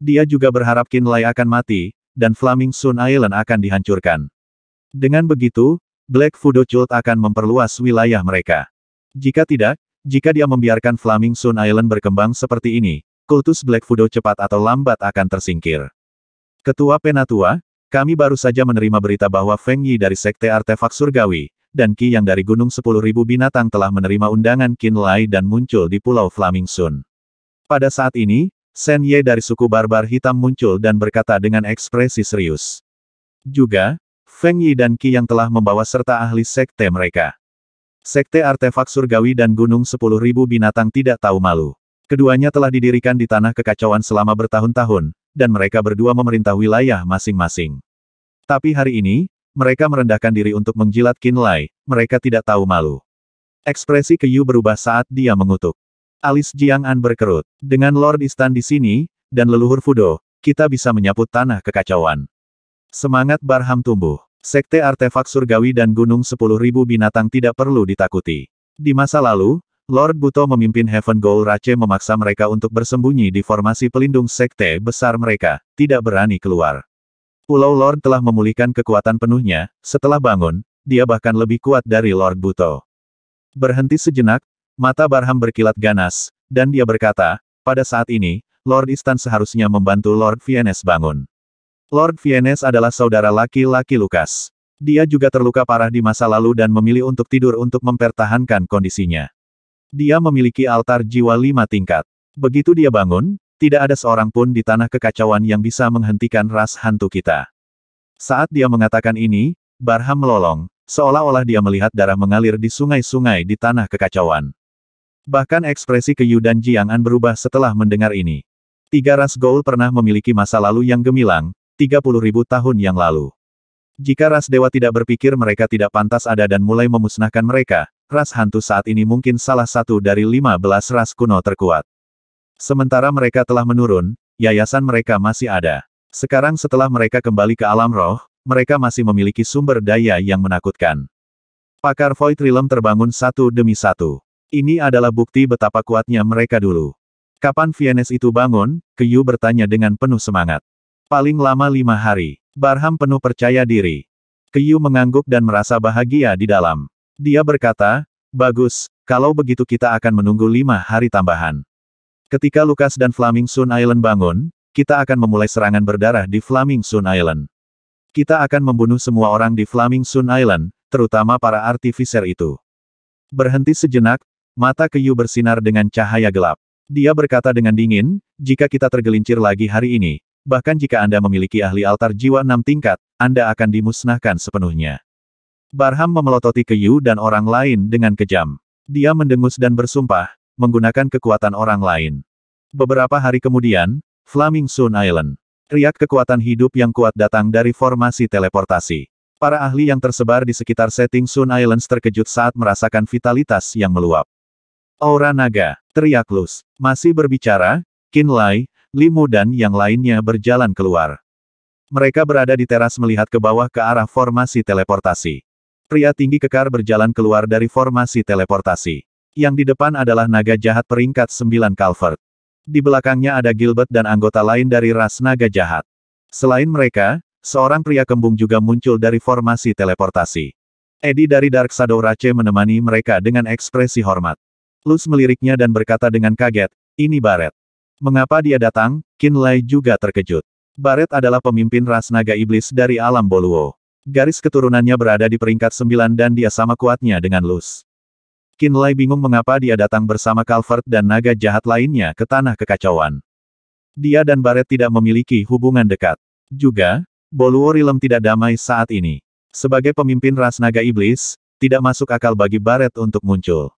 Dia juga berharap Qin Lai akan mati, dan Flaming Sun Island akan dihancurkan. Dengan begitu, Black Fudo Cult akan memperluas wilayah mereka. Jika tidak, jika dia membiarkan Flaming Sun Island berkembang seperti ini, kultus Black Fudo cepat atau lambat akan tersingkir. Ketua Penatua, kami baru saja menerima berita bahwa Feng Yi dari Sekte Artefak Surgawi, dan Qi yang dari Gunung 10.000 Binatang telah menerima undangan Qin Lai dan muncul di Pulau Flaming Sun. Pada saat ini, Shen Ye dari suku Barbar Hitam muncul dan berkata dengan ekspresi serius. Juga, Feng Yi dan Qi yang telah membawa serta ahli sekte mereka. Sekte Artefak Surgawi dan Gunung 10.000 Binatang tidak tahu malu. Keduanya telah didirikan di Tanah Kekacauan selama bertahun-tahun, dan mereka berdua memerintah wilayah masing-masing. Tapi hari ini, mereka merendahkan diri untuk menjilat Qin Lai, mereka tidak tahu malu. Ekspresi Yu berubah saat dia mengutuk. Alis Jiang An berkerut. Dengan Lord Istan di sini, dan leluhur Fudo, kita bisa menyaput Tanah Kekacauan. Semangat Barham tumbuh. Sekte Artefak Surgawi dan Gunung 10.000 Binatang tidak perlu ditakuti. Di masa lalu, Lord Buto memimpin Heaven Goal Rache memaksa mereka untuk bersembunyi di formasi pelindung sekte besar mereka, tidak berani keluar. Pulau Lord telah memulihkan kekuatan penuhnya, setelah bangun, dia bahkan lebih kuat dari Lord Buto. Berhenti sejenak, mata Barham berkilat ganas, dan dia berkata, pada saat ini, Lord Istan seharusnya membantu Lord Vienes bangun. Lord Vienes adalah saudara laki-laki Lukas. Dia juga terluka parah di masa lalu dan memilih untuk tidur untuk mempertahankan kondisinya. Dia memiliki altar jiwa 5 tingkat. Begitu dia bangun, tidak ada seorang pun di Tanah Kekacauan yang bisa menghentikan ras hantu kita. Saat dia mengatakan ini, Barham melolong, seolah-olah dia melihat darah mengalir di sungai-sungai di Tanah Kekacauan. Bahkan ekspresi Yu dan Jiang An berubah setelah mendengar ini. Tiga ras Goul pernah memiliki masa lalu yang gemilang, 30.000 tahun yang lalu. Jika ras dewa tidak berpikir mereka tidak pantas ada dan mulai memusnahkan mereka, ras hantu saat ini mungkin salah satu dari 15 ras kuno terkuat. Sementara mereka telah menurun, yayasan mereka masih ada. Sekarang setelah mereka kembali ke alam roh, mereka masih memiliki sumber daya yang menakutkan. Pakar Void Realm terbangun satu demi satu. Ini adalah bukti betapa kuatnya mereka dulu. Kapan Vienes itu bangun? Yu bertanya dengan penuh semangat. Paling lama 5 hari. Barham penuh percaya diri. Yu mengangguk dan merasa bahagia di dalam. Dia berkata, bagus, kalau begitu kita akan menunggu 5 hari tambahan. Ketika Lukas dan Flaming Sun Island bangun, kita akan memulai serangan berdarah di Flaming Sun Island. Kita akan membunuh semua orang di Flaming Sun Island, terutama para artificer itu. Berhenti sejenak, mata Yu bersinar dengan cahaya gelap. Dia berkata dengan dingin, jika kita tergelincir lagi hari ini, bahkan jika Anda memiliki ahli altar jiwa 6 tingkat, Anda akan dimusnahkan sepenuhnya. Barham memelototi Yu dan orang lain dengan kejam. Dia mendengus dan bersumpah, menggunakan kekuatan orang lain. Beberapa hari kemudian, Flaming Sun Island. Riak kekuatan hidup yang kuat datang dari formasi teleportasi. Para ahli yang tersebar di sekitar setting Sun Islands terkejut saat merasakan vitalitas yang meluap. Aura naga, teriak Luz. Masih berbicara, Qin Lai, Limu dan yang lainnya berjalan keluar. Mereka berada di teras melihat ke bawah ke arah formasi teleportasi. Pria tinggi kekar berjalan keluar dari formasi teleportasi. Yang di depan adalah naga jahat peringkat 9 Calvert. Di belakangnya ada Gilbert dan anggota lain dari ras naga jahat. Selain mereka, seorang pria kembung juga muncul dari formasi teleportasi. Eddie dari Dark Shadow Rache menemani mereka dengan ekspresi hormat. Luz meliriknya dan berkata dengan kaget, "Ini Barret." Mengapa dia datang? Qinlai juga terkejut. Barret adalah pemimpin ras naga iblis dari alam Boluo. Garis keturunannya berada di peringkat 9 dan dia sama kuatnya dengan Luz. Qinlai bingung mengapa dia datang bersama Calvert dan naga jahat lainnya ke tanah kekacauan. Dia dan Barret tidak memiliki hubungan dekat. Juga, Boluo Realm tidak damai saat ini. Sebagai pemimpin ras naga iblis, tidak masuk akal bagi Barret untuk muncul.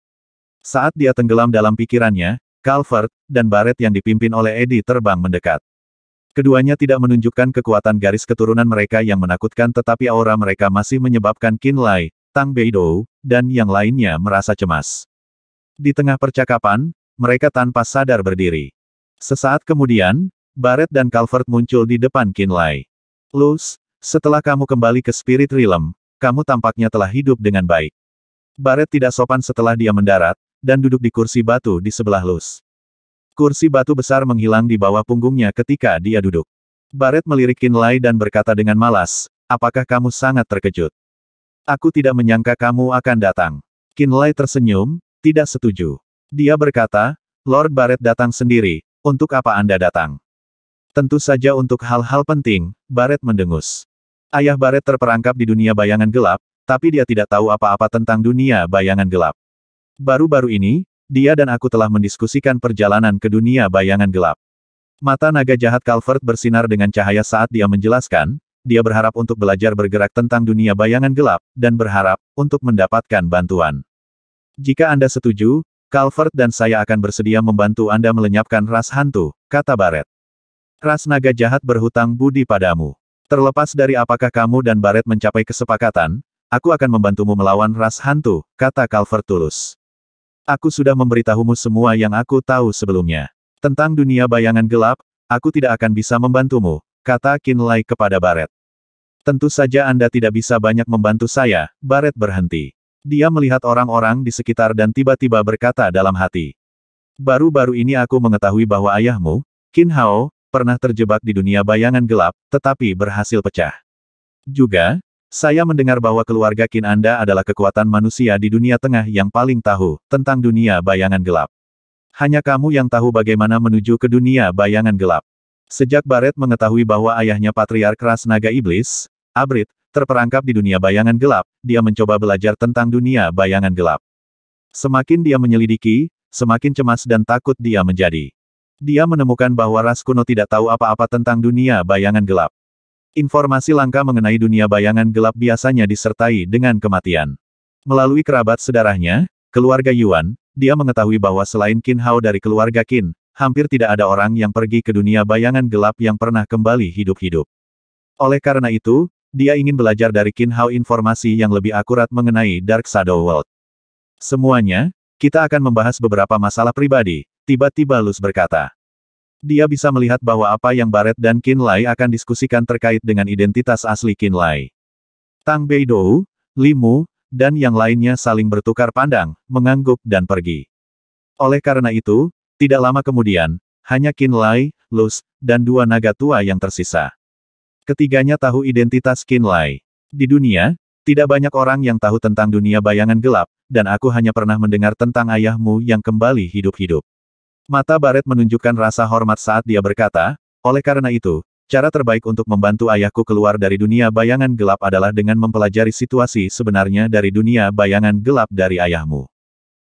Saat dia tenggelam dalam pikirannya, Calvert dan Barret yang dipimpin oleh Eddie terbang mendekat. Keduanya tidak menunjukkan kekuatan garis keturunan mereka yang menakutkan tetapi aura mereka masih menyebabkan Qinlai, Tang Beidou, dan yang lainnya merasa cemas. Di tengah percakapan, mereka tanpa sadar berdiri. Sesaat kemudian, Barret dan Calvert muncul di depan Qinlai. "Luz, setelah kamu kembali ke Spirit Realm, kamu tampaknya telah hidup dengan baik." Barret tidak sopan setelah dia mendarat, dan duduk di kursi batu di sebelah Luz. Kursi batu besar menghilang di bawah punggungnya ketika dia duduk. Barret melirik Qinlai dan berkata dengan malas, "Apakah kamu sangat terkejut? Aku tidak menyangka kamu akan datang." Qinlai tersenyum, tidak setuju. Dia berkata, "Lord Barret datang sendiri, untuk apa Anda datang?" "Tentu saja untuk hal-hal penting," Barret mendengus. Ayah Barret terperangkap di dunia bayangan gelap, tapi dia tidak tahu apa-apa tentang dunia bayangan gelap. Baru-baru ini, dia dan aku telah mendiskusikan perjalanan ke dunia bayangan gelap. Mata naga jahat Calvert bersinar dengan cahaya saat dia menjelaskan, dia berharap untuk belajar bergerak tentang dunia bayangan gelap, dan berharap untuk mendapatkan bantuan. "Jika Anda setuju, Calvert dan saya akan bersedia membantu Anda melenyapkan ras hantu," kata Barret. "Ras naga jahat berhutang budi padamu. Terlepas dari apakah kamu dan Barret mencapai kesepakatan, aku akan membantumu melawan ras hantu," kata Calvert tulus. "Aku sudah memberitahumu semua yang aku tahu sebelumnya. Tentang dunia bayangan gelap, aku tidak akan bisa membantumu," kata Qinlai kepada Barret. "Tentu saja Anda tidak bisa banyak membantu saya." Barret berhenti. Dia melihat orang-orang di sekitar dan tiba-tiba berkata dalam hati. "Baru-baru ini aku mengetahui bahwa ayahmu, Qin Hao, pernah terjebak di dunia bayangan gelap, tetapi berhasil pecah. Juga, saya mendengar bahwa keluarga Qin Anda adalah kekuatan manusia di dunia tengah yang paling tahu tentang dunia bayangan gelap. Hanya kamu yang tahu bagaimana menuju ke dunia bayangan gelap." Sejak Barret mengetahui bahwa ayahnya Patriark Ras Naga Iblis, Abrit, terperangkap di dunia bayangan gelap, dia mencoba belajar tentang dunia bayangan gelap. Semakin dia menyelidiki, semakin cemas dan takut dia menjadi. Dia menemukan bahwa ras kuno tidak tahu apa-apa tentang dunia bayangan gelap. Informasi langka mengenai dunia bayangan gelap biasanya disertai dengan kematian. Melalui kerabat sedarahnya, keluarga Yuan, dia mengetahui bahwa selain Qin Hao dari keluarga Qin, hampir tidak ada orang yang pergi ke dunia bayangan gelap yang pernah kembali hidup-hidup. Oleh karena itu, dia ingin belajar dari Qin Hao informasi yang lebih akurat mengenai Dark Shadow World. "Semuanya, kita akan membahas beberapa masalah pribadi," tiba-tiba Luz berkata. Dia bisa melihat bahwa apa yang Barret dan Qinlai akan diskusikan terkait dengan identitas asli Qinlai. Tang Beidou, Li Mu, dan yang lainnya saling bertukar pandang, mengangguk dan pergi. Oleh karena itu, tidak lama kemudian, hanya Qinlai, Luz, dan dua naga tua yang tersisa. Ketiganya tahu identitas Qinlai. Di dunia, tidak banyak orang yang tahu tentang dunia bayangan gelap, dan aku hanya pernah mendengar tentang ayahmu yang kembali hidup-hidup. Mata Barret menunjukkan rasa hormat saat dia berkata, "Oleh karena itu, cara terbaik untuk membantu ayahku keluar dari dunia bayangan gelap adalah dengan mempelajari situasi sebenarnya dari dunia bayangan gelap dari ayahmu."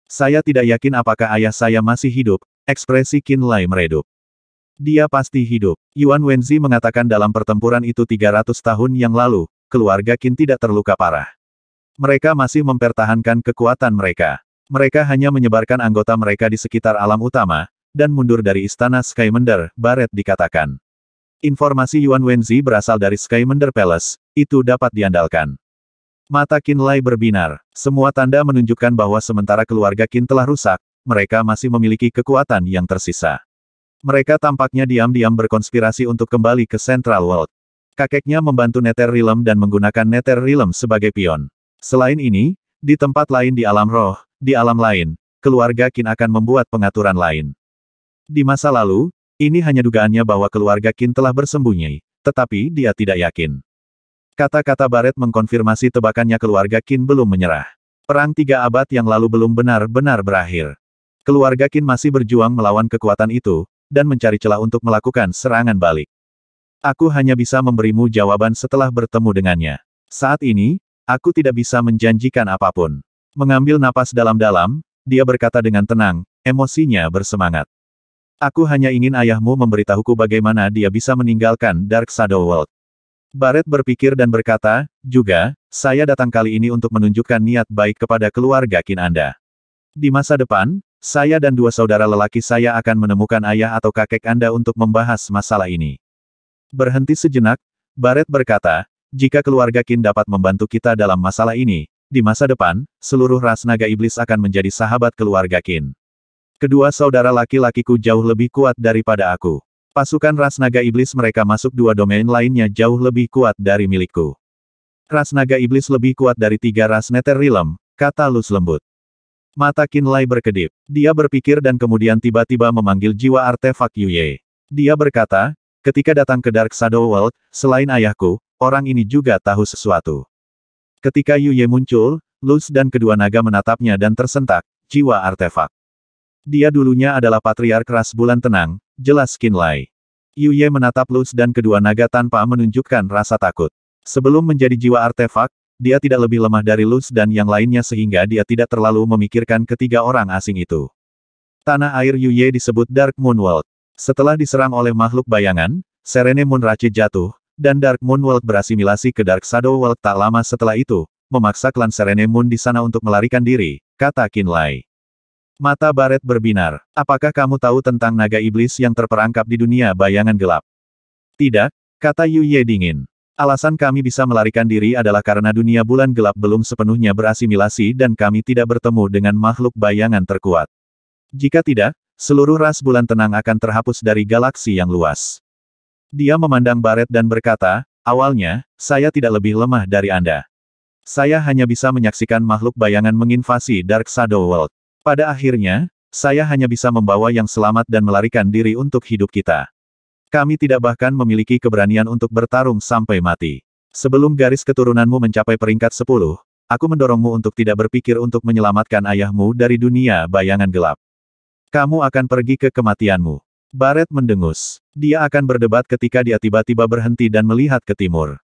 "Saya tidak yakin apakah ayah saya masih hidup," ekspresi Qinlai meredup. "Dia pasti hidup." Yuan Wenzi mengatakan dalam pertempuran itu 300 tahun yang lalu, keluarga Qin tidak terluka parah. Mereka masih mempertahankan kekuatan mereka. Mereka hanya menyebarkan anggota mereka di sekitar alam utama, dan mundur dari istana Skymender, Barret dikatakan. Informasi Yuan Wenzi berasal dari Skymender Palace, itu dapat diandalkan. Mata Qinlai berbinar. Semua tanda menunjukkan bahwa sementara keluarga Qin telah rusak, mereka masih memiliki kekuatan yang tersisa. Mereka tampaknya diam-diam berkonspirasi untuk kembali ke Central World. Kakeknya membantu Nether Realm dan menggunakan Nether Realm sebagai pion. Selain ini, di tempat lain di alam roh, di alam lain, keluarga Qin akan membuat pengaturan lain. Di masa lalu, ini hanya dugaannya bahwa keluarga Qin telah bersembunyi, tetapi dia tidak yakin. Kata-kata Barret mengkonfirmasi tebakannya keluarga Qin belum menyerah. Perang 3 abad yang lalu belum benar-benar berakhir. Keluarga Qin masih berjuang melawan kekuatan itu, dan mencari celah untuk melakukan serangan balik. Aku hanya bisa memberimu jawaban setelah bertemu dengannya. Saat ini, aku tidak bisa menjanjikan apapun. Mengambil napas dalam-dalam, dia berkata dengan tenang, emosinya bersemangat. Aku hanya ingin ayahmu memberitahuku bagaimana dia bisa meninggalkan Dark Shadow World. Barret berpikir dan berkata, juga, saya datang kali ini untuk menunjukkan niat baik kepada keluarga Qin Anda. Di masa depan, saya dan 2 saudara lelaki saya akan menemukan ayah atau kakek Anda untuk membahas masalah ini. Berhenti sejenak, Barret berkata, jika keluarga Qin dapat membantu kita dalam masalah ini, di masa depan, seluruh ras naga iblis akan menjadi sahabat keluarga Qin. Kedua saudara laki-lakiku jauh lebih kuat daripada aku. Pasukan ras naga iblis mereka masuk 2 domain lainnya jauh lebih kuat dari milikku. Ras naga iblis lebih kuat dari 3 ras Nether Realm, kata Luz lembut. Mata Qin Lai berkedip. Dia berpikir dan kemudian tiba-tiba memanggil jiwa artefak Yuye. Dia berkata, ketika datang ke Dark Shadow World, selain ayahku, orang ini juga tahu sesuatu. Ketika Yuye muncul, Luz dan kedua naga menatapnya dan tersentak, jiwa artefak. Dia dulunya adalah patriark ras bulan tenang, jelas Qin Lai. Yuye menatap Luz dan kedua naga tanpa menunjukkan rasa takut. Sebelum menjadi jiwa artefak, dia tidak lebih lemah dari Luz dan yang lainnya sehingga dia tidak terlalu memikirkan ketiga orang asing itu. Tanah air Yuye disebut Dark Moon World. Setelah diserang oleh makhluk bayangan, Serene Moon Rache jatuh, dan Dark Moon World berasimilasi ke Dark Shadow World tak lama setelah itu, memaksa klan Serene Moon di sana untuk melarikan diri, kata Qin Lai. Mata Barret berbinar. Apakah kamu tahu tentang naga iblis yang terperangkap di dunia bayangan gelap? Tidak, kata Yuye dingin. Alasan kami bisa melarikan diri adalah karena dunia bulan gelap belum sepenuhnya berasimilasi dan kami tidak bertemu dengan makhluk bayangan terkuat. Jika tidak, seluruh ras bulan tenang akan terhapus dari galaksi yang luas. Dia memandang Barret dan berkata, awalnya, saya tidak lebih lemah dari Anda. Saya hanya bisa menyaksikan makhluk bayangan menginvasi Dark Shadow World. Pada akhirnya, saya hanya bisa membawa yang selamat dan melarikan diri untuk hidup kita. Kami tidak bahkan memiliki keberanian untuk bertarung sampai mati. Sebelum garis keturunanmu mencapai peringkat 10, aku mendorongmu untuk tidak berpikir untuk menyelamatkan ayahmu dari dunia bayangan gelap. Kamu akan pergi ke kematianmu. Barret mendengus. Dia akan berdebat ketika dia tiba-tiba berhenti dan melihat ke timur.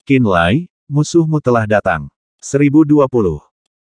Qin Lai, musuhmu telah datang. 1020